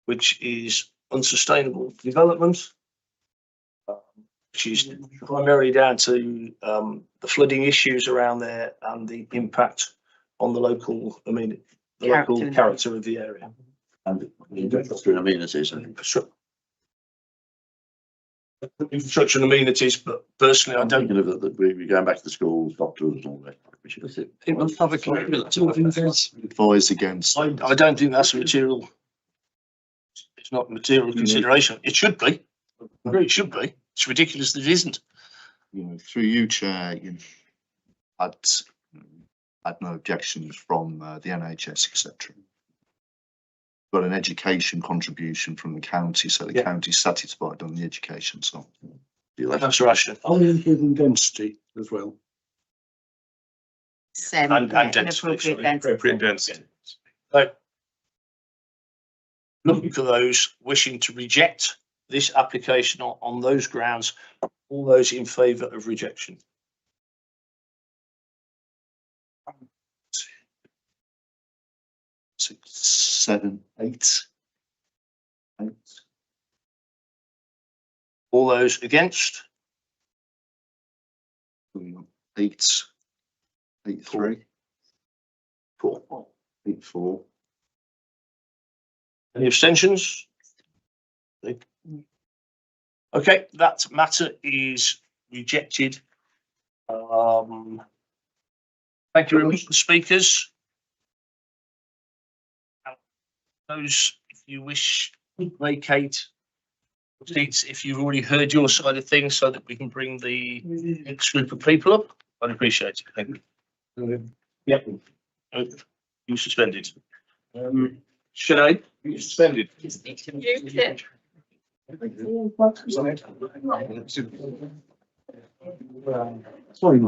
which is unsustainable development, which is primarily down to the flooding issues around there and the impact on the local, local character of the area. And infrastructure and amenities. Infrastructure and amenities, but personally, I don't. We're going back to the schools, doctors, and all that. It must have a Advise against. I don't think that's a material. It's not a material consideration. It should be. I agree, it should be. It's ridiculous that it isn't. You know, through you, Chair, had no objections from the NHS, etc. Got an education contribution from the county, so the county's satisfied on the education. So, Councillor Ashton. Only including density as well. And Inappropriate density. So, looking for those wishing to reject this application on those grounds, all those in favour of rejection. 6, 7, 8. All those against? 8, 8, 3. 4. 8, 4. Any abstentions? Okay, that matter is rejected. Thank you very much, the speakers. Those, if you wish, vacate seats if you've already heard your side of things, so that we can bring the next group of people up. I'd appreciate it. Thank you. Yep. You suspended. Sinead, you suspended. Sorry,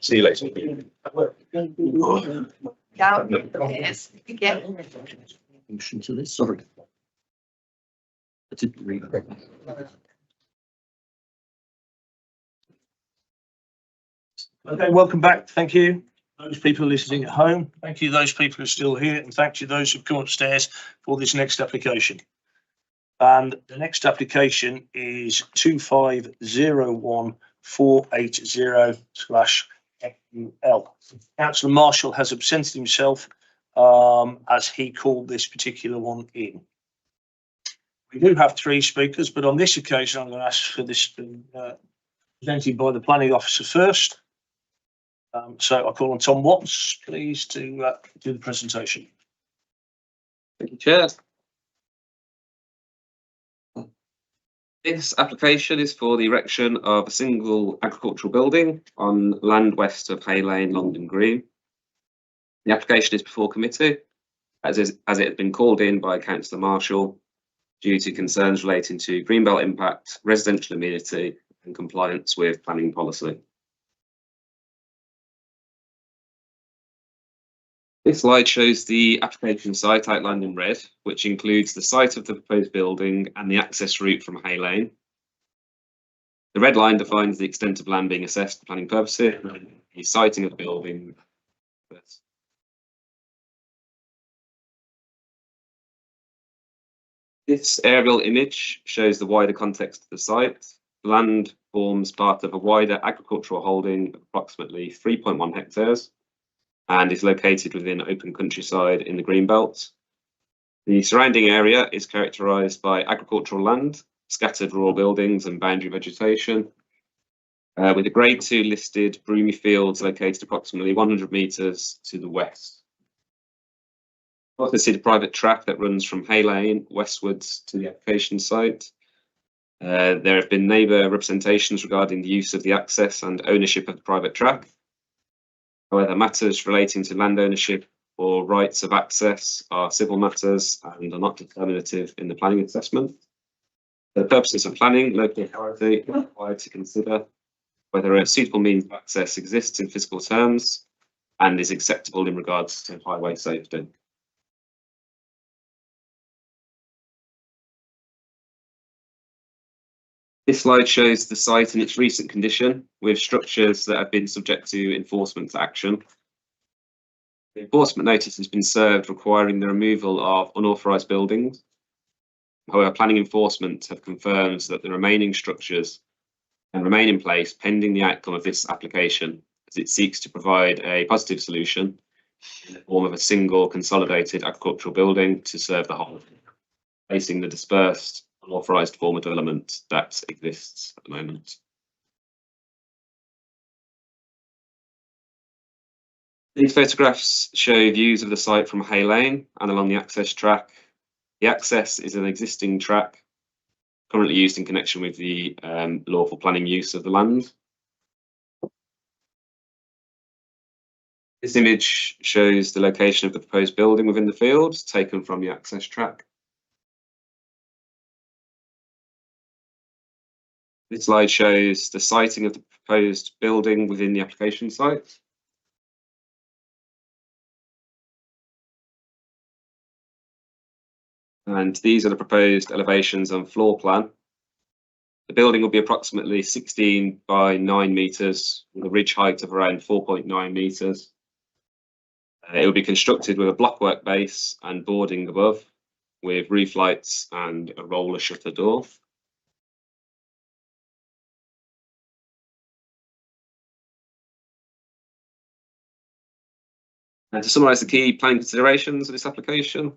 See you later. Yeah, it is. Yeah. Motion to this, sorry. I didn't read it. Okay, welcome back. Thank you. Those people listening at home, thank you. Those people who are still here, and thank you those who've come upstairs for this next application. And the next application is 2501480/FUL. Councillor Marshall has absented himself as he called this particular one in. We do have 3 speakers, but on this occasion, I'm going to ask for this presented by the planning officer first. So I call on Tom Watts, please, to do the presentation. Thank you, Chair. This application is for the erection of a single agricultural building on land west of Hay Lane, London Green. The application is before committee, as it has been called in by Councillor Marshall due to concerns relating to greenbelt impact, residential amenity and compliance with planning policy. This slide shows the application site outlined in red, which includes the site of the proposed building and the access route from Hay Lane. The red line defines the extent of land being assessed for planning purposes, and the siting of the building. This aerial image shows the wider context of the site. The land forms part of a wider agricultural holding of approximately 3.1 hectares. And is located within open countryside in the Greenbelt. The surrounding area is characterised by agricultural land, scattered rural buildings and boundary vegetation, with a Grade 2 listed broomy fields located approximately 100 metres to the west. You also see the private track that runs from Hay Lane westwards to the application site. There have been neighbour representations regarding the use of the access and ownership of the private track. However, matters relating to land ownership or rights of access are civil matters and are not determinative in the planning assessment. For the purposes of planning, local authority is required to consider whether a suitable means of access exists in physical terms and is acceptable in regards to highway safety. This slide shows the site in its recent condition, with structures that have been subject to enforcement action. The enforcement notice has been served requiring the removal of unauthorised buildings. However, planning enforcement have confirmed that the remaining structures can remain in place pending the outcome of this application, as it seeks to provide a positive solution in the form of a single consolidated agricultural building to serve the whole, facing the dispersed unauthorised form of development that exists at the moment. These photographs show views of the site from Hay Lane and along the access track. The access is an existing track currently used in connection with the lawful planning use of the land. This image shows the location of the proposed building within the field, taken from the access track. This slide shows the siting of the proposed building within the application site. And these are the proposed elevations and floor plan. The building will be approximately 16 by 9 metres with a ridge height of around 4.9 metres. It will be constructed with a blockwork base and boarding above, with roof lights and a roller shutter door. And to summarise the key planning considerations of this application,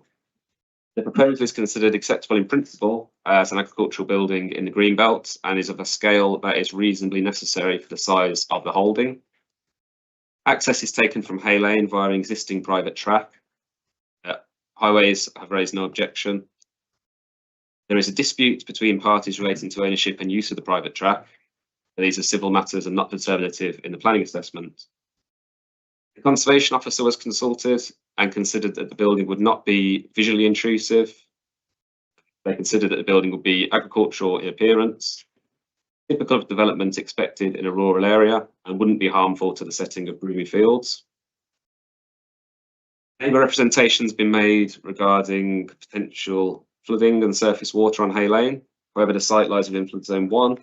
the proposal is considered acceptable in principle as an agricultural building in the Greenbelt and is of a scale that is reasonably necessary for the size of the holding. Access is taken from Hay Lane via an existing private track. Highways have raised no objection. There is a dispute between parties relating to ownership and use of the private track. These are civil matters and not determinative in the planning assessment. The Conservation Officer was consulted and considered that the building would not be visually intrusive. They considered that the building would be agricultural in appearance. Typical of development expected in a rural area and wouldn't be harmful to the setting of broomy fields. Neighbour representation's been made regarding potential flooding and surface water on Hay Lane. However, the site lies within flood zone 1,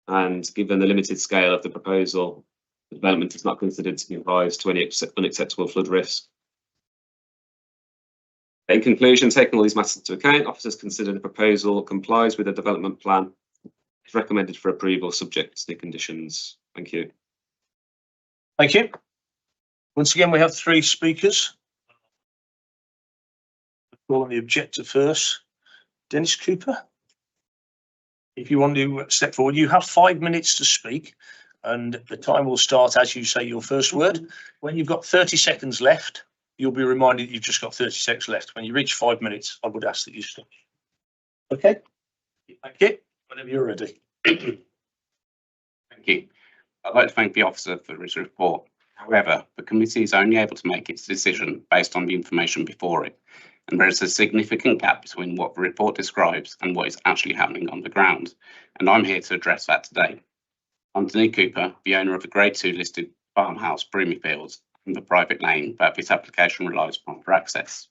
and given the limited scale of the proposal, the development is not considered to give rise to any unacceptable flood risk. In conclusion, taking all these matters into account, officers consider the proposal complies with the development plan. It's recommended for approval subject to the conditions. Thank you. Thank you. Once again, we have 3 speakers. Call on the objector first. Dennis Cooper. If you want to step forward, you have 5 minutes to speak, and the time will start as you say your first word. When you've got 30 seconds left, you'll be reminded you've just got 30 seconds left. When you reach 5 minutes, I would ask that you stop. Okay. Thank you. Whenever you're ready. Thank you. I'd like to thank the officer for his report. However, the committee is only able to make its decision based on the information before it, and there is a significant gap between what the report describes and what is actually happening on the ground, and I'm here to address that today. I'm Denise Cooper, the owner of the Grade 2 listed farmhouse, Broomy Fields, and the private lane that this application relies upon for access.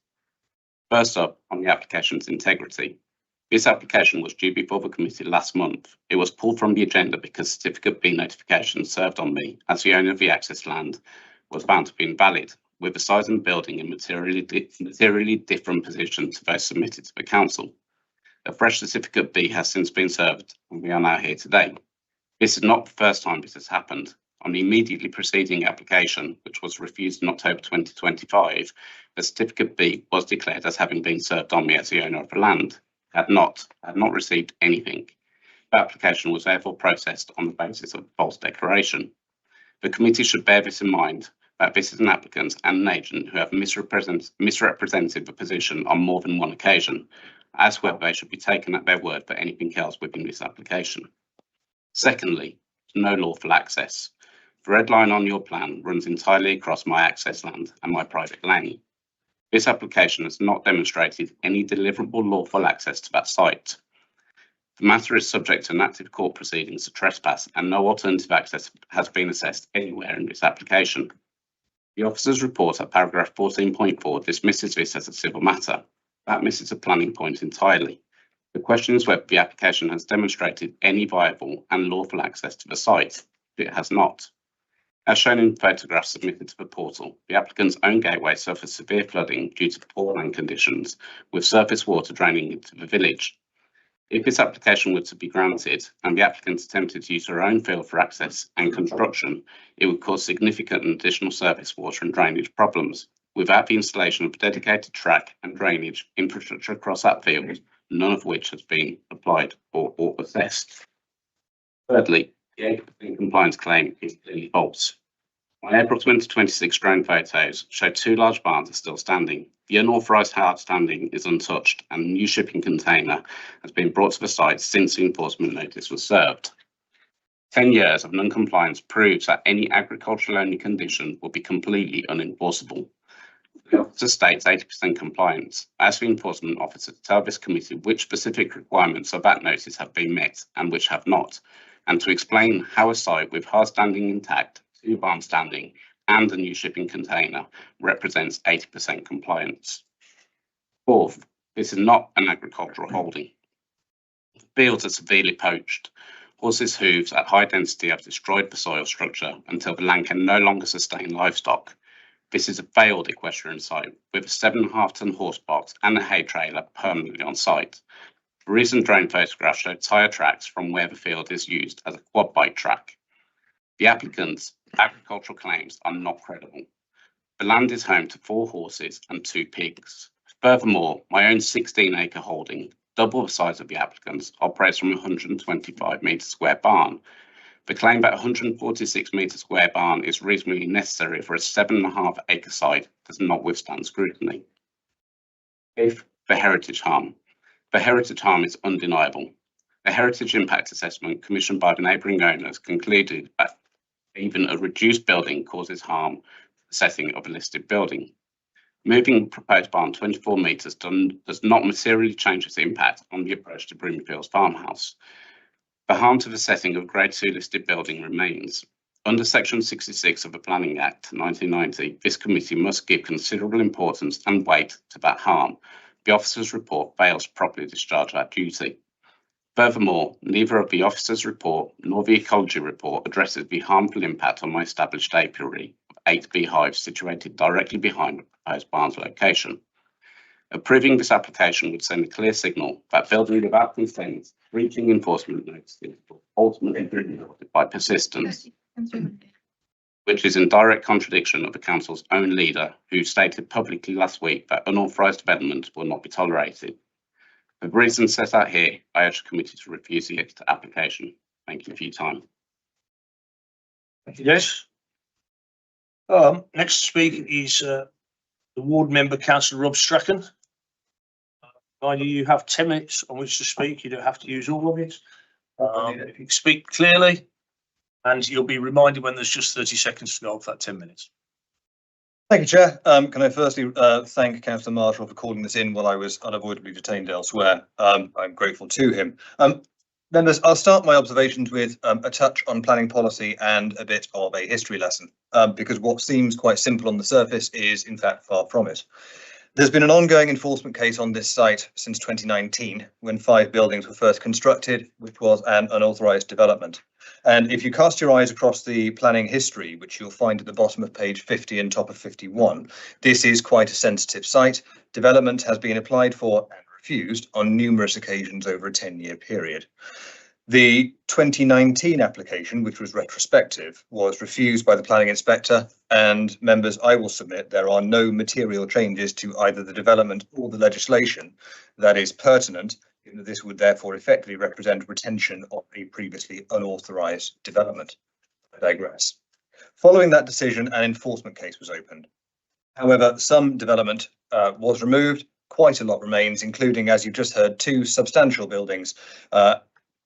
First up, on the application's integrity. This application was due before the committee last month. It was pulled from the agenda because Certificate B notification served on me as the owner of the access land was found to be invalid, with the size of the building in materially different position to those submitted to the council. A fresh Certificate B has since been served, and we are now here today. This is not the first time this has happened. On the immediately preceding application, which was refused in October 2025, the Certificate B was declared as having been served on me as the owner of the land. Had not received anything. The application was therefore processed on the basis of false declaration. The committee should bear this in mind, that this is an applicant and an agent who have misrepresented the position on more than one occasion, as whether they should be taken at their word for anything else within this application. Secondly, no lawful access. The red line on your plan runs entirely across my access land and my private lane. This application has not demonstrated any deliverable lawful access to that site. The matter is subject to an active court proceedings to trespass, and no alternative access has been assessed anywhere in this application. The officer's report at paragraph 14.4 dismisses this as a civil matter. That misses a planning point entirely. The question is whether the application has demonstrated any viable and lawful access to the site. It has not. As shown in photographs submitted to the portal, the applicant's own gateway suffers severe flooding due to poor land conditions, with surface water draining into the village. If this application were to be granted and the applicant attempted to use her own field for access and construction, it would cause significant additional surface water and drainage problems. Without the installation of dedicated track and drainage infrastructure across that field, none of which has been applied or assessed. Thirdly, the 80% compliance claim is clearly false. My April 2026 drone photos show 2 large barns are still standing. The unauthorised hard standing is untouched, and a new shipping container has been brought to the site since the enforcement notice was served. 10 years of non-compliance proves that any agricultural-only condition will be completely unenforceable. The officer states 80% compliance. As the enforcement officer to tell this committee which specific requirements of that notice have been met and which have not, and to explain how a site with hard standing intact, 2 barns standing, and a new shipping container represents 80% compliance. Fourth, this is not an agricultural holding. The fields are severely poached. Horses' hooves at high density have destroyed the soil structure until the land can no longer sustain livestock. This is a failed equestrian site with a 7.5-ton horse box and a hay trailer permanently on site. The recent drone photographs show tyre tracks from where the field is used as a quad bike track. The applicant's agricultural claims are not credible. The land is home to 4 horses and 2 pigs. Furthermore, my own 16-acre holding, double the size of the applicant's, operates from a 125-metre square barn. The claim that a 146-metre square barn is reasonably necessary for a 7.5-acre site does not withstand scrutiny. Fifth, the heritage harm. The heritage harm is undeniable. The heritage impact assessment commissioned by the neighbouring owners concluded that even a reduced building causes harm to the setting of a listed building. Moving the proposed barn 24 metres does not materially change its impact on the approach to Broomy Fields farmhouse. The harm to the setting of Grade 2 listed building remains. Under Section 66 of the Planning Act 1990, this committee must give considerable importance and weight to that harm. The officer's report fails to properly discharge that duty. Furthermore, neither of the officer's report nor the ecology report addresses the harmful impact on my established apiary of 8 beehives situated directly behind the proposed barn's location. Approving this application would send a clear signal that building without consent, breaching enforcement notices, will ultimately be rewarded by persistence, which is in direct contradiction of the council's own leader, who stated publicly last week that unauthorised development will not be tolerated. For the reasons set out here, I urge the committee to refuse the application. Thank you for your time. Thank you, Des. Next to speak is the ward member, Councillor Rob Strachan. You have 10 minutes on which to speak. You don't have to use all of it. If you speak clearly, and you'll be reminded when there's just 30 seconds to go for that 10 minutes. Thank you, Chair. Can I firstly thank Councillor Marshall for calling this in while I was unavoidably detained elsewhere. I'm grateful to him. Members, I'll start my observations with a touch on planning policy and a bit of a history lesson, because what seems quite simple on the surface is in fact far from it. There's been an ongoing enforcement case on this site since 2019, when 5 buildings were first constructed, which was an unauthorised development. And if you cast your eyes across the planning history, which you'll find at the bottom of page 50 and top of 51, this is quite a sensitive site. Development has been applied for and refused on numerous occasions over a 10-year period. The 2019 application, which was retrospective, was refused by the planning inspector, and members, I will submit there are no material changes to either the development or the legislation that is pertinent. This would therefore effectively represent retention of a previously unauthorised development. I digress. Following that decision, an enforcement case was opened. However, some development was removed, quite a lot remains, including, as you've just heard, 2 substantial buildings.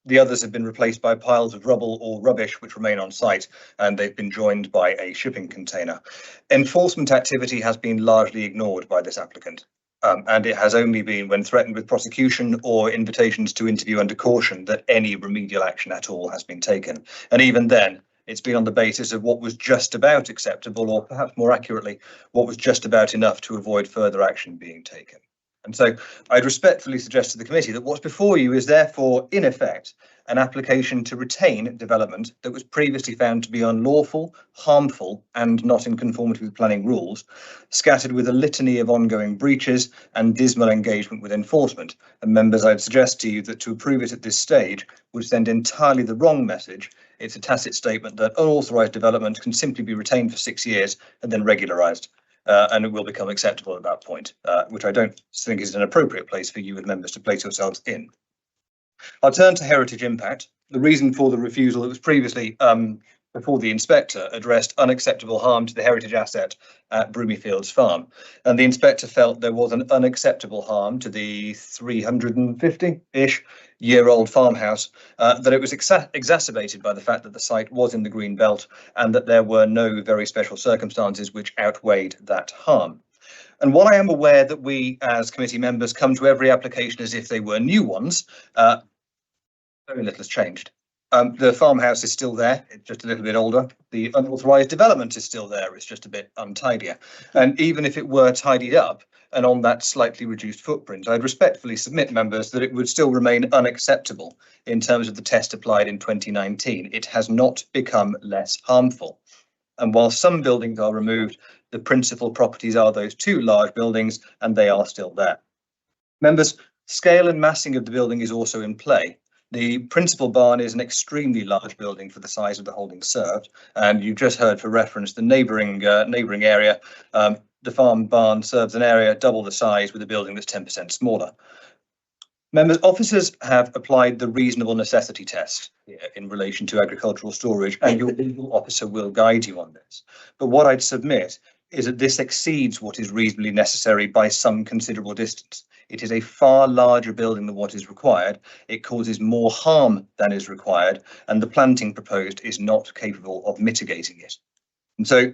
The others have been replaced by piles of rubble or rubbish which remain on site, and they've been joined by a shipping container. Enforcement activity has been largely ignored by this applicant, and it has only been when threatened with prosecution or invitations to interview under caution that any remedial action at all has been taken. And even then, it's been on the basis of what was just about acceptable, or perhaps more accurately, what was just about enough to avoid further action being taken. And so I'd respectfully suggest to the committee that what's before you is therefore, in effect, an application to retain development that was previously found to be unlawful, harmful, and not in conformity with planning rules, scattered with a litany of ongoing breaches and dismal engagement with enforcement. And members, I'd suggest to you that to approve it at this stage would send entirely the wrong message. It's a tacit statement that unauthorised development can simply be retained for 6 years and then regularised. And it will become acceptable at that point, which I don't think is an appropriate place for you as members to place yourselves in. I'll turn to heritage impact. The reason for the refusal that was previously before the inspector addressed unacceptable harm to the heritage asset at Broomyfields Farm. And the inspector felt there was an unacceptable harm to the 350-ish year-old farmhouse, that it was exacerbated by the fact that the site was in the green belt and that there were no very special circumstances which outweighed that harm. And while I am aware that we as committee members come to every application as if they were new ones, very little has changed. The farmhouse is still there, it's just a little bit older. The unauthorised development is still there, it's just a bit untidier. And even if it were tidied up and on that slightly reduced footprint, I'd respectfully submit, members, that it would still remain unacceptable in terms of the test applied in 2019. It has not become less harmful. And while some buildings are removed, the principal properties are those 2 large buildings, and they are still there. Members, scale and massing of the building is also in play. The principal barn is an extremely large building for the size of the holding served, and you just heard for reference the neighbouring area. The farm barn serves an area double the size with a building that's 10% smaller. Members, officers have applied the reasonable necessity test in relation to agricultural storage, and your legal officer will guide you on this. But what I'd submit is that this exceeds what is reasonably necessary by some considerable distance. It is a far larger building than what is required. It causes more harm than is required, and the planting proposed is not capable of mitigating it. And so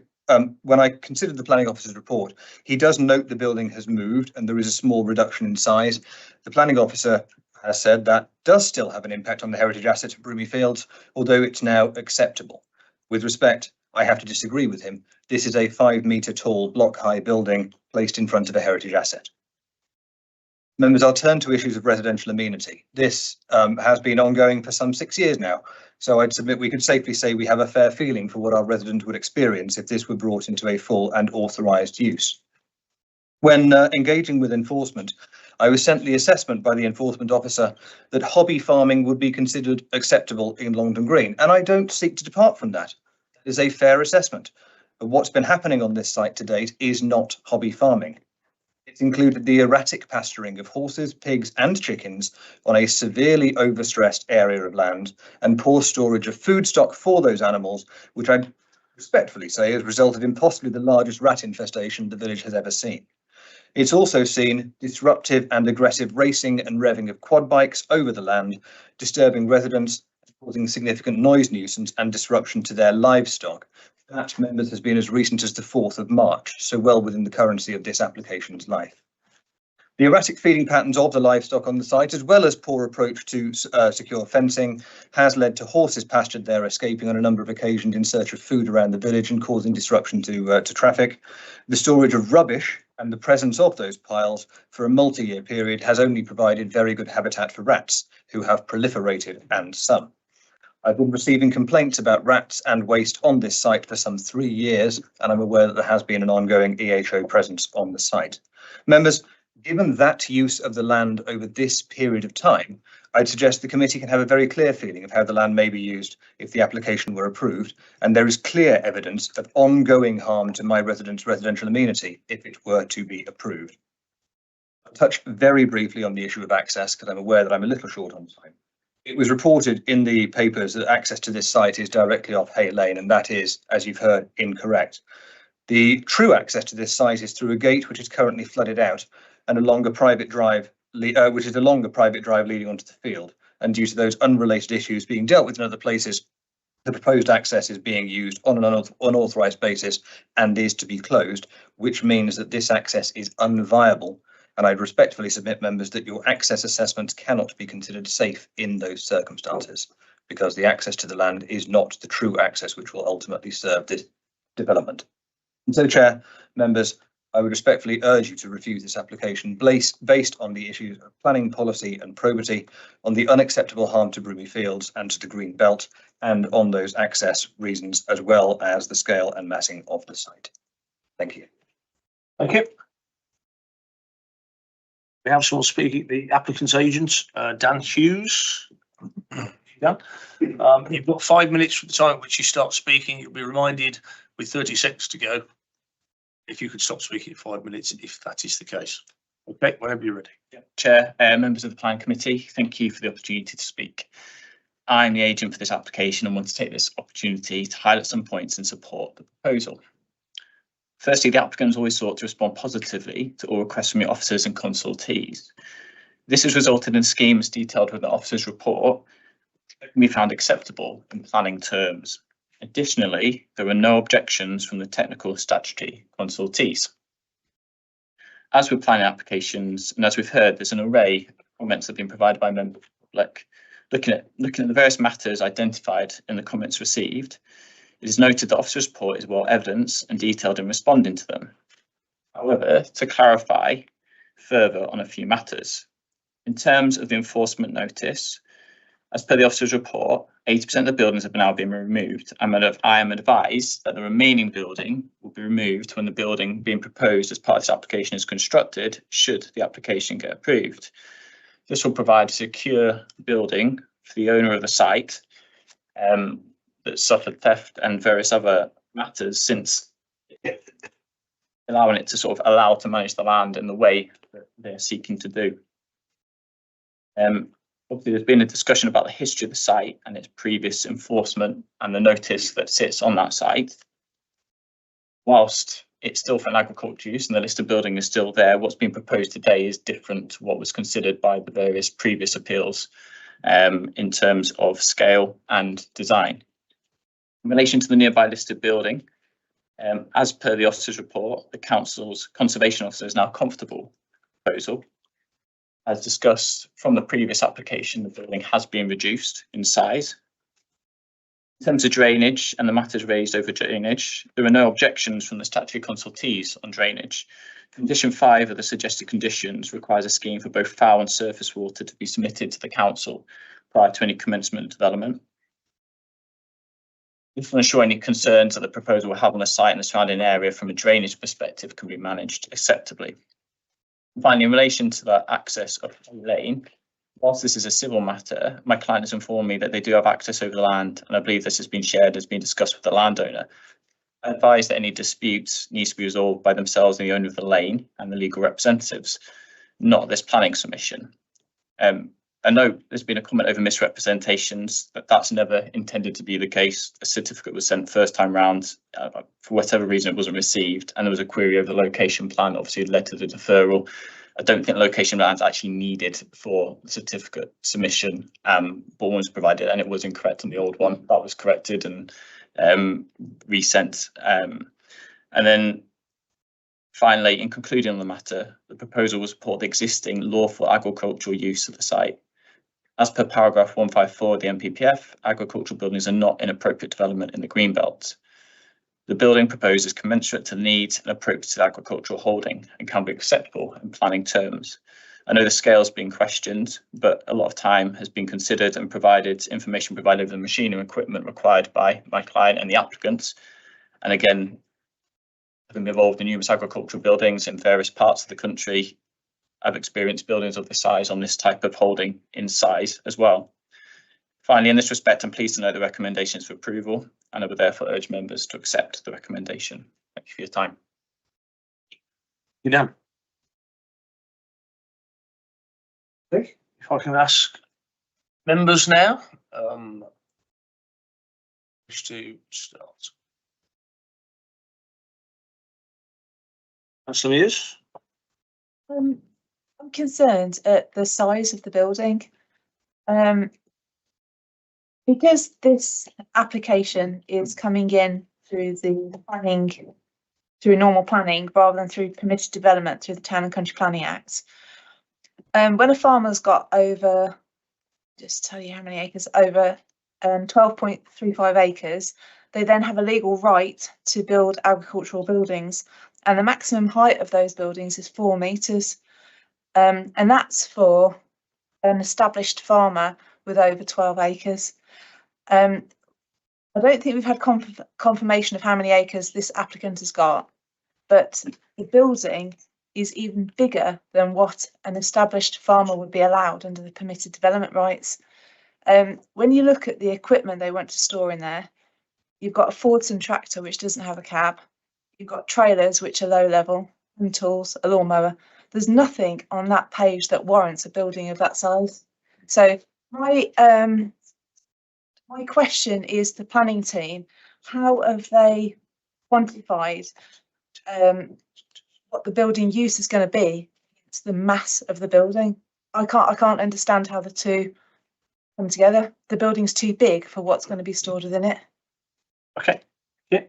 when I considered the planning officer's report, he does note the building has moved and there is a small reduction in size. The planning officer has said that does still have an impact on the heritage asset at Broomy Fields, although it's now acceptable. With respect, I have to disagree with him. This is a 5-metre tall block-high building placed in front of a heritage asset. Members, I'll turn to issues of residential amenity. This has been ongoing for some 6 years now, so I'd submit we could safely say we have a fair feeling for what our residents would experience if this were brought into a full and authorised use. When engaging with enforcement, I was sent the assessment by the enforcement officer that hobby farming would be considered acceptable in Longdon Green, and I don't seek to depart from that. It is a fair assessment. But what's been happening on this site to date is not hobby farming. It's included the erratic pasturing of horses, pigs and chickens on a severely overstressed area of land and poor storage of food stock for those animals, which I'd respectfully say has resulted in possibly the largest rat infestation the village has ever seen. It's also seen disruptive and aggressive racing and revving of quad bikes over the land, disturbing residents, causing significant noise nuisance and disruption to their livestock. That, members, has been as recent as the 4th of March, so well within the currency of this application's life. The erratic feeding patterns of the livestock on the site, as well as poor approach to secure fencing, has led to horses pastured there escaping on a number of occasions in search of food around the village and causing disruption to traffic. The storage of rubbish and the presence of those piles for a multi-year period has only provided very good habitat for rats, who have proliferated and some. I've been receiving complaints about rats and waste on this site for some 3 years, and I'm aware that there has been an ongoing EHO presence on the site. Members, given that use of the land over this period of time, I'd suggest the committee can have a very clear feeling of how the land may be used if the application were approved, and there is clear evidence of ongoing harm to my residents' residential amenity if it were to be approved. I'll touch very briefly on the issue of access because I'm aware that I'm a little short on time. It was reported in the papers that access to this site is directly off Hay Lane, and that is, as you've heard, incorrect. The true access to this site is through a gate which is currently flooded out and a longer private drive, leading onto the field. And due to those unrelated issues being dealt with in other places, the proposed access is being used on an unauthorised basis and is to be closed, which means that this access is unviable. And I'd respectfully submit, members, that your access assessments cannot be considered safe in those circumstances, because the access to the land is not the true access which will ultimately serve this development. And so, Chair, members, I would respectfully urge you to refuse this application based on the issues of planning policy and probity, on the unacceptable harm to Broomy Fields and to the Green Belt, and on those access reasons, as well as the scale and massing of the site. Thank you. Thank you. We have someone speaking, the applicant's agent, Dan Hughes. Dan, you've got 5 minutes from the time at which you start speaking. You'll be reminded with 30 seconds to go if you could stop speaking at 5 minutes, if that is the case. Okay, whenever you're ready. Chair, members of the Planning Committee, thank you for the opportunity to speak. I'm the agent for this application and want to take this opportunity to highlight some points in support of the proposal. Firstly, the applicant has always sought to respond positively to all requests from your officers and consultees. This has resulted in schemes detailed within the officer's report that can be found acceptable in planning terms. Additionally, there were no objections from the technical statutory consultees. As with planning applications, and as we've heard, there's an array of comments that have been provided by members of the public. Looking at the various matters identified in the comments received, it is noted the officer's report is well evidenced and detailed in responding to them. However, to clarify further on a few matters, in terms of the enforcement notice, as per the officer's report, 80% of the buildings have now been removed. I am advised that the remaining building will be removed when the building being proposed as part of this application is constructed, should the application get approved. This will provide a secure building for the owner of the site that suffered theft and various other matters, since allowing it to sort of allow to manage the land in the way that they're seeking to do. Obviously, there's been a discussion about the history of the site and its previous enforcement and the notice that sits on that site. Whilst it's still for an agricultural use and the listed building is still there, what's been proposed today is different to what was considered by the various previous appeals in terms of scale and design. In relation to the nearby listed building, as per the officer's report, the council's conservation officer is now comfortable with the proposal. As discussed from the previous application, the building has been reduced in size. In terms of drainage and the matters raised over drainage, there are no objections from the statutory consultees on drainage. Condition 5 of the suggested conditions requires a scheme for both foul and surface water to be submitted to the council prior to any commencement of development. This will ensure any concerns that the proposal will have on the site and the surrounding area from a drainage perspective can be managed acceptably. Finally, in relation to the access of the lane, whilst this is a civil matter, my client has informed me that they do have access over the land, and I believe this has been shared, has been discussed with the landowner. I advise that any disputes needs to be resolved by themselves and the owner of the lane and the legal representatives, not this planning submission. I know there's been a comment over misrepresentations, but that's never intended to be the case. A certificate was sent first time round, for whatever reason it wasn't received, and there was a query over the location plan, obviously it led to the deferral. I don't think location plan is actually needed for the certificate submission, but one was provided and it was incorrect on the old one. That was corrected and resent. And then finally, in concluding on the matter, the proposal will support the existing lawful agricultural use of the site. As per paragraph 154 of the NPPF, agricultural buildings are not inappropriate development in the Greenbelt. The building proposed is commensurate to the needs and appropriate to the agricultural holding and can be acceptable in planning terms. I know the scale has been questioned, but a lot of time has been considered and provided information provided over the machinery and equipment required by my client and the applicants. And again, having been involved in numerous agricultural buildings in various parts of the country, I've experienced buildings of this size on this type of holding in size as well. Finally, in this respect, I'm pleased to note the recommendations for approval, and I would therefore urge members to accept the recommendation. Thank you for your time. You know. Okay, if I can ask members now, wish to start. Councillor Mears? I'm concerned at the size of the building. Because this application is coming in through the planning, through normal planning, rather than through permitted development through the Town and Country Planning Act. When a farmer's got over, just tell you how many acres, over 12.35 acres, they then have a legal right to build agricultural buildings, and the maximum height of those buildings is 4 metres. And that's for an established farmer with over 12 acres. I don't think we've had confirmation of how many acres this applicant has got, but the building is even bigger than what an established farmer would be allowed under the permitted development rights. When you look at the equipment they want to store in there, you've got a Fordson tractor which doesn't have a cab, you've got trailers which are low level, and tools, a lawnmower. There's nothing on that page that warrants a building of that size. So my question is the planning team, how have they quantified what the building use is going to be? It's the mass of the building. I can't understand how the two come together. The building's too big for what's going to be stored within it. Okay. Yeah.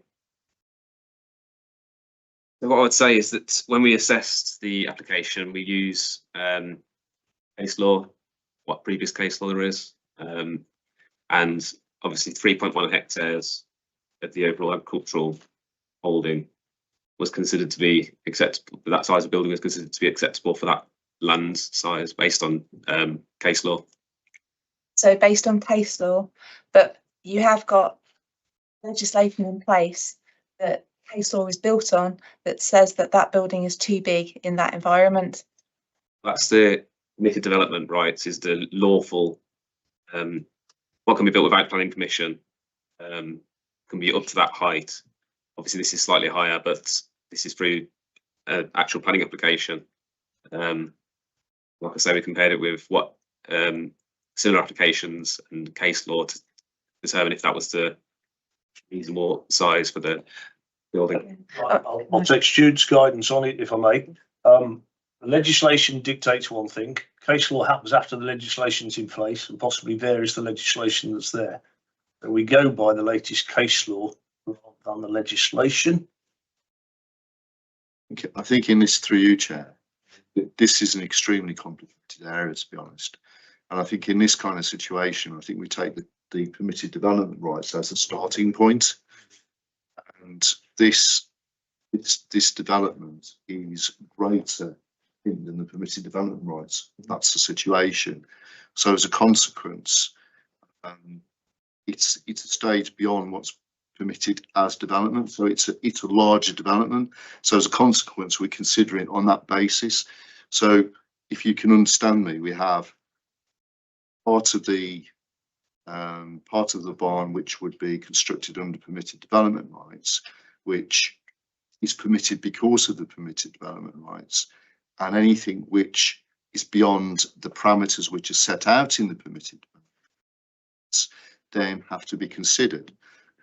So what I would say is that when we assessed the application, we use case law, what previous case law there is, and obviously 3.1 hectares of the overall agricultural holding was considered to be acceptable. That size of building was considered to be acceptable for that land size based on case law. So based on case law, but you have got legislation in place that case law is built on that says that that building is too big in that environment. That's the permitted development rights, is the lawful, what can be built without planning permission, can be up to that height. Obviously this is slightly higher, but this is through an actual planning application. Like I say, we compared it with what similar applications and case law to determine if that was the reasonable size for the building. I'll take Stuart's guidance on it, if I may. The legislation dictates one thing. Case law happens after the legislation's in place and possibly varies the legislation that's there. So we go by the latest case law rather than the legislation. I think in this, through you, Chair, This is an extremely complicated area, to be honest. And I think in this kind of situation, I think we take the permitted development rights as a starting point. And this development is greater than the permitted development rights. That's the situation. So as a consequence, it's a stage beyond what's permitted as development. So it's a larger development. So as a consequence, we're considering on that basis. So if you can understand me, we have part of the barn which would be constructed under permitted development rights, which is permitted because of the permitted development rights, and anything which is beyond the parameters which are set out in the permitted rights then have to be considered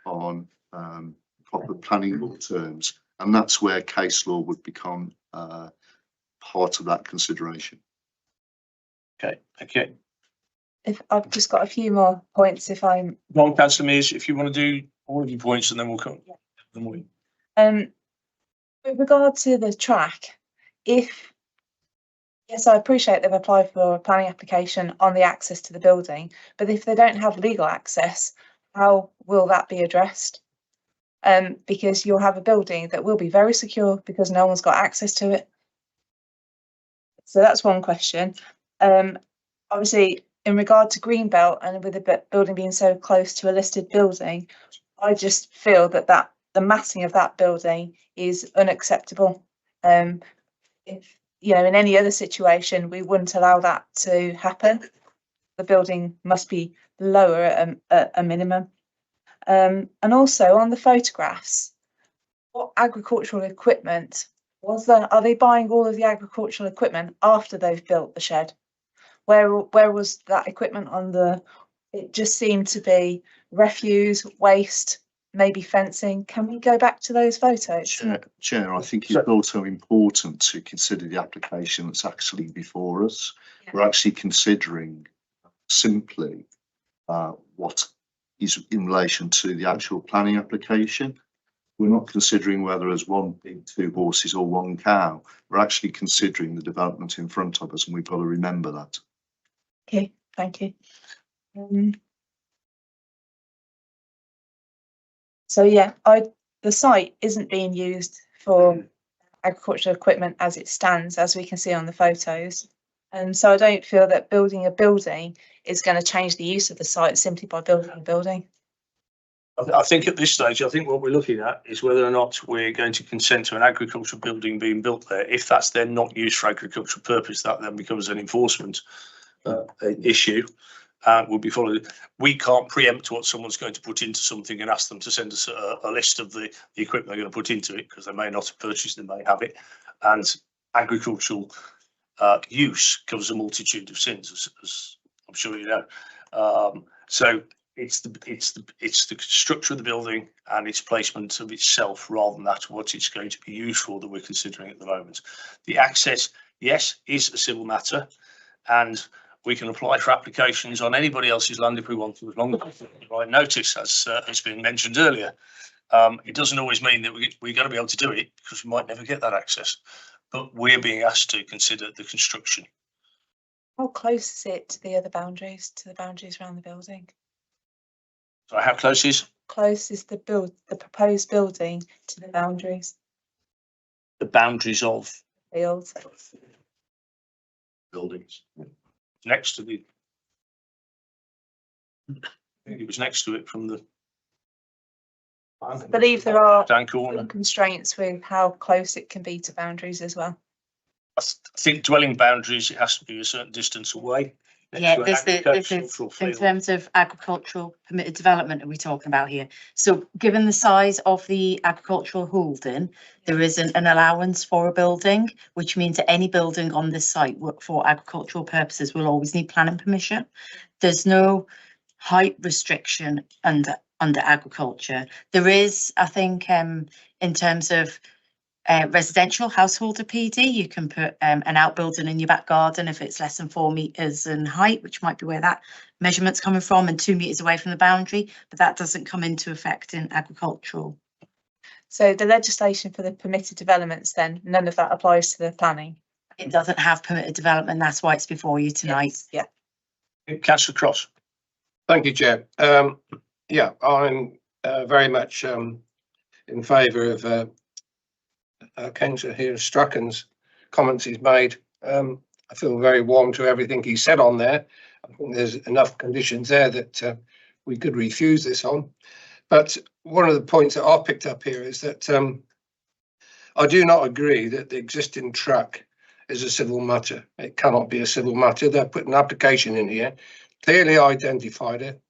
on proper planning law terms, and that's where case law would become part of that consideration. Okay, okay. If I've just got a few more points, if I'm. Go on, Councillor Mears, if you want to do all of your points, and then we'll come. With regard to the track, yes, I appreciate they've applied for a planning application on the access to the building, but if they don't have legal access, how will that be addressed? Because you'll have a building that will be very secure because no one's got access to it. So that's one question. Obviously, in regard to Greenbelt and with the building being so close to a listed building, I just feel that the massing of that building is unacceptable. If in any other situation, we wouldn't allow that to happen. The building must be lower at a minimum. And also on the photographs, what agricultural equipment was there? Are they buying all of the agricultural equipment after they've built the shed? Where was that equipment on the? It just seemed to be refuse, waste, maybe fencing. Can we go back to those photos? Chair, I think it's also important to consider the application that's actually before us. Yeah. We're actually considering simply what is in relation to the actual planning application. We're not considering whether there's one pig, two horses or one cow. We're actually considering the development in front of us, and we've got to remember that. Okay, thank you. So yeah, the site isn't being used for agricultural equipment as it stands, as we can see on the photos. And so I don't feel that building a building is going to change the use of the site simply by building a building. I think at this stage, I think what we're looking at is whether or not we're going to consent to an agricultural building being built there. If that's then not used for agricultural purpose, that then becomes an enforcement issue. Will be followed. We can't preempt what someone's going to put into something and ask them to send us a list of the equipment they're going to put into it, because they may not have purchased, they may have it. And agricultural use covers a multitude of sins, as I'm sure you know. So it's the structure of the building and its placement of itself, rather than that what it's going to be used for, that we're considering at the moment. The access, yes, is a civil matter, and we can apply for applications on anybody else's land if we want to, as long as we provide notice, as has been mentioned earlier. It doesn't always mean that we're going to be able to do it, because we might never get that access. But we're being asked to consider the construction. How close is it to the other boundaries, to the boundaries around the building? So how close is? Close is the proposed building to the boundaries. The boundaries of? Fields. Buildings. Next to the, I think it was next to it from the. I believe there are down corner constraints with how close it can be to boundaries as well. I think dwelling boundaries, it has to be a certain distance away. Yeah, this is in terms of agricultural permitted development are we talking about here? So given the size of the agricultural holding, there isn't an allowance for a building, which means that any building on this site for agricultural purposes will always need planning permission. There's no height restriction under agriculture. There is, I think, in terms of residential householder PD, you can put an outbuilding in your back garden if it's less than 4 meters in height, which might be where that measurement's coming from, and 2 meters away from the boundary, but that doesn't come into effect in agricultural. So the legislation for the permitted developments, then none of that applies to the planning it doesn't have permitted development. That's why it's before you tonight. Yeah. Councillor Cross. Thank you, Chair. Yeah, I'm very much in favour of Councillor here Strachan's comments he's made. I feel very warm to everything he said on there. I think there's enough conditions there that we could refuse this on. But one of the points that I've picked up here is that I do not agree that the existing track is a civil matter. It cannot be a civil matter. They've put an application in here, clearly identified it,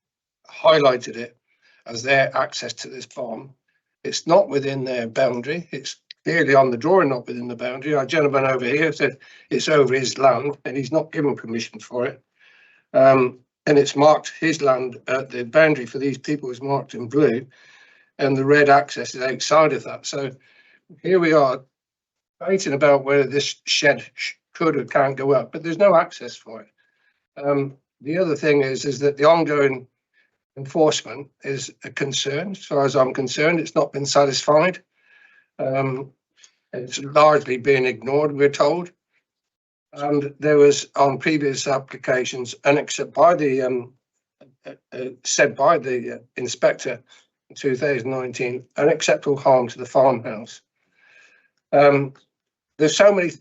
highlighted it as their access to this farm. It's not within their boundary. It's clearly on the drawing, not within the boundary. Our gentleman over here said it's over his land and he's not given permission for it. And it's marked his land, the boundary for these people is marked in blue and the red access is outside of that. So here we are debating about whether this shed could or can't go up, but there's no access for it. The other thing is that the ongoing enforcement is a concern. As far as I'm concerned, it's not been satisfied. It's largely been ignored, we're told. And there was on previous applications, said by the inspector in 2019, unacceptable harm to the farmhouse. There's so many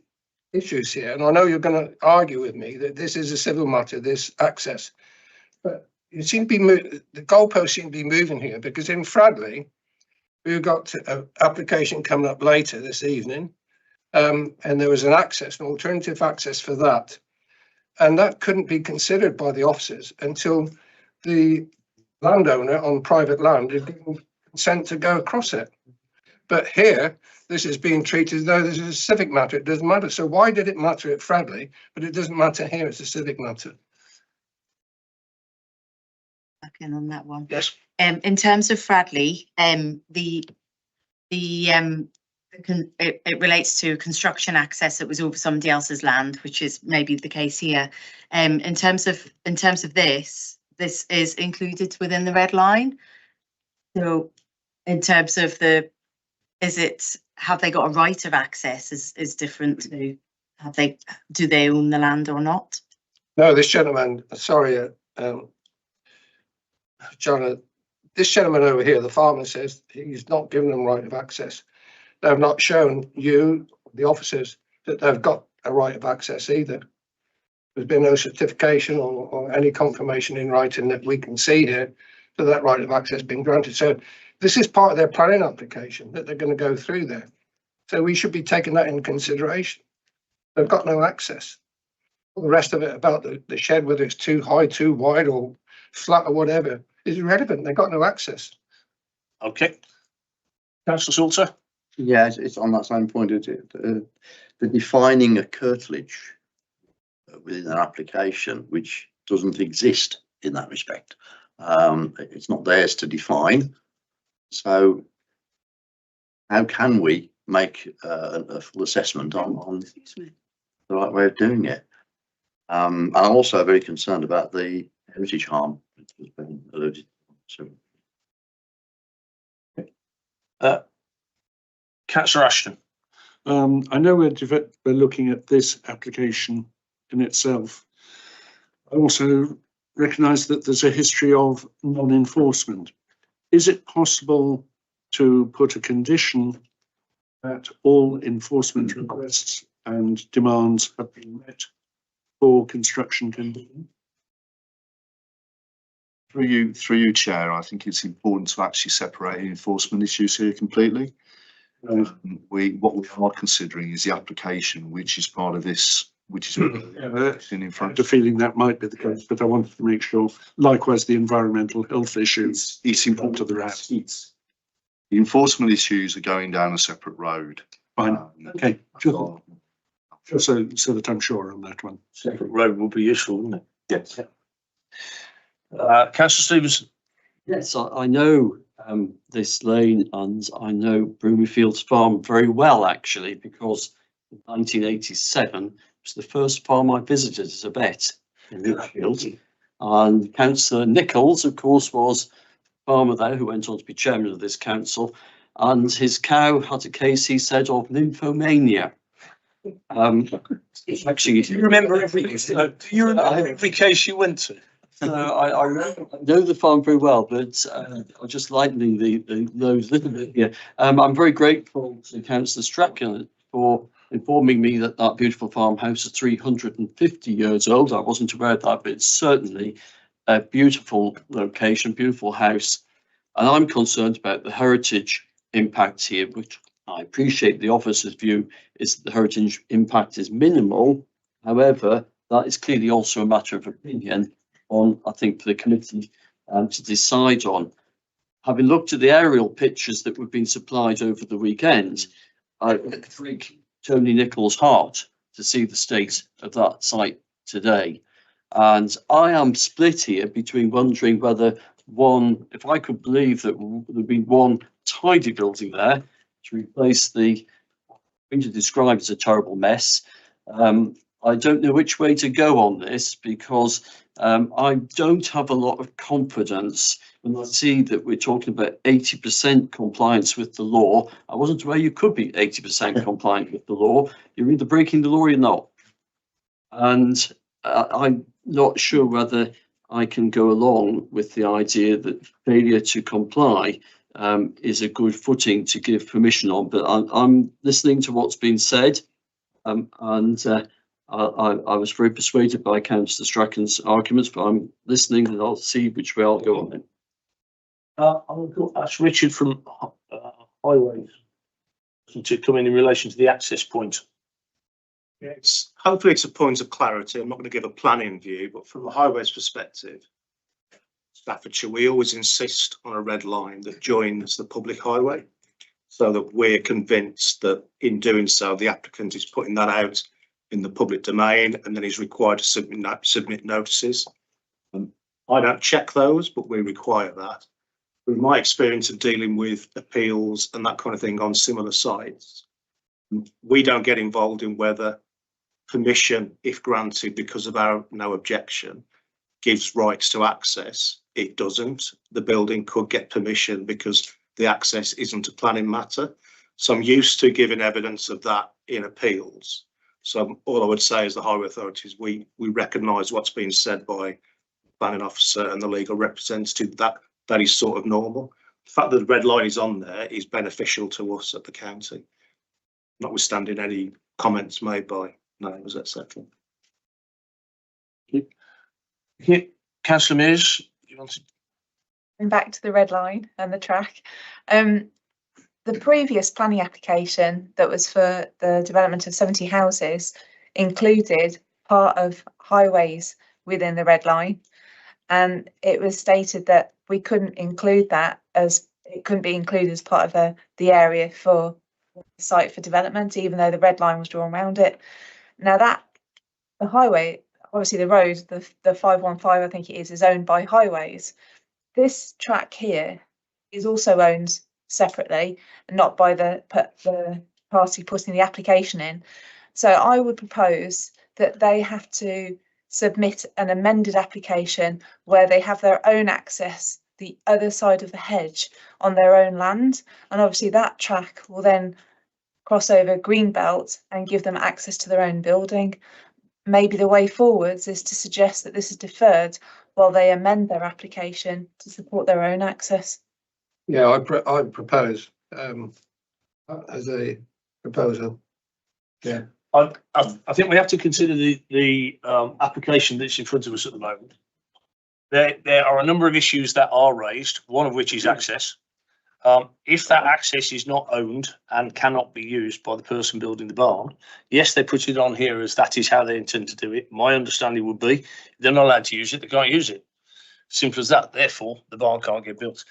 issues here, and I know you're going to argue with me that this is a civil matter, this access, but you seem to be the goalposts seem to be moving here, because in Fradley we've got an application coming up later this evening, and there was an alternative access for that, and that couldn't be considered by the officers until the landowner on private land had given consent to go across it. But here, this is being treated as though this is a civic matter. It doesn't matter. So why did it matter at Fradley, but it doesn't matter here? It's a civic matter. On that one. Yes. In terms of Fradley, it relates to construction access that was over somebody else's land, which is maybe the case here. In terms of this is included within the red line. So in terms of have they got a right of access is different to do they own the land or not? No, this gentleman, sorry, John, this gentleman over here, the farmer, says he's not given them right of access. They've not shown you, the officers, that they've got a right of access either. There's been no certification or any confirmation in writing that we can see here that that right of access being granted. So this is part of their planning application that they're going to go through there. So we should be taking that into consideration. They've got no access. The rest of it about the shed, whether it's too high, too wide or flat or whatever, is irrelevant. They've got no access. Okay. Councillor Salter. Yeah, it's on that same point. The defining a curtilage within an application which doesn't exist in that respect. It's not theirs to define. So how can we make a full assessment on the right way of doing it? And I'm also very concerned about the heritage harm that has been alluded to. Councillor Ashton. I know we're looking at this application in itself. I also recognise that there's a history of non-enforcement. Is it possible to put a condition that all enforcement requests and demands have been met for construction can begin? Through you, Chair, I think it's important to actually separate enforcement issues here completely. What we are considering is the application, which is part of this, which is in front. The feeling that might be the case, but I wanted to make sure. Likewise, the environmental health issues. It's important to the rest. The enforcement issues are going down a separate road. Fine. Okay. Just so that I'm sure on that one. Separate road will be useful, wouldn't it? Yes. Councillor Stevenson. Yes, I know this lane and I know Broomfields Farm very well, actually, because in 1987 was the first farm I visited as a vet in Lichfield. And Councillor Nichols, of course, was a farmer there who went on to be chairman of this council. And his cow had a case, he said, of nymphomania. Actually, Do you remember every case you went to? I know the farm very well, but I'll just lighten the load a little bit here. I'm very grateful to Councillor Strachan for informing me that that beautiful farmhouse is 350 years old. I wasn't aware of that, but it's certainly a beautiful location, beautiful house. And I'm concerned about the heritage impact here, which I appreciate the officer's view is that the heritage impact is minimal. However, that is clearly also a matter of opinion on, I think, for the committee to decide on. Having looked at the aerial pictures that were being supplied over the weekend, I break Tony Nichols' heart to see the state of that site today. And I am split here between wondering whether one, if I could believe that there'd be one tidy building there to replace the, I'm going to describe as a terrible mess. I don't know which way to go on this because I don't have a lot of confidence when I see that we're talking about 80% compliance with the law. I wasn't aware you could be 80% compliant with the law. You're either breaking the law or you're not. And I'm not sure whether I can go along with the idea that failure to comply is a good footing to give permission on. But I'm listening to what's been said, and I was very persuaded by Councillor Strachan's arguments, but I'm listening and I'll see which way I'll go on it. I'm going to ask Richard from Highways to come in relation to the access point. Yes, hopefully it's a point of clarity. I'm not going to give a planning view, but from a highways perspective, Staffordshire, we always insist on a red line that joins the public highway, so that we're convinced that in doing so, the applicant is putting that out in the public domain and then is required to submit notices. I don't check those, but we require that. With my experience of dealing with appeals and that kind of thing on similar sites, we don't get involved in whether permission, if granted because of our no objection, gives rights to access. It doesn't. The building could get permission because the access isn't a planning matter. So I'm used to giving evidence of that in appeals. So all I would say is the highway authorities, we recognise what's been said by the planning officer and the legal representative, that is sort of normal. The fact that the red line is on there is beneficial to us at the county, notwithstanding any comments made by neighbours, etc. Councillor Mears, you want to? Going back to the red line and the track. The previous planning application that was for the development of 70 houses included part of highways within the red line. And it was stated that we couldn't include that as it couldn't be included as part of the area for the site for development, even though the red line was drawn around it. Now that the highway, obviously the road, the 515, I think it is owned by Highways. This track here is also owned separately and not by the party putting the application in. So I would propose that they have to submit an amended application where they have their own access the other side of the hedge on their own land, and obviously that track will then cross over Greenbelt and give them access to their own building. Maybe the way forwards is to suggest that this is deferred while they amend their application to support their own access. Yeah, I propose as a proposal. Yeah. I think we have to consider the application that's in front of us at the moment. There are a number of issues that are raised, one of which is access. If that access is not owned and cannot be used by the person building the barn, yes, they put it on here as that is how they intend to do it. My understanding would be they're not allowed to use it, they can't use it. Simple as that. Therefore, the barn can't get built.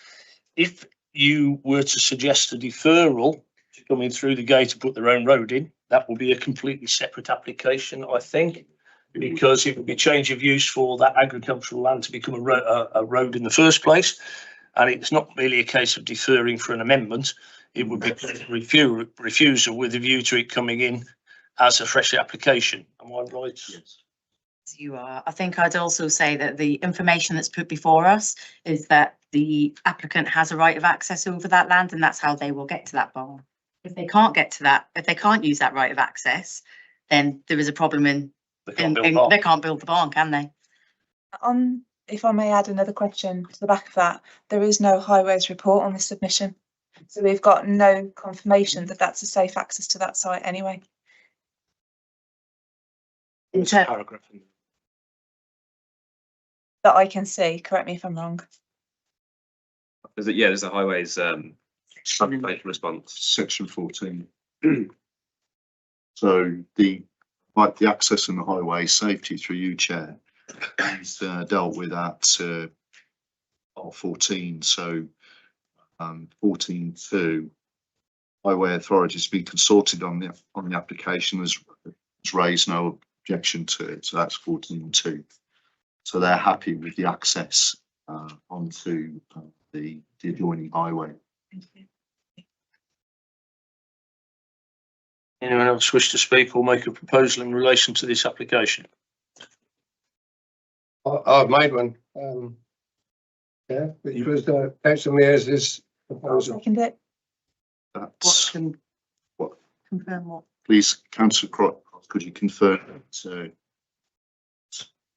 If you were to suggest a deferral to coming through the gate to put their own road in, that will be a completely separate application, I think, because it would be change of use for that agricultural land to become a road in the first place. And it's not merely a case of deferring for an amendment. It would be refusal with a view to it coming in as a fresh application. Am I right? Yes. You are. I think I'd also say that the information that's put before us is that the applicant has a right of access over that land, and that's how they will get to that barn. If they can't get to that, if they can't use that right of access, then there is a problem in, They can't build in a barn. they can't build the barn, can they? If I may add another question to the back of that, there is no highways report on the submission. So we've got no confirmation that that's a safe access to that site anyway. There's a paragraph in there. That I can see, correct me if I'm wrong. There's a highways information response. Section 14. So the access and the highway safety through you, Chair, is dealt with at 14. So 14.2, highway authorities be consulted on the application, has raised no objection to it. So that's 14.2. So they're happy with the access onto the adjoining highway. Anyone else wish to speak or make a proposal in relation to this application? I've made one. Yeah, which was Councillor Mears's proposal. Second it. That's Confirm what? please, Councillor Cross, could you confirm that?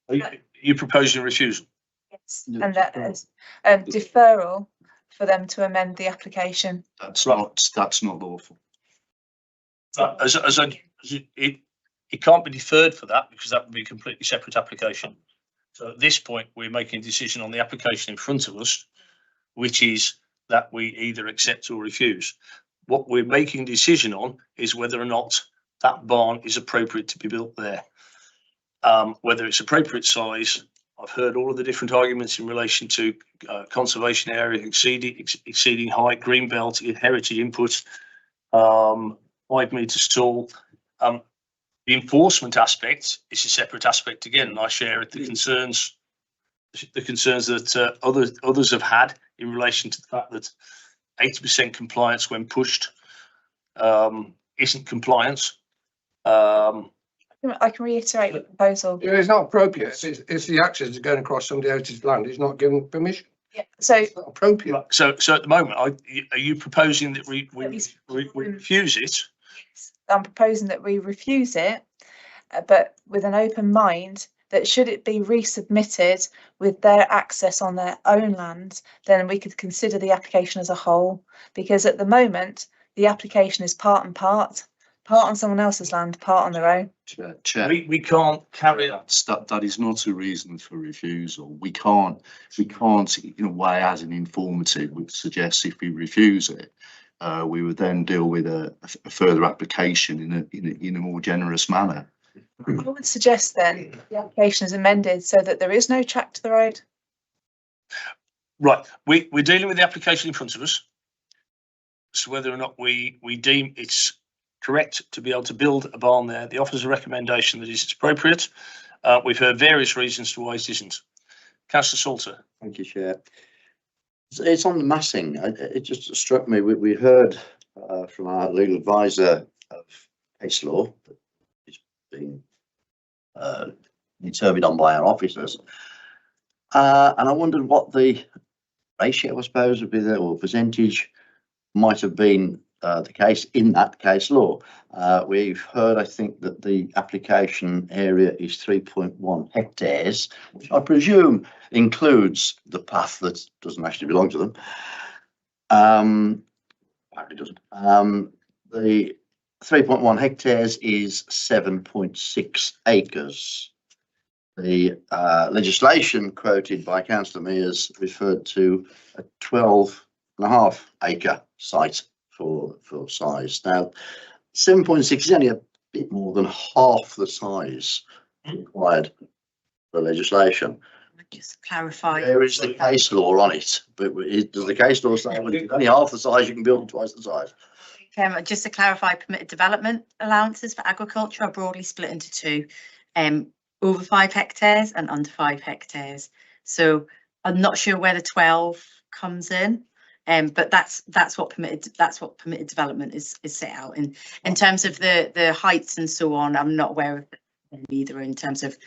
Are you proposing refusal? Yes. And that is deferral for them to amend the application. That's not lawful. But it can't be deferred for that because that would be a completely separate application. So at this point, we're making a decision on the application in front of us, which is that we either accept or refuse. What we're making a decision on is whether or not that barn is appropriate to be built there. Whether it's appropriate size, I've heard all of the different arguments in relation to conservation area, exceeding height, green belt, heritage input, 5 metres tall. The enforcement aspect is a separate aspect again, and I share the concerns that others have had in relation to the fact that 80% compliance when pushed isn't compliance. I can reiterate the proposal. It's not appropriate. It's the access is going across somebody else's land. It's not given permission. Yeah. So It's not appropriate. So at the moment, are you proposing that we refuse it? I'm proposing that we refuse it, but with an open mind that should it be resubmitted with their access on their own land, then we could consider the application as a whole. Because at the moment, the application is part and part on someone else's land, part on their own. Chair, We can't carry that. that is not a reason for refusal. We can't in a way as an informative would suggest if we refuse it, we would then deal with a further application in a more generous manner. I would suggest then the application is amended so that there is no track to the road. Right, we're dealing with the application in front of us. So whether or not we deem it's correct to be able to build a barn there, the officer's recommendation that it's appropriate. We've heard various reasons to why it isn't. Councillor Salter. Thank you, Chair. It's on the massing. It just struck me. We heard from our legal advisor of case law that is being determined on by our officers, and I wondered what the ratio, I suppose, would be there, or percentage might have been the case in that case law. We've heard, I think, that the application area is 3.1 hectares, which I presume includes the path that doesn't actually belong to them. Apparently doesn't. The 3.1 hectares is 7.6 acres. The legislation quoted by Councillor Mears referred to a 12.5 acre site for size. Now, 7.6 is only a bit more than half the size required for legislation. Just clarify. There is the case law on it, but does the case law say well, if it's only half the size, you can build twice the size? Just to clarify, permitted development allowances for agriculture are broadly split into two, over 5 hectares and under 5 hectares. So I'm not sure where the 12 comes in, but that's what permitted development is set out in terms of the heights and so on. I'm not aware of them either. In terms of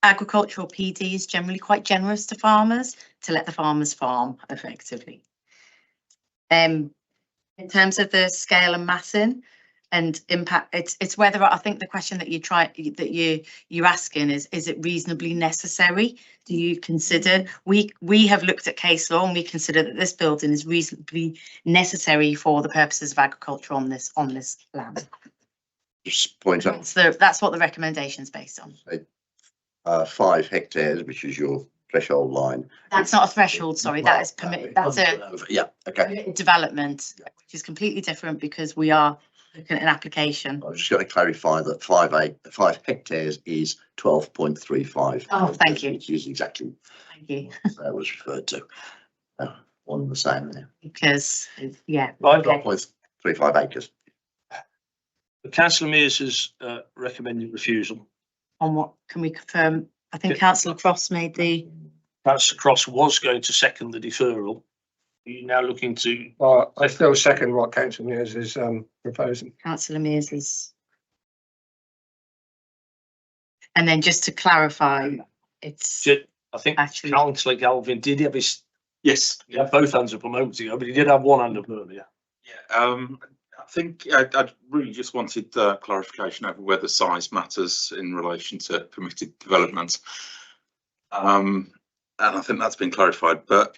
agricultural PD is generally quite generous to farmers to let the farmers farm effectively. In terms of the scale and massing, and impact, it's whether, I think the question that you're asking is it reasonably necessary? Do you consider, we have looked at case law and we consider that this building is reasonably necessary for the purposes of agriculture on this land. Just point out, That's what the recommendation is based on. 5 hectares, which is your threshold line. That's not a threshold, sorry, that is permit, that's a Yeah, okay. permitted development, which is completely different because we are looking at an application. I was just going to clarify that 5 hectares is 12.35. Oh, thank you. Which is exactly Thank you. what that was referred to. One and the same there. Because, yeah. Right. 12.35 acres. Councillor Mears has recommended refusal. On what, can we confirm? I think Councillor Cross made the. Councillor Cross was going to second the deferral. Are you now looking to? Well, I still second what Councillor Mears is proposing. Councillor Mears is. And then just to clarify, it's. I think actually Councillor Galvin did have his. Yes, he had both hands up a moment ago, but he did have one hand up earlier. Yeah, I think I really just wanted clarification over whether size matters in relation to permitted development. And I think that's been clarified, but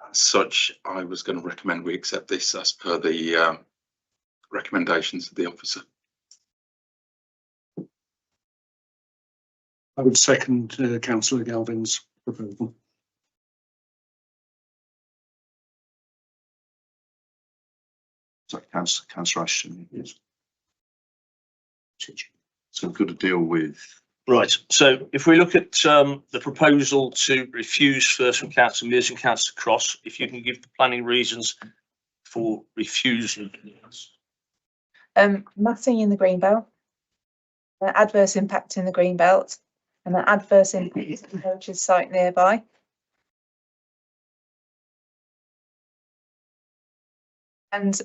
as such, I was going to recommend we accept this as per the recommendations of the officer. I would second Councillor Galvin's proposal. So Councillor Ashton, yes. So we've got to deal with. Right, so if we look at the proposal to refuse first from Councillor Mears and Councillor Cross, if you can give the planning reasons for refusal. Massing in the green belt, adverse impact in the green belt, and an adverse impact on the heritage site nearby. And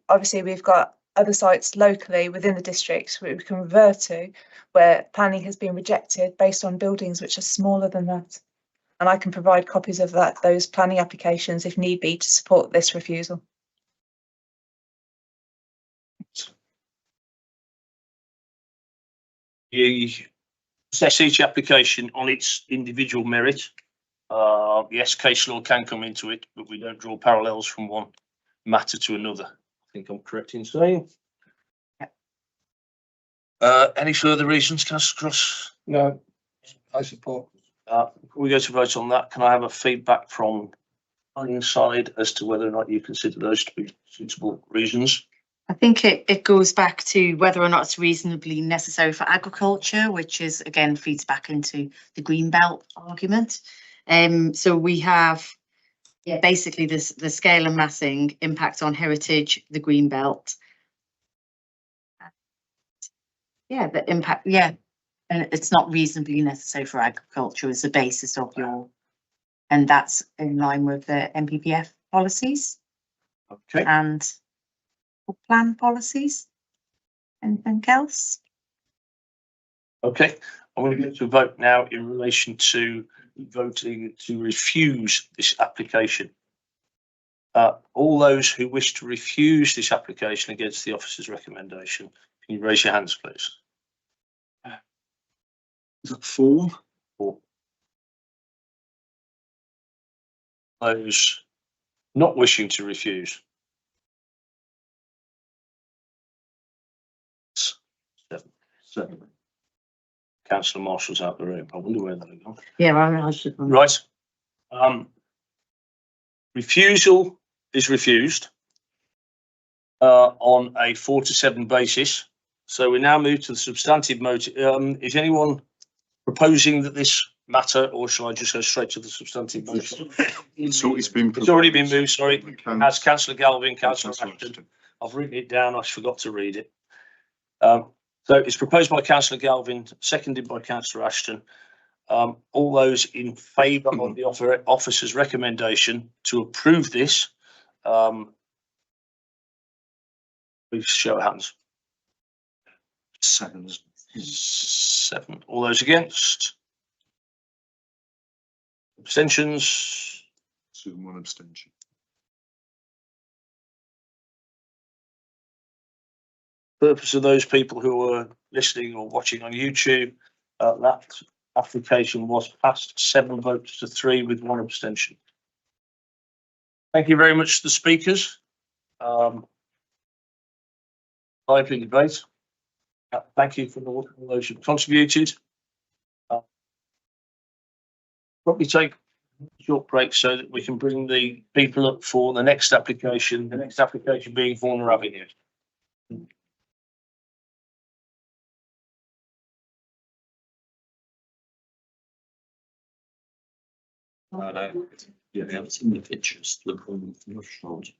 obviously we've got other sites locally within the district we can revert to where planning has been rejected based on buildings which are smaller than that. And I can provide copies of those planning applications if need be to support this refusal. You assess each application on its individual merit. Yes, case law can come into it, but we don't draw parallels from one matter to another. I think I'm correct in saying. Any further reasons, Councillor Cross? No, I support. Before we go to vote on that, can I have a feedback from planning side as to whether or not you consider those to be suitable reasons? I think it goes back to whether or not it's reasonably necessary for agriculture, which is again feeds back into the green belt argument. So we have, yeah, basically the scale and massing impact on heritage, the green belt. Yeah, the impact, yeah, and it's not reasonably necessary for agriculture as the basis of your, and that's in line with the MPPF policies. Okay. And plan policies. Anything else? Okay, I'm going to go to a vote now in relation to voting to refuse this application. All those who wish to refuse this application against the officer's recommendation, can you raise your hands, please? Is that 4? 4. Those not wishing to refuse. 7. Councillor Marshall's out the room. I wonder where they've gone. Yeah, I should. Right. Refusal is refused on a 4 to 7 basis. So we now move to the substantive motion. Is anyone proposing that this matter, or shall I just go straight to the substantive motion? It's already been moved, sorry. As Councillor Galvin, Councillor Ashton. I've written it down, I forgot to read it. So it's proposed by Councillor Galvin, seconded by Councillor Ashton. All those in favour of the officer's recommendation to approve this, please show of hands. 7. 7. All those against? Abstentions? 2 and 1 abstention. purpose of those people who are listening or watching on YouTube, that application was passed 7 votes to 3 with 1 abstention. Thank you very much to the speakers. Lively debate. Thank you for all those who contributed. Probably take a short break so that we can bring the people up for the next application being Horner Avenue. Yeah, I've seen the pictures, the restaurant.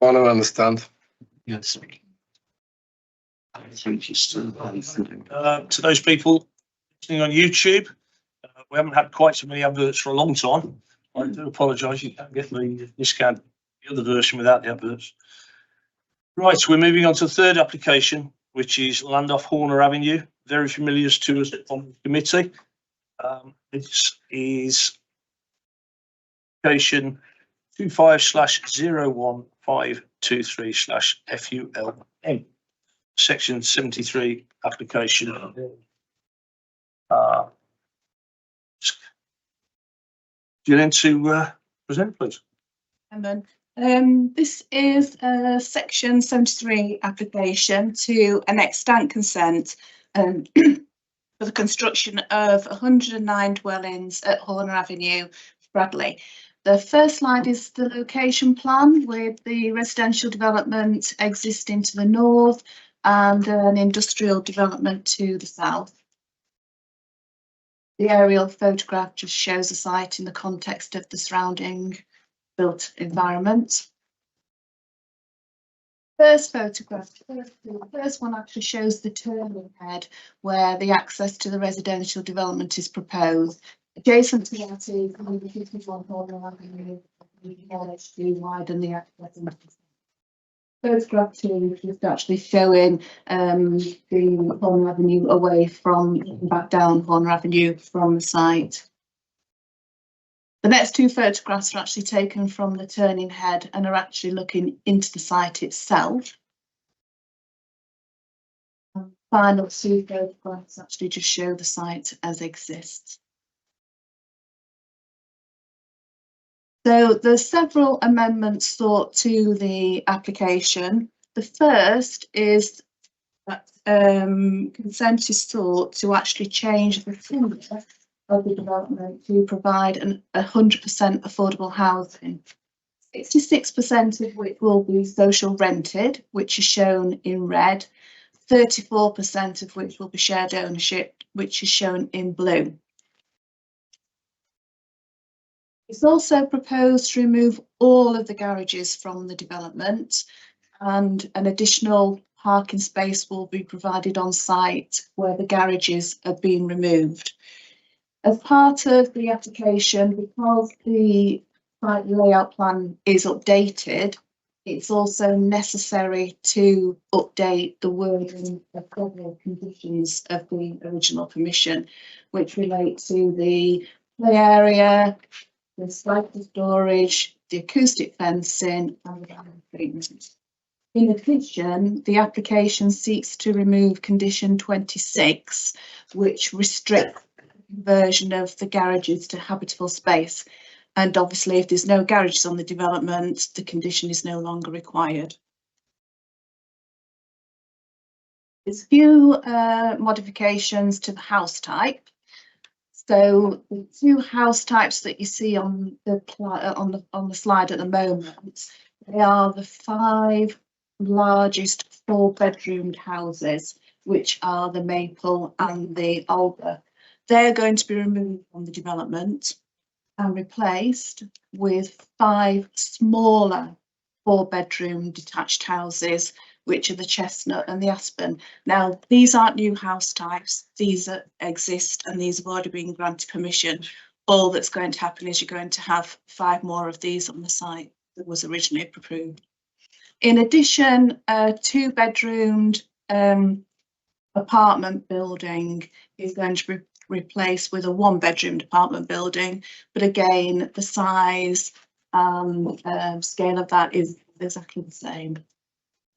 I don't understand. Yes. To those people listening on YouTube, we haven't had quite so many adverts for a long time. I do apologise, you can't get the discount, the other version without the adverts. Right, so we're moving on to the third application, which is land off Horner Avenue, very familiar to us on the committee. This is application 25/01523/FULM, section 73 application. Gillian to present, please. And then this is a section 73 application to an extant consent for the construction of 109 dwellings at Horner Avenue, Bradley. The first slide is the location plan with the residential development existing to the north and an industrial development to the south. The aerial photograph just shows the site in the context of the surrounding built environment. First photograph, the first one actually shows the turning head where the access to the residential development is proposed. Adjacent to that is the 51 Horner Avenue, to widen the access. Photograph 2 is just actually showing the Horner Avenue away from, back down Horner Avenue from the site. The next two photographs are actually taken from the turning head and are actually looking into the site itself. And final two photographs actually just show the site as exists. So there's several amendments sought to the application. The first is that consent is sought to actually change the timber of the development to provide 100% affordable housing. 66% of which will be social rented, which is shown in red, 34% of which will be shared ownership, which is shown in blue. It's also proposed to remove all of the garages from the development, and an additional parking space will be provided on site where the garages are being removed. As part of the application, because the site layout plan is updated, it's also necessary to update the wording of several conditions of the original permission, which relate to the play area, the cycle storage, the acoustic fencing, and the ground treatment. In addition, the application seeks to remove condition 26, which restricts conversion of the garages to habitable space. And obviously, if there's no garages on the development, the condition is no longer required. There's a few modifications to the house type. So the two house types that you see on the slide at the moment, they are the 5 largest 4-bedroomed houses, which are the Maple and the Alba. They're going to be removed from the development and replaced with 5 smaller 4-bedroom detached houses, which are the Chestnut and the Aspen. Now, these aren't new house types. These exist and these have already been granted permission. All that's going to happen is you're going to have 5 more of these on the site that was originally approved. In addition, a 2-bedroomed apartment building is going to be replaced with a 1-bedroomed apartment building. But again, the size and scale of that is exactly the same.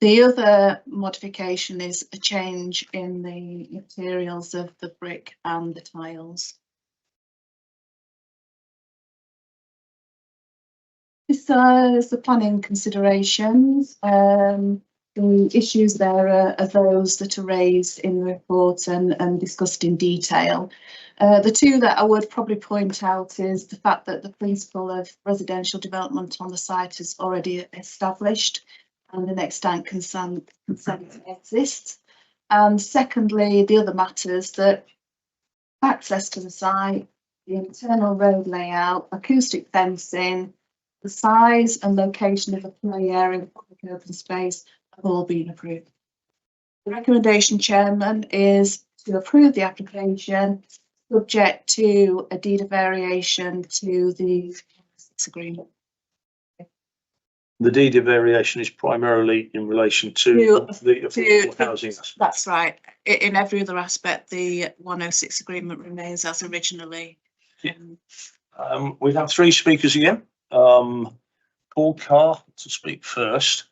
The other modification is a change in the materials of the brick and the tiles. This is the planning considerations. The issues there are those that are raised in the report and discussed in detail. The two that I would probably point out is the fact that the principle of residential development on the site is already established and an extant consent exists. And secondly, the other matters that access to the site, the internal road layout, acoustic fencing, The size and location of the play area and public open space have all been approved. The recommendation, Chairman, is to approve the application subject to a deed of variation to the agreement. The deed of variation is primarily in relation to the affordable housing. That's right. In every other aspect, the 106 agreement remains as originally. We have three speakers again. Paul Carr to speak first.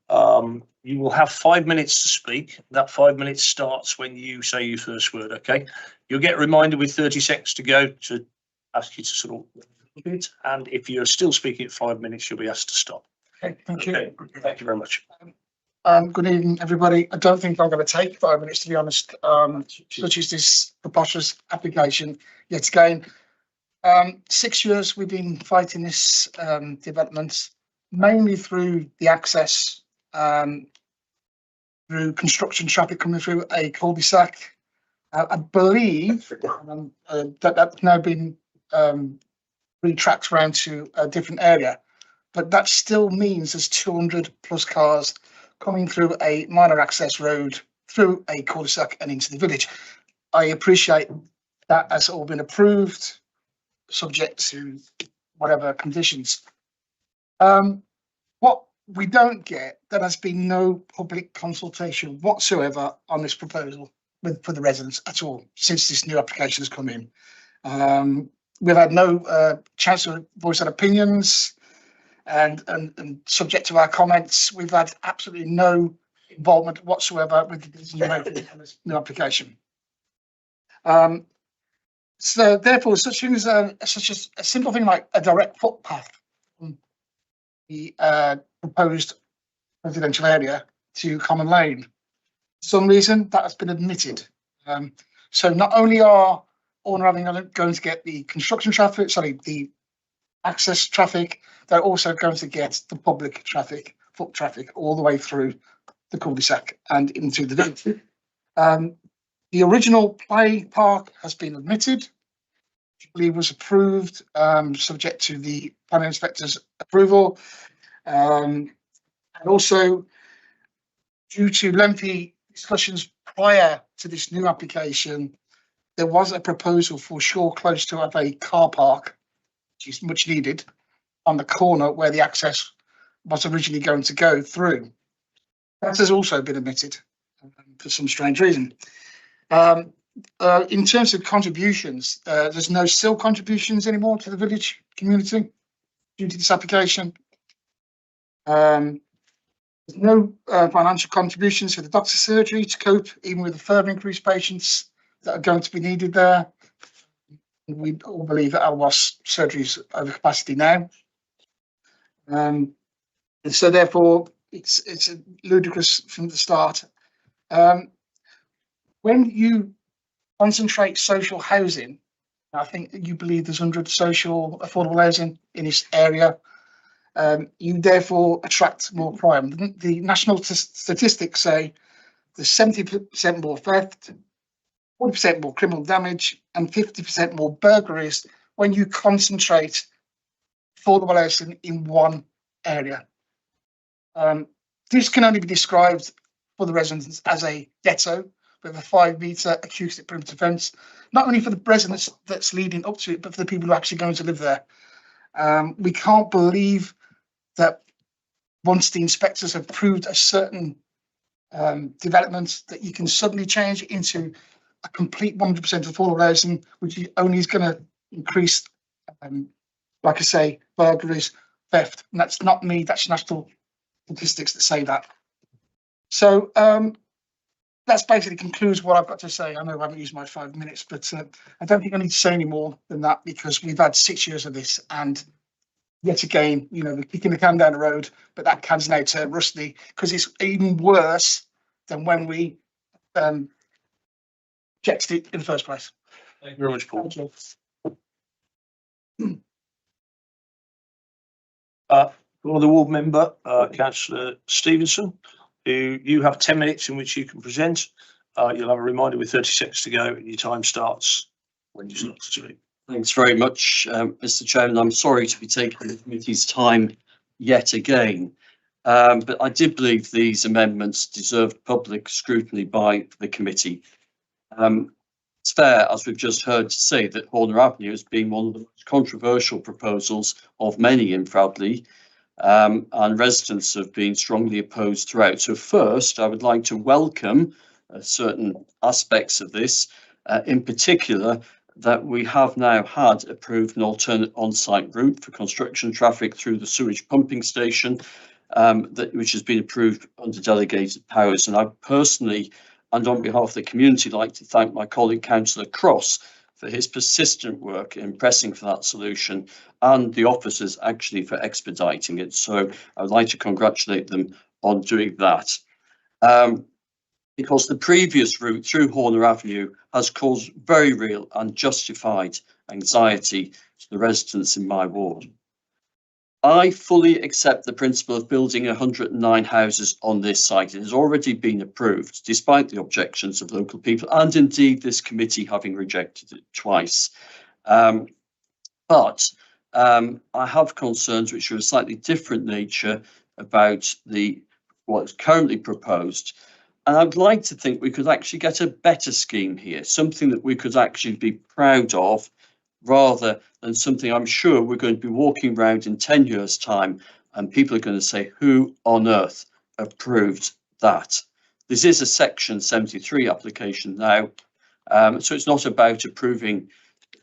You will have 5 minutes to speak. That 5 minutes starts when you say your first word, okay? You'll get reminded with 30 seconds to go to ask you to sort of repeat. And if you're still speaking at 5 minutes, you'll be asked to stop. Okay, thank you. Okay, thank you very much. Good evening, everybody. I don't think I'm going to take 5 minutes, to be honest, such as this preposterous application yet again. 6 years we've been fighting this development, mainly through the access, through construction traffic coming through a cul-de-sac. I believe that that's now been retracked around to a different area, but that still means there's 200 plus cars coming through a minor access road through a cul-de-sac and into the village. I appreciate that has all been approved, subject to whatever conditions. What we don't get, there has been no public consultation whatsoever on this proposal for the residents at all since this new application has come in. We've had no chance to voice our opinions, and subject to our comments, we've had absolutely no involvement whatsoever with this new application. So therefore, such things such as a simple thing like a direct footpath from the proposed residential area to common lane, for some reason that has been omitted. So not only are Owner Avenue going to get the construction traffic, sorry, the access traffic, they're also going to get the public traffic, foot traffic, all the way through the cul-de-sac and into the village. The original play park has been omitted, which I believe was approved, subject to the planning inspector's approval. And also, due to lengthy discussions prior to this new application, there was a proposal for Shore Close to have a car park, which is much needed, on the corner where the access was originally going to go through. That has also been omitted for some strange reason. In terms of contributions, there's no SIL contributions anymore to the village community due to this application. There's no financial contributions for the doctor's surgery to cope even with the further increased patients that are going to be needed there. We all believe that our surgery is over capacity now. And so therefore it's ludicrous from the start. When you concentrate social housing, I think you believe there's 100 social affordable housing in this area, you therefore attract more crime. The national statistics say there's 70% more theft, 40% more criminal damage, and 50% more burglaries when you concentrate affordable housing in one area. This can only be described for the residents as a ghetto with a 5-metre acoustic perimeter fence, not only for the residents that's leading up to it, but for the people who are actually going to live there. We can't believe that once the inspectors have approved a certain development, that you can suddenly change it into a complete 100% affordable housing, which only is going to increase, like I say, burglaries, theft. And that's not me, that's national statistics that say that. So that's basically concludes what I've got to say. I know I haven't used my 5 minutes, but I don't think I need to say any more than that, because we've had 6 years of this, and yet again, you know, we're kicking the can down the road, but that can's now turned rusty, because it's even worse than when we rejected it in the first place. Thank you very much, Paul. Thank you. For the ward member, Councillor Stevenson, who you have 10 minutes in which you can present. You'll have a reminder with 30 seconds to go, and your time starts when you start to speak. Thanks very much, Mr. Chairman. I'm sorry to be taking the committee's time yet again, but I did believe these amendments deserved public scrutiny by the committee. It's fair, as we've just heard, to say that Horner Avenue has been one of the most controversial proposals of many in Fradley, and residents have been strongly opposed throughout. So first, I would like to welcome certain aspects of this, in particular, that we have now had approved an alternate on-site route for construction traffic through the sewage pumping station, which has been approved under delegated powers. And I personally, and on behalf of the community, like to thank my colleague Councillor Cross for his persistent work in pressing for that solution, and the officers actually for expediting it. So I would like to congratulate them on doing that. Because the previous route through Horner Avenue has caused very real and justified anxiety to the residents in my ward. I fully accept the principle of building 109 houses on this site. It has already been approved, despite the objections of local people, and indeed this committee having rejected it twice. But I have concerns which are of a slightly different nature about what is currently proposed. And I'd like to think we could actually get a better scheme here, something that we could actually be proud of, rather than something I'm sure we're going to be walking around in 10 years' time and people are going to say, who on earth approved that? This is a Section 73 application now, so it's not about approving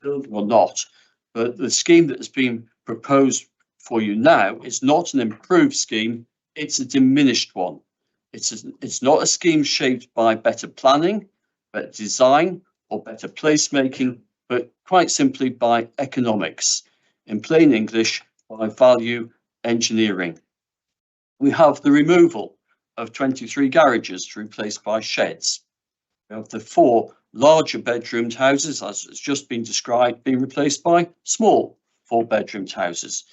building or not, but the scheme that has been proposed for you now is not an improved scheme, it's a diminished one. It's not a scheme shaped by better planning, better design, or better placemaking, but quite simply by economics. In plain English, by value engineering. We have the removal of 23 garages to replace by sheds. We have the 4 larger bedroomed houses, as has just been described, being replaced by small 4-bedroomed houses.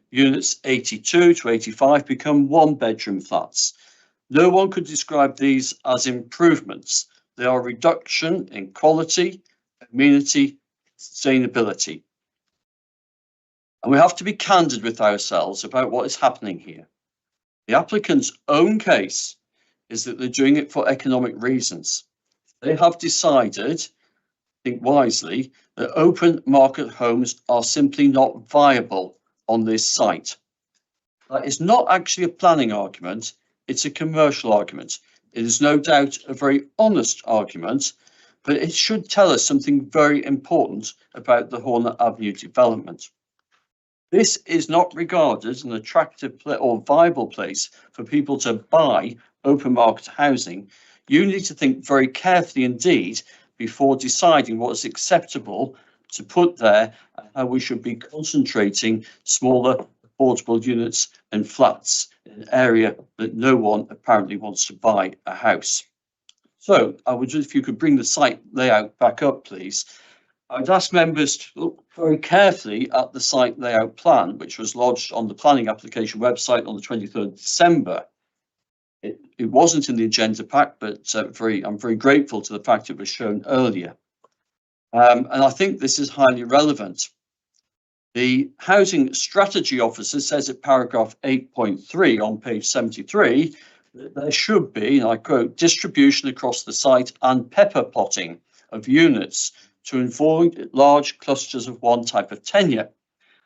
Units 82 to 85 become 1-bedroom flats. No one could describe these as improvements. They are a reduction in quality, amenity, sustainability. And we have to be candid with ourselves about what is happening here. The applicant's own case is that they're doing it for economic reasons. They have decided, I think wisely, that open market homes are simply not viable on this site. That is not actually a planning argument. It's a commercial argument. It is no doubt a very honest argument, but it should tell us something very important about the Horner Avenue development. This is not regarded as an attractive or viable place for people to buy open market housing. You need to think very carefully indeed before deciding what is acceptable to put there and how we should be concentrating smaller affordable units and flats in an area that no one apparently wants to buy a house. So I would, if you could bring the site layout back up, please. I'd ask members to look very carefully at the site layout plan, which was lodged on the planning application website on the 23rd of December. It wasn't in the agenda pack, but I'm very grateful to the fact it was shown earlier. And I think this is highly relevant. The Housing Strategy Officer says at paragraph 8.3 on page 73 that there should be, and I quote, distribution across the site and pepper potting of units to avoid large clusters of one type of tenure.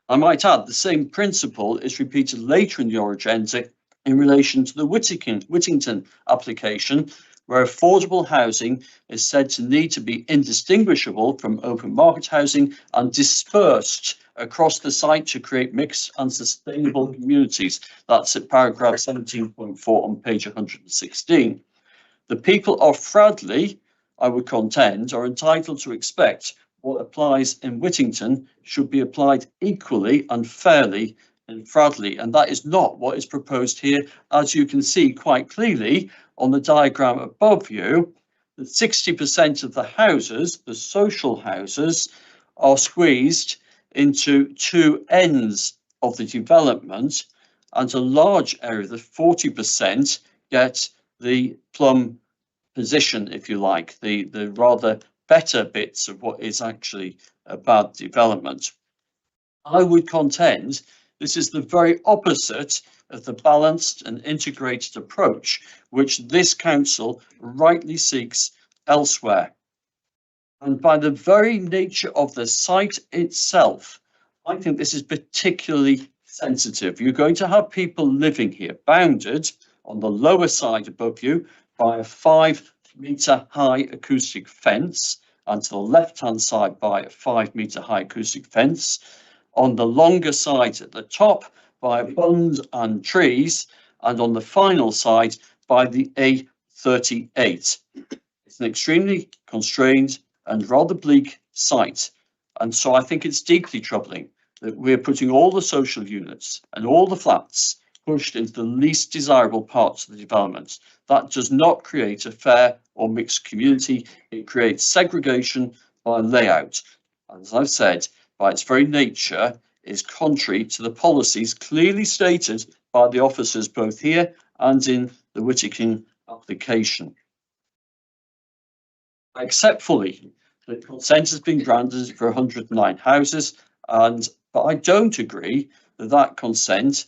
I might add the same principle is repeated later in your agenda in relation to the Whittington application, where affordable housing is said to need to be indistinguishable from open market housing and dispersed across the site to create mixed and sustainable communities. That's at paragraph 17.4 on page 116. The people of Fradley, I would contend, are entitled to expect what applies in Whittington should be applied equally and fairly in Fradley, and that is not what is proposed here. As you can see quite clearly on the diagram above you, that 60% of the houses, the social houses, are squeezed into 2 ends of the development, and a large area, the 40%, get the plum position, if you like, the rather better bits of what is actually a bad development. I would contend this is the very opposite of the balanced and integrated approach which this council rightly seeks elsewhere. And by the very nature of the site itself, I think this is particularly sensitive. You're going to have people living here, bounded on the lower side above you by a 5-metre high acoustic fence, and to the left-hand side by a 5-metre high acoustic fence. On the longer side at the top by bunds and trees, and on the final side by the A38. It's an extremely constrained and rather bleak site. And so I think it's deeply troubling that we're putting all the social units and all the flats pushed into the least desirable parts of the development. That does not create a fair or mixed community. It creates segregation by layout. As I've said, by its very nature, is contrary to the policies clearly stated by the officers both here and in the Whittaking application. I accept fully that consent has been granted for 109 houses, but I don't agree that that consent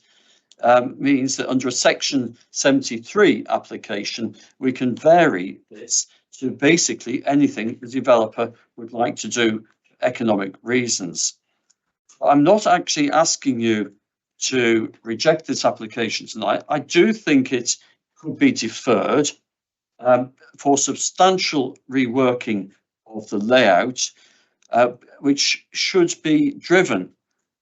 means that under a Section 73 application, we can vary this to basically anything the developer would like to do for economic reasons. I'm not actually asking you to reject this application tonight. I do think it could be deferred for substantial reworking of the layout, which should be driven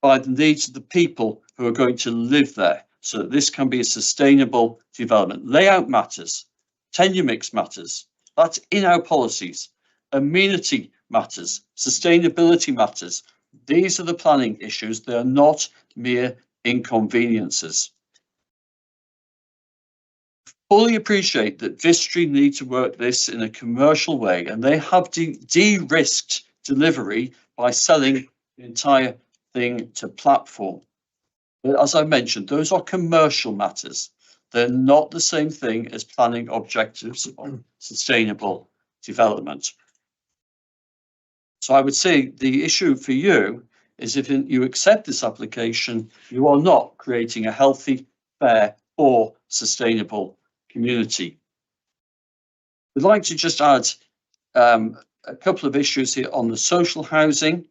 by the needs of the people who are going to live there, so that this can be a sustainable development. Layout matters, tenure mix matters, that's in our policies. Amenity matters, sustainability matters. These are the planning issues, they are not mere inconveniences. Fully appreciate that Vistry need to work this in a commercial way, and they have de-risked delivery by selling the entire thing to platform. But as I mentioned, those are commercial matters. They're not the same thing as planning objectives on sustainable development. So I would say the issue for you is if you accept this application, you are not creating a healthy, fair, or sustainable community. We'd like to just add a couple of issues here on the social housing.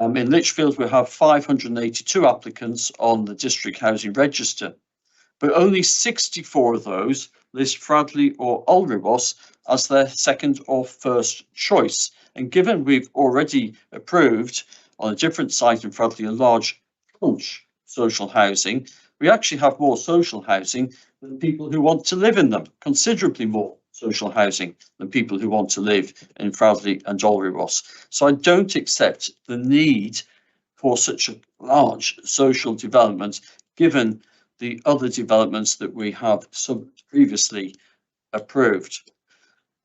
In Lichfield, we have 582 applicants on the district housing register, but only 64 of those list Fradley or Ulriwas as their second or first choice. And given we've already approved on a different site in Fradley a large tranche social housing, we actually have more social housing than people who want to live in them, considerably more social housing than people who want to live in Fradley and Ulriwas. So I don't accept the need for such a large social development, given the other developments that we have previously approved.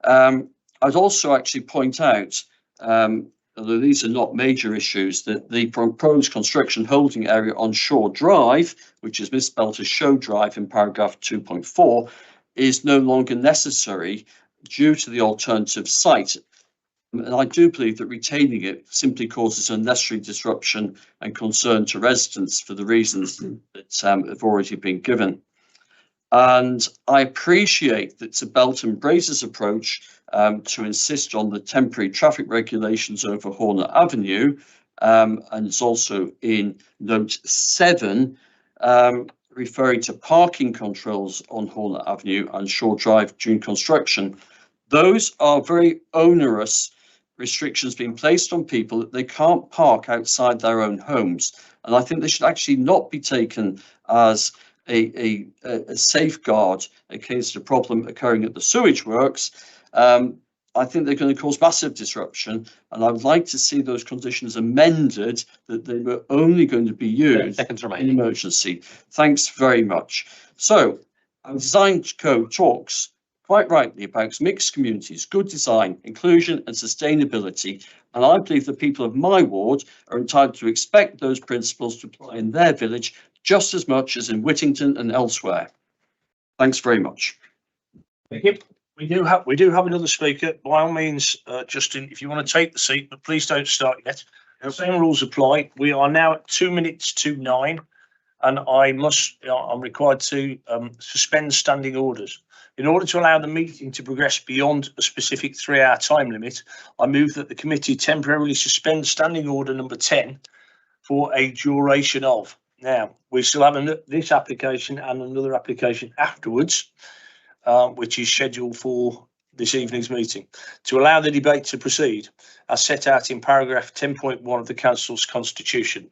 I'd also actually point out, although these are not major issues, that the proposed construction holding area on Shore Drive, which is misspelled as Show Drive in paragraph 2.4, is no longer necessary due to the alternative site. And I do believe that retaining it simply causes unnecessary disruption and concern to residents for the reasons that have already been given. And I appreciate that it's a belt and braces approach to insist on the temporary traffic regulations over Horner Avenue, and it's also in note 7, referring to parking controls on Horner Avenue and Shore Drive during construction. Those are very onerous restrictions being placed on people that they can't park outside their own homes. And I think they should actually not be taken as a safeguard in case of a problem occurring at the sewage works. I think they're going to cause massive disruption, and I would like to see those conditions amended that they were only going to be used in emergency. Thanks very much. So our design code talks quite rightly about mixed communities, good design, inclusion and sustainability. And I believe the people of my ward are entitled to expect those principles to apply in their village just as much as in Whittington and elsewhere. Thanks very much. Thank you. We do have another speaker. By all means, Justin, if you want to take the seat, but please don't start yet. The same rules apply. We are now at 2 minutes to 9, and I'm required to suspend standing orders. In order to allow the meeting to progress beyond a specific 3-hour time limit, I move that the committee temporarily suspend standing order number 10 for a duration of. Now, we still have this application and another application afterwards, which is scheduled for this evening's meeting, to allow the debate to proceed as set out in paragraph 10.1 of the council's constitution.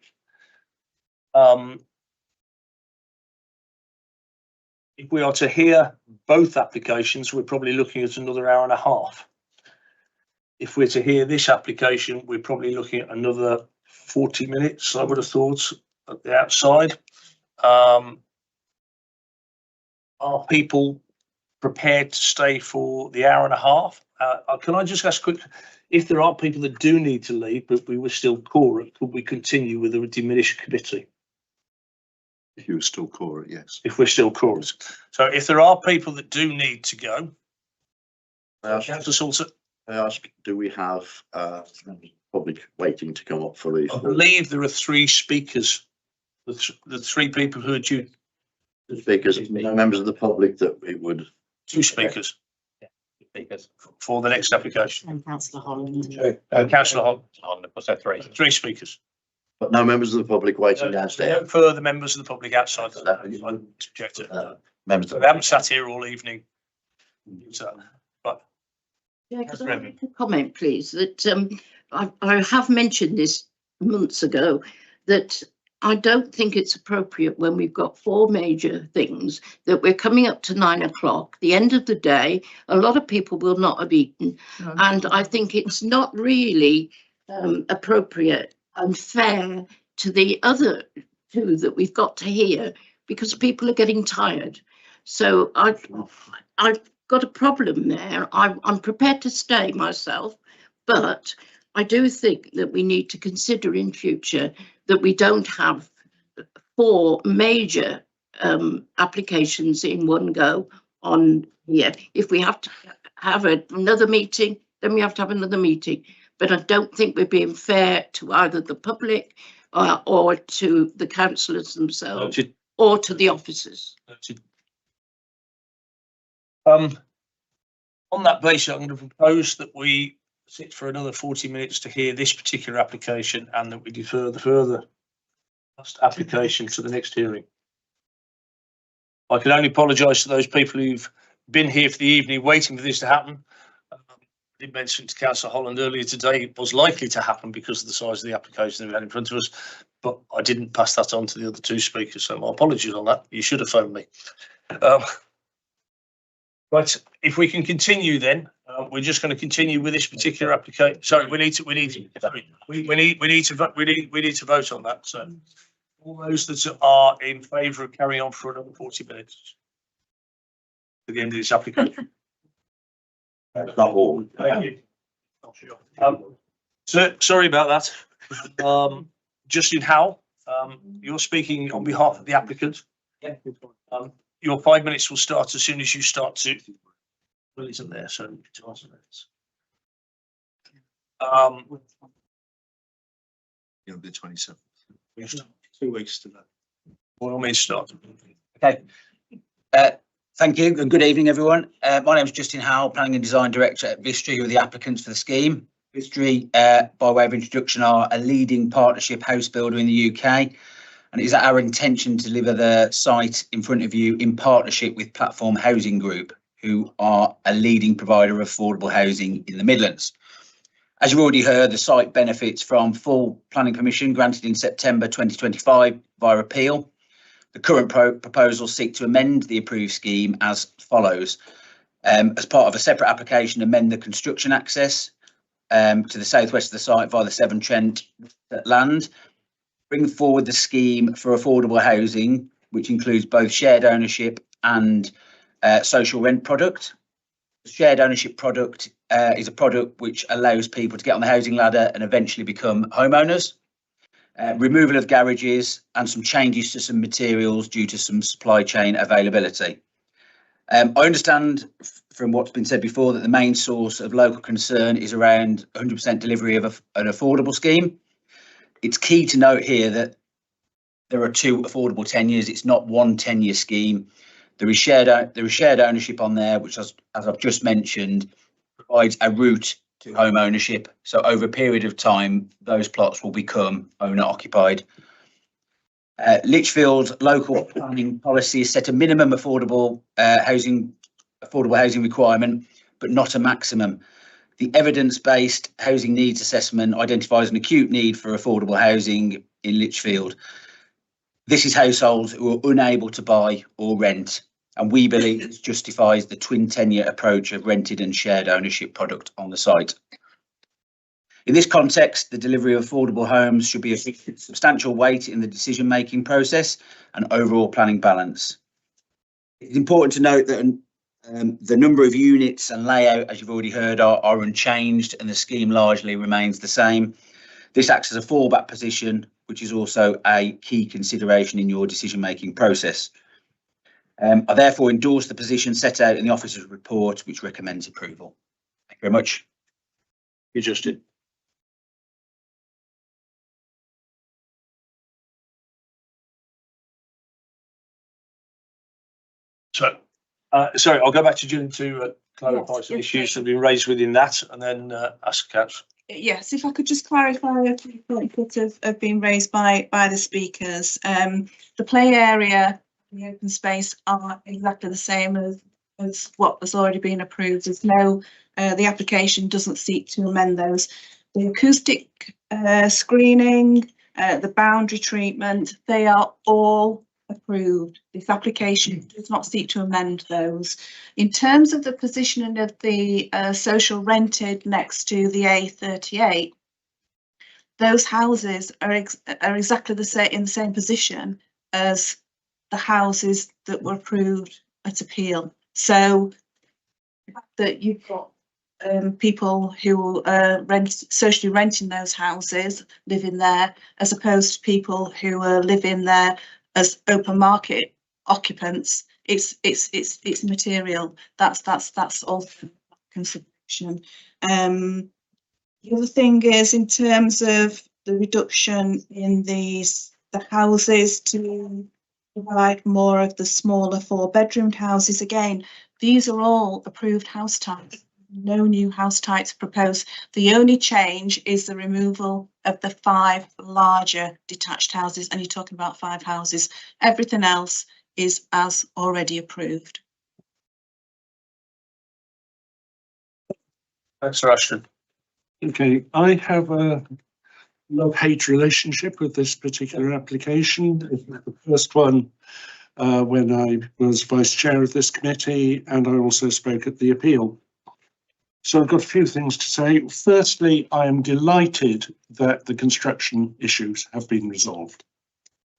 If we are to hear both applications, we're probably looking at another hour and a half. If we're to hear this application, we're probably looking at another 40 minutes, I would have thought, at the outside. Are people prepared to stay for the hour and a half? Can I just ask quick, if there are people that do need to leave, but we were still quorum, could we continue with a diminished committee? If you were still quorum, yes. If we're still quorum. So if there are people that do need to go, Councillor Salter. I ask, do we have public waiting to come up for these? I believe there are 3 speakers. The 3 people who are due. Speakers, no members of the public that we would. 2 speakers. Speakers for the next application. And Councillor Holland. Councillor Holland. Was there 3? 3 speakers. But no members of the public waiting downstairs. No further members of the public outside. Members. They haven't sat here all evening. So, but. Yeah, could I make a comment, please? That I have mentioned this months ago, that I don't think it's appropriate when we've got 4 major things that we're coming up to 9 o'clock, the end of the day. A lot of people will not have eaten, and I think it's not really appropriate and fair to the other 2 that we've got to hear, because people are getting tired. So I've got a problem there. I'm prepared to stay myself, but I do think that we need to consider in future that we don't have 4 major applications in one go on here. If we have to have another meeting, then we have to have another meeting. But I don't think we're being fair to either the public or to the councillors themselves or to the officers. On that basis, I'm going to propose that we sit for another 40 minutes to hear this particular application, and that we defer the further application to the next hearing. I can only apologise to those people who've been here for the evening waiting for this to happen. I did mention to Councillor Holland earlier today it was likely to happen because of the size of the application that we had in front of us, but I didn't pass that on to the other 2 speakers, so my apologies on that. You should have phoned me. Right, if we can continue then, we're just going to continue with this particular application. Sorry, we need to vote on that. So all those that are in favour of carrying on for another 40 minutes to the end of this application. Not all. Thank you. So sorry about that. Justin Howell, you're speaking on behalf of the applicant. Yeah. Your 5 minutes will start as soon as you start to. Well, isn't there? So 2 minutes. The 27th. 2 weeks to that. Well, may start. Okay. Thank you and good evening, everyone. My name is Justin Howell, Planning and Design Director at Vistry, who are the applicants for the scheme. Vistry, by way of introduction, are a leading partnership house builder in the UK. And it is our intention to deliver the site in front of you in partnership with Platform Housing Group, who are a leading provider of affordable housing in the Midlands. As you've already heard, the site benefits from full planning permission granted in September 2025 via appeal. The current proposals seek to amend the approved scheme as follows. As part of a separate application, amend the construction access to the southwest of the site via the Severn Trent land. Bring forward the scheme for affordable housing, which includes both shared ownership and social rent product. The shared ownership product is a product which allows people to get on the housing ladder and eventually become homeowners. Removal of garages and some changes to some materials due to some supply chain availability. I understand from what's been said before that the main source of local concern is around 100% delivery of an affordable scheme. It's key to note here that there are 2 affordable tenures. It's not one 10-year scheme. There is shared ownership on there, which, as I've just mentioned, provides a route to home ownership. So over a period of time, those plots will become owner occupied. Lichfield local planning policy has set a minimum affordable housing requirement, but not a maximum. The evidence-based housing needs assessment identifies an acute need for affordable housing in Lichfield. This is households who are unable to buy or rent, and we believe this justifies the twin tenure approach of rented and shared ownership product on the site. In this context, the delivery of affordable homes should be a substantial weight in the decision-making process and overall planning balance. It's important to note that the number of units and layout, as you've already heard, are unchanged, and the scheme largely remains the same. This acts as a fallback position, which is also a key consideration in your decision-making process. I therefore endorse the position set out in the officer's report, which recommends approval. Thank you very much. You just did. So, sorry, I'll go back to Julie to clarify some issues that have been raised within that, and then ask Councillor. Yes, if I could just clarify a few points that have been raised by the speakers. The play area, the open space are exactly the same as what has already been approved. There's no, the application doesn't seek to amend those. The acoustic screening, the boundary treatment, they are all approved. This application does not seek to amend those. In terms of the positioning of the social rented next to the A38, those houses are exactly the same, in the same position as the houses that were approved at appeal. So that you've got people who are socially renting those houses, living there, as opposed to people who are living there as open market occupants. It's material. That's also consideration. The other thing is, in terms of the reduction in the houses to provide more of the smaller 4-bedroomed houses, again, these are all approved house types. No new house types proposed. The only change is the removal of the 5 larger detached houses, and you're talking about 5 houses. Everything else is as already approved. Thanks, Ashton. Okay, I have a love-hate relationship with this particular application. It was the first one when I was vice chair of this committee, and I also spoke at the appeal. So I've got a few things to say. Firstly, I am delighted that the construction issues have been resolved.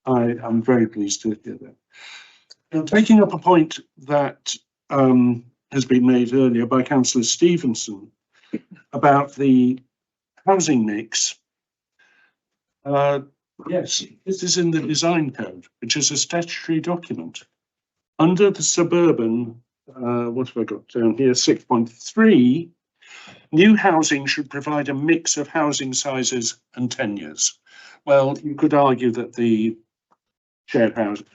I am very pleased to hear that. Now, taking up a point that has been made earlier by Councillor Stevenson about the housing mix. Yes, this is in the design code, which is a statutory document. Under the suburban, what have I got down here, 6.3, new housing should provide a mix of housing sizes and tenures. Well, you could argue that the shared ownership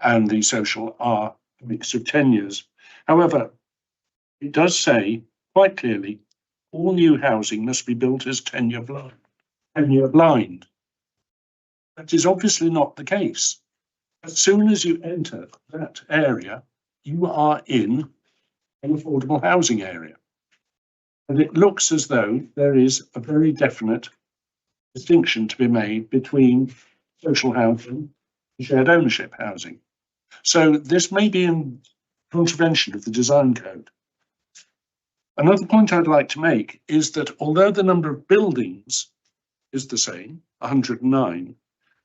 and the social are a mix of tenures. However, it does say quite clearly, all new housing must be built as tenure blind. That is obviously not the case. As soon as you enter that area, you are in an affordable housing area. And it looks as though there is a very definite distinction to be made between social housing and shared ownership housing. So this may be in contravention of the design code. Another point I'd like to make is that although the number of buildings is the same, 109,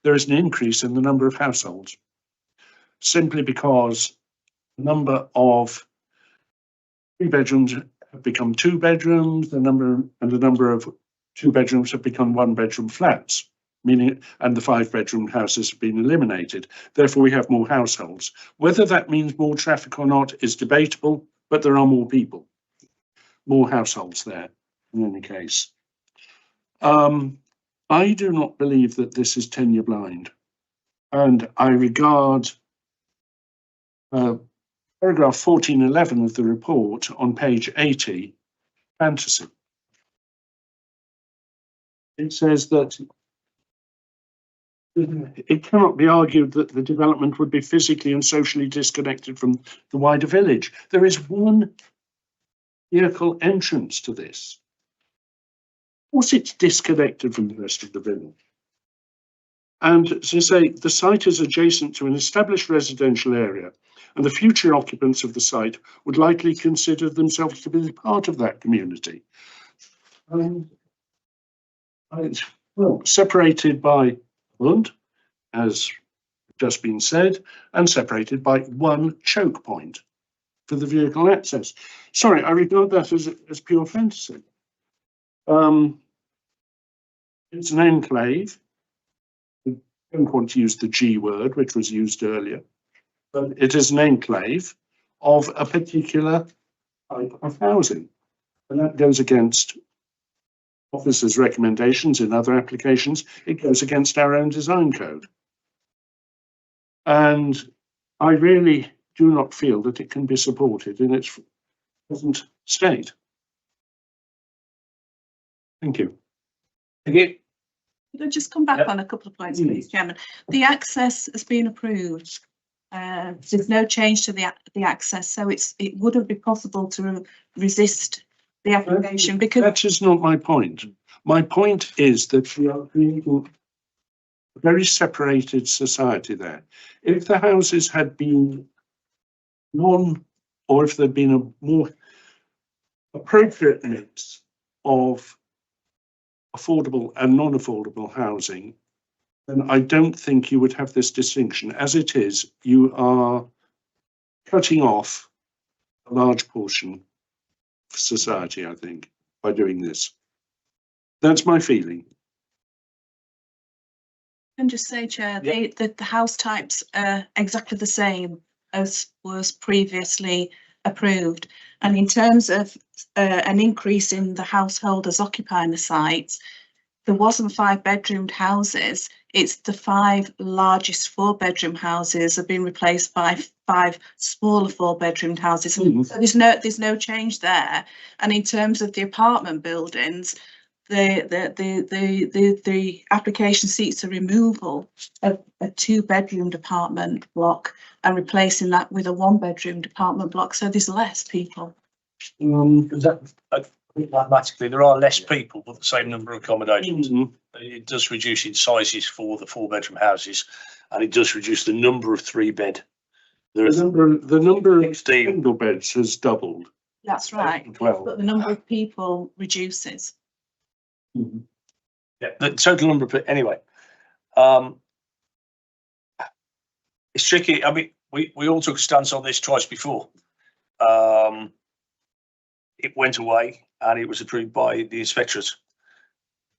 there is an increase in the number of households, simply because the number of 3 bedrooms have become 2 bedrooms, the number of 2 bedrooms have become 1 bedroom flats. meaning, and the 5-bedroom houses have been eliminated. Therefore, we have more households. Whether that means more traffic or not is debatable, but there are more people, more households there in any case. I do not believe that this is tenure blind, and I regard paragraph 1411 of the report on page 80 fantasy. It says that it cannot be argued that the development would be physically and socially disconnected from the wider village. There is one vehicle entrance to this. Of course, it's disconnected from the rest of the village. And as I say, the site is adjacent to an established residential area, and the future occupants of the site would likely consider themselves to be part of that community. Well, separated by front, as just been said, and separated by one choke point for the vehicle access. Sorry, I regard that as pure fantasy. It's an enclave. I don't want to use the G word, which was used earlier, but it is an enclave of a particular type of housing. And that goes against officers' recommendations in other applications. It goes against our own design code. And I really do not feel that it can be supported in its present state. Thank you. Thank you. Could I just come back on a couple of points, please, Chairman? The access has been approved. There's no change to the access, so it wouldn't be possible to resist the application because that is not my point. My point is that we are creating a very separated society there. If the houses had been or if there'd been a more appropriate mix of affordable and non-affordable housing, then I don't think you would have this distinction. As it is, you are cutting off a large portion of society, I think, by doing this. That's my feeling. I can just say, Chair, the house types are exactly the same as was previously approved. And in terms of an increase in the householders occupying the site, there wasn't 5-bedroomed houses. It's the 5 largest 4-bedroom houses have been replaced by 5 smaller 4-bedroomed houses. So there's no change there. And in terms of the apartment buildings, the application seeks a removal of a 2-bedroomed apartment block and replacing that with a 1-bedroomed apartment block. So there's less people. Mathematically, there are less people, but the same number of accommodations. It does reduce in sizes for the 4-bedroom houses, and it does reduce the number of 3-bed. The number of single beds has doubled. That's right. But the number of people reduces. Yeah, the total number of anyway. It's tricky. I mean, we all took a stance on this twice before. It went away and it was approved by the inspectorate.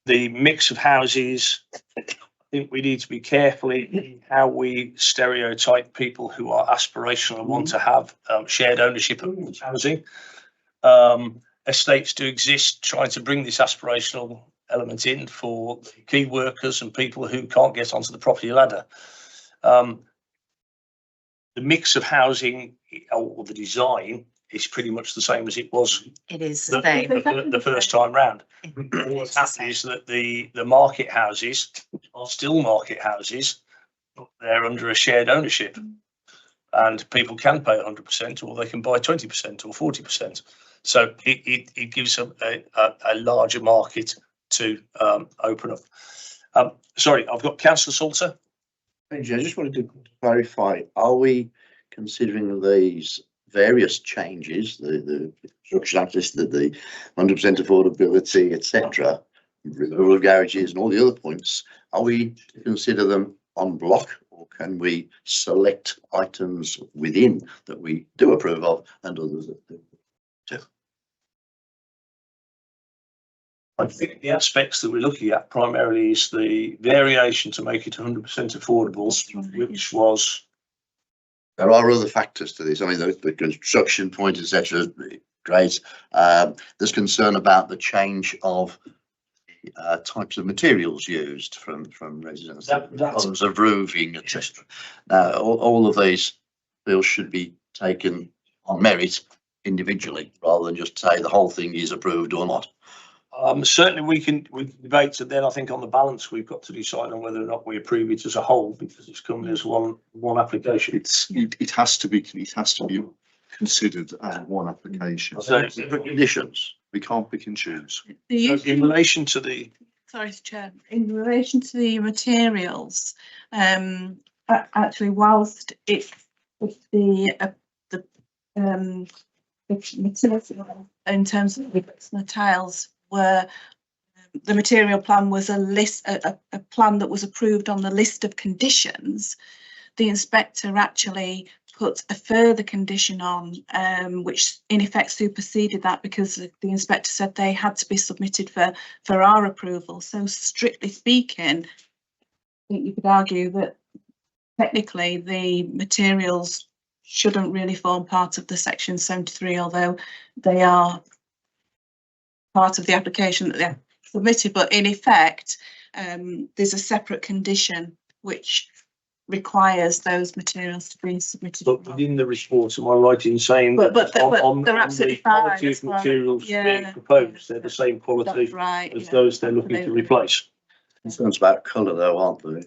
The mix of houses, I think we need to be careful in how we stereotype people who are aspirational and want to have shared ownership of housing. Estates do exist, trying to bring this aspirational element in for key workers and people who can't get onto the property ladder. The mix of housing or the design is pretty much the same as it was. It is the first time round. What's happened is that the market houses are still market houses, but they're under a shared ownership, and people can pay 100% or they can buy 20% or 40%. So it gives a larger market to open up. Sorry, I've got Councillor Salter. Thank you. I just wanted to clarify, are we considering these various changes, the construction access, the 100% affordability, etc., removal of garages and all the other points, are we to consider them en bloc, or can we select items within that we do approve of and others that do? I think the aspects that we're looking at primarily is the variation to make it 100% affordable, which was. There are other factors to this. I mean, the construction point, etc. Great. There's concern about the change of types of materials used from residents, colours of roofing, etc. Now, all of these bills should be taken on merit individually, rather than just say the whole thing is approved or not. Certainly we can debate it then. I think on the balance, we've got to decide on whether or not we approve it as a whole, because it's coming as one application. It has to be considered as one application. So different conditions. We can't pick and choose. in relation to the. Sorry, Chair. In relation to the materials, actually, whilst the materials in terms of the tiles were, the material plan was a plan that was approved on the list of conditions, the inspector actually put a further condition on, which in effect superseded that, because the inspector said they had to be submitted for our approval. So strictly speaking, I think you could argue that technically the materials shouldn't really form part of the section 73, although they are part of the application that they submitted. But in effect, there's a separate condition which requires those materials to be submitted. But within the report, am I right in saying But on they're the absolutely quality of fine, that's materials right. being Yeah. proposed, they're the same quality That's right, as yeah, those they're looking to absolutely. replace? Concerns about colour though, aren't there?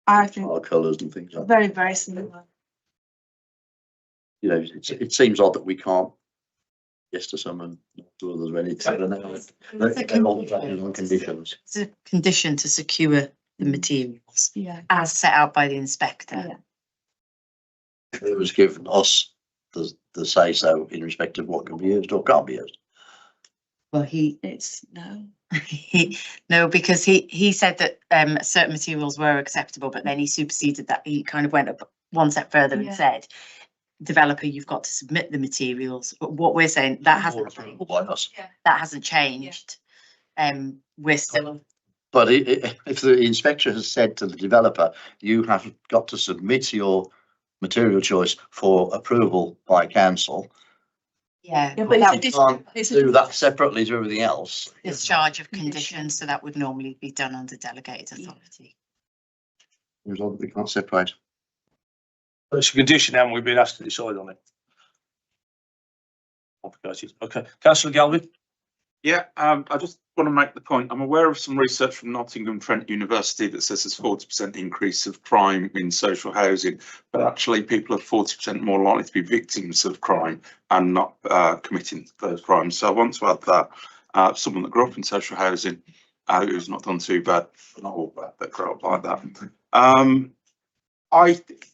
I think Colours and things like that. very, very similar. You know, it seems odd that we can't yes to some and not to others when it's, I don't know. They're all on conditions. It's a condition to secure the materials as set out by the inspector. It was given us the say so in respect of what can be used or can't be used. Well, it's no. No, because he said that certain materials were acceptable, but then he superseded that. He kind of went up one step further and said, developer, you've got to submit the materials. But what we're saying, that hasn't changed. That hasn't changed. We're still. But if the inspector has said to the developer, you have got to submit your material choice for approval by council. Yeah, but you can't do that separately to everything else. Discharge of conditions, so that would normally be done under delegated authority. We can't separate. But it's a condition and we've been asked to decide on it. Complicated. Okay, Councillor Galvin. Yeah, I just want to make the point. I'm aware of some research from Nottingham Trent University that says there's 40% increase of crime in social housing, but actually people are 40% more likely to be victims of crime and not committing those crimes. So I want to add that someone that grew up in social housing, who's not done too bad, not all bad, but grew up like that. I think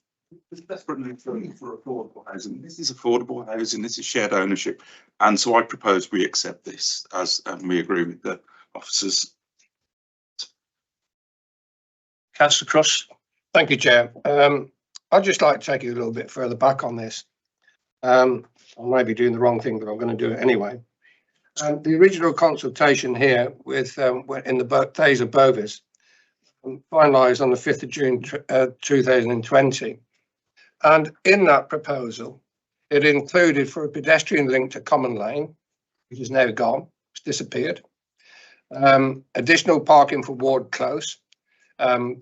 there's desperate need for affordable housing. This is affordable housing. This is shared ownership, and so I propose we accept this as, and we agree with the officers. Councillor Cross. Thank you, Chair. I'd just like to take you a little bit further back on this. I may be doing the wrong thing, but I'm going to do it anyway. The original consultation here with in the days of Bovis finalised on the 5th of June 2020. And in that proposal, it included for a pedestrian link to Common Lane, which is now gone, it's disappeared. Additional parking for Ward Close,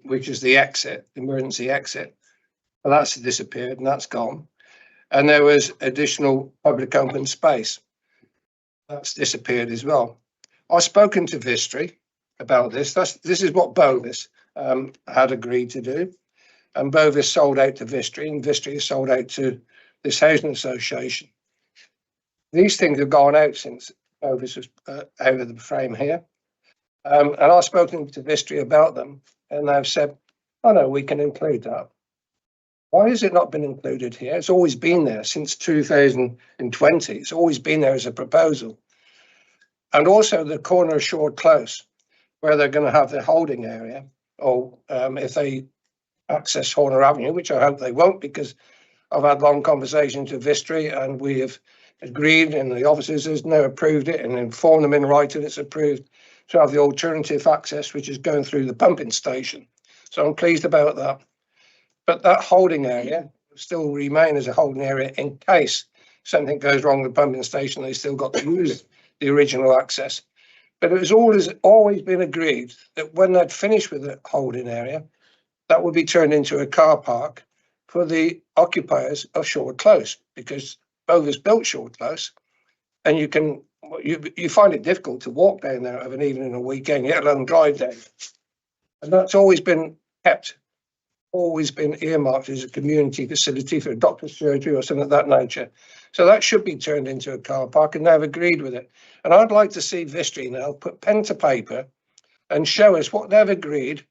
which is the exit, emergency exit. Well, that's disappeared and that's gone. And there was additional public open space. That's disappeared as well. I've spoken to Vistry about this. This is what Bovis had agreed to do. And Bovis sold out to Vistry, and Vistry has sold out to this housing association. These things have gone out since Bovis was out of the frame here. And I've spoken to Vistry about them, and they've said, oh no, we can include that. Why has it not been included here? It's always been there since 2020. It's always been there as a proposal. And also the corner of Shore Close, where they're going to have their holding area, or if they access Horner Avenue, which I hope they won't, because I've had long conversations with Vistry and we have agreed, and the officers has now approved it and informed them in writing it's approved to have the alternative access, which is going through the pumping station. So I'm pleased about that. But that holding area will still remain as a holding area in case something goes wrong with the pumping station. They still got to use the original access. But it was always been agreed that when they'd finished with the holding area, that would be turned into a car park for the occupiers of Short Close, because Bovis built Short Close, and you find it difficult to walk down there of an evening or weekend, let alone drive down. And that's always been kept, always been earmarked as a community facility for a doctor's surgery or something of that nature. So that should be turned into a car park, and they've agreed with it. And I'd like to see Vistry now put pen to paper and show us what they've agreed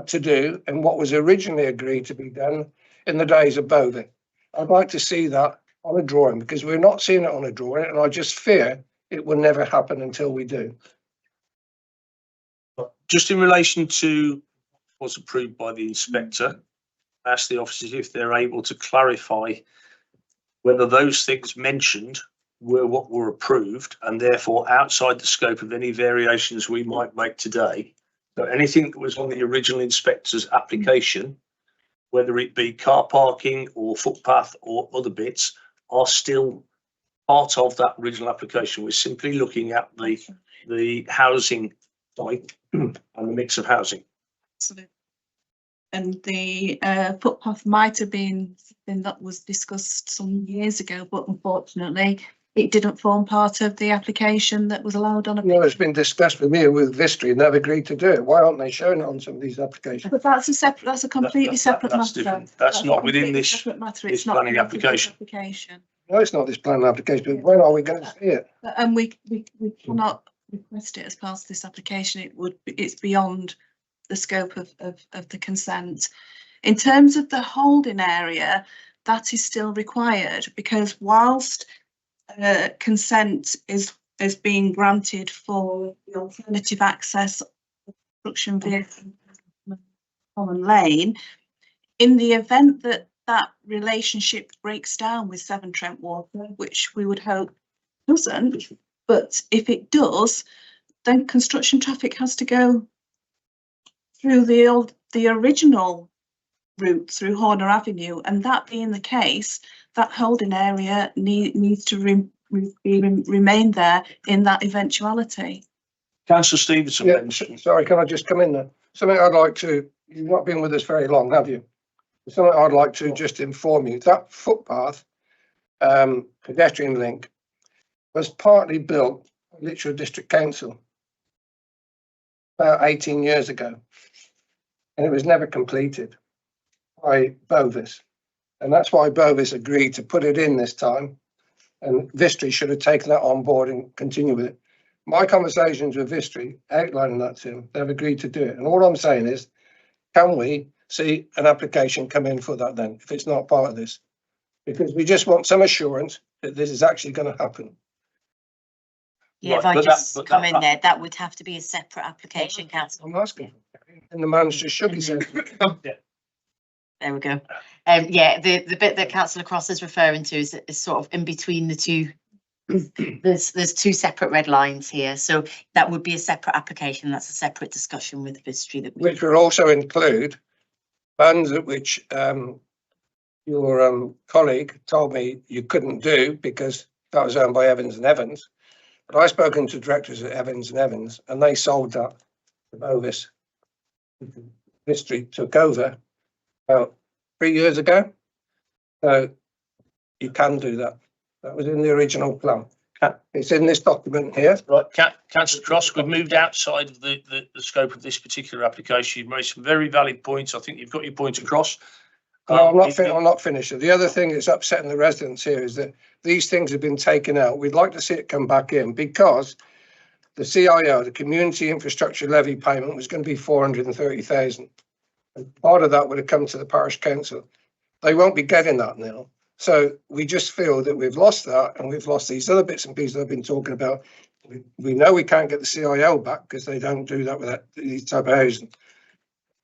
to do and what was originally agreed to be done in the days of Bovis. I'd like to see that on a drawing, because we're not seeing it on a drawing, and I just fear it will never happen until we do. Just in relation to what's approved by the inspector, ask the officers if they're able to clarify whether those things mentioned were what were approved and therefore outside the scope of any variations we might make today. So anything that was on the original inspector's application, whether it be car parking or footpath or other bits, are still part of that original application. We're simply looking at the housing type and the mix of housing. Absolutely. And the footpath might have been something that was discussed some years ago, but unfortunately it didn't form part of the application that was allowed on a. No, it's been discussed with me with Vistry and they've agreed to do it. Why aren't they showing it on some of these applications? But that's a separate, that's a completely separate That's matter. different. That's not within completely this- separate matter. this It's not planning part of this application. application. No, it's not this planning application, but when are we going to see it? And we cannot request it as part of this application. It's beyond the scope of the consent. In terms of the holding area, that is still required, because whilst consent is being granted for the alternative access of construction vehicle common lane, in the event that that relationship breaks down with Severn Trent Water, which we would hope doesn't, but if it does, then construction traffic has to go through the original route through Horner Avenue, and that being the case, that holding area needs to remain there in that eventuality. Councillor Stevenson. Yeah, sorry, can I just come in there? Something I'd like to, you've not been with us very long, have you? Something I'd like to just inform you, that footpath pedestrian link was partly built by Lichfield District Council about 18 years ago, and it was never completed by Bovis, and that's why Bovis agreed to put it in this time, and Vistry should have taken that on board and continue with it. My conversations with Vistry outlining that to them, they've agreed to do it, and all I'm saying is, can we see an application come in for that then, if it's not part of this? Because we just want some assurance that this is actually going to happen. Yeah, if Right, I but just that- come in there, that would have to be a separate application, councillor. I'm asking, and the man's just shook his head. There we go. Yeah, the bit that councillor Cross is referring to is sort of in between the two. There's two separate red lines here, so that would be a separate application. That's a separate discussion with Vistry that Which will also include bands at which your colleague told me you couldn't do because that was owned by Evans and Evans. But I've spoken to directors at Evans and Evans, and they sold that to Bovis. Vistry took over about 3 years ago. So you can do that. That was in the original plan. It's in this document here. Right, Councillor Cross, we've moved outside of the scope of this particular application. You've made some very valid points. I think you've got your point across. No, I'm not finished. The other thing that's upsetting the residents here is that these things have been taken out. We'd like to see it come back in because the CIO, the Community Infrastructure Levy payment, was going to be 430,000. And part of that would have come to the parish council. They won't be getting that now. So we just feel that we've lost that, and we've lost these other bits and pieces I've been talking about. We know we can't get the CIO back because they don't do that with these type of housing.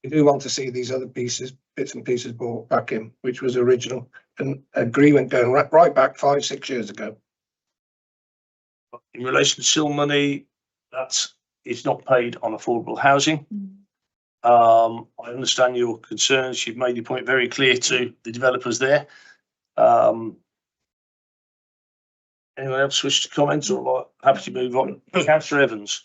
We do want to see these other bits bits and pieces brought back in, which was original, an agreement going right back 5-6 years ago. In relation to seal money, that is not paid on affordable housing. I understand your concerns. You've made your point very clear to the developers there. Anyone else wish to comment, or happy to move on? Councillor Evans.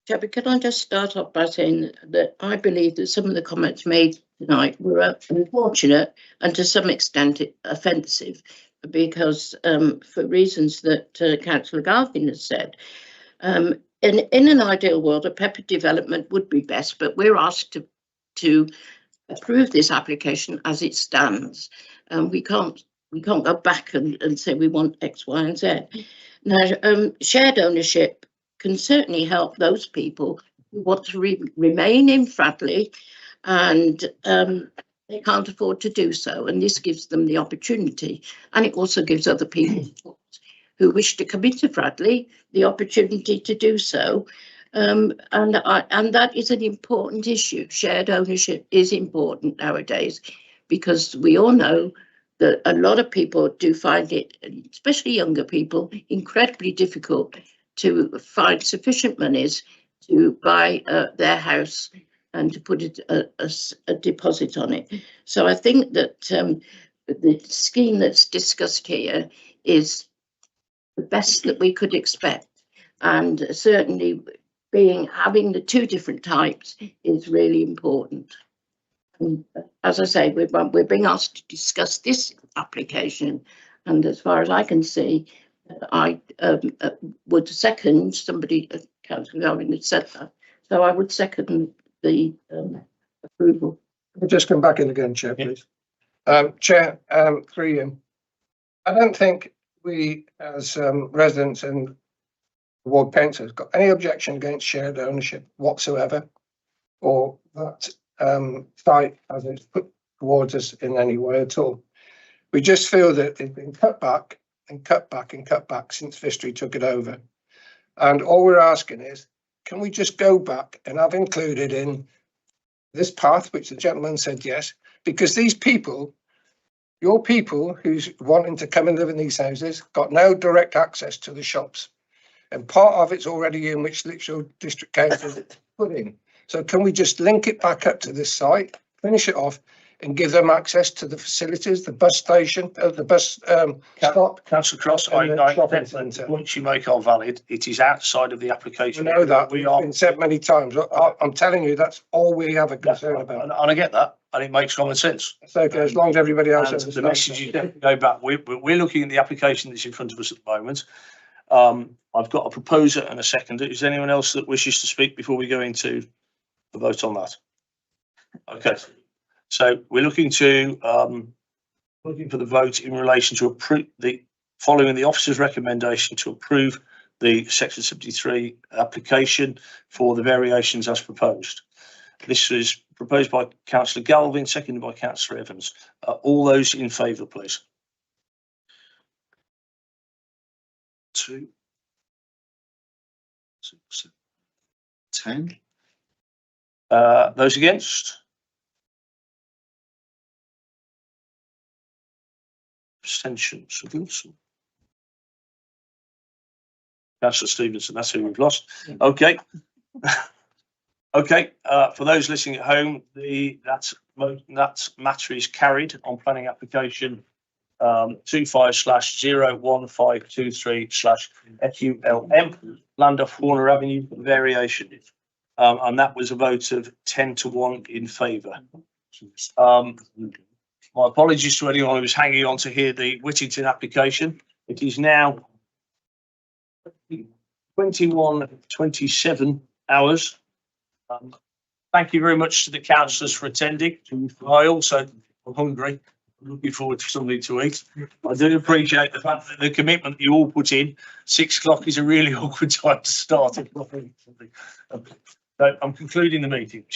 Debbie, can I just start off by saying that I believe that some of the comments made tonight were unfortunate and to some extent offensive, because for reasons that Councillor Garvin has said. In an ideal world, a PEPA development would be best, but we're asked to approve this application as it stands. We can't go back and say we want X, Y, and Z. Now, shared ownership can certainly help those people who want to remain in Fradley and they can't afford to do so. And this gives them the opportunity. And it also gives other people who wish to come into Fradley the opportunity to do so. And that is an important issue. Shared ownership is important nowadays, because we all know that a lot of people do find it, especially younger people, incredibly difficult to find sufficient monies to buy their house and to put a deposit on it. So I think that the scheme that's discussed here is the best that we could expect, and certainly having the two different types is really important. And as I say, we're being asked to discuss this application, and as far as I can see, I would second somebody, Councillor Garvin had said that, so I would second the approval. We'll just come back in again, Chair, please. Chair, through you. I don't think we as residents and ward council has got any objection against shared ownership whatsoever, or that site as it's put towards us in any way at all. We just feel that it's been cut back and cut back and cut back since Vistry took it over. And all we're asking is, can we just go back and have included in this path, which the gentleman said yes, because these people, your people who's wanting to come and live in these houses, got no direct access to the shops. And part of it's already in which Lichfield District Council put in. So can we just link it back up to this site, finish it off, and give them access to the facilities, the bus station, the bus stop? Councillor Cross, the points you make are valid. It is outside of the application. I know that. It's been said many times. I'm telling you, that's all we have a concern about. And I get that, and it makes common sense. So okay, as long as everybody else understands. The message is definitely go back. We're looking at the application that's in front of us at the moment. I've got a proposer and a seconder. Is there anyone else that wishes to speak before we go into the vote on that? Okay. So we're looking for the vote in relation to approve following the officer's recommendation to approve the Section 73 application for the variations as proposed. This is proposed by Councillor Galvin, seconded by Councillor Evans. All those in favour, please. 2, 6, 10. Those against? Abstentions. Councillor Stevenson, that's who we've lost. Okay. Okay. For those listening at home, that matter is carried on planning application 25/01523/FULM, land off Horner Avenue variation, and that was a vote of 10-1 in favour. My apologies to anyone who was hanging on to hear the Whittington application. It is now 21:27 hours. Thank you very much to the councillors for attending. I also am hungry. I'm looking forward to something to eat. I do appreciate the fact that the commitment you all put in. 6 o'clock is a really awkward time to start it. So I'm concluding the meeting.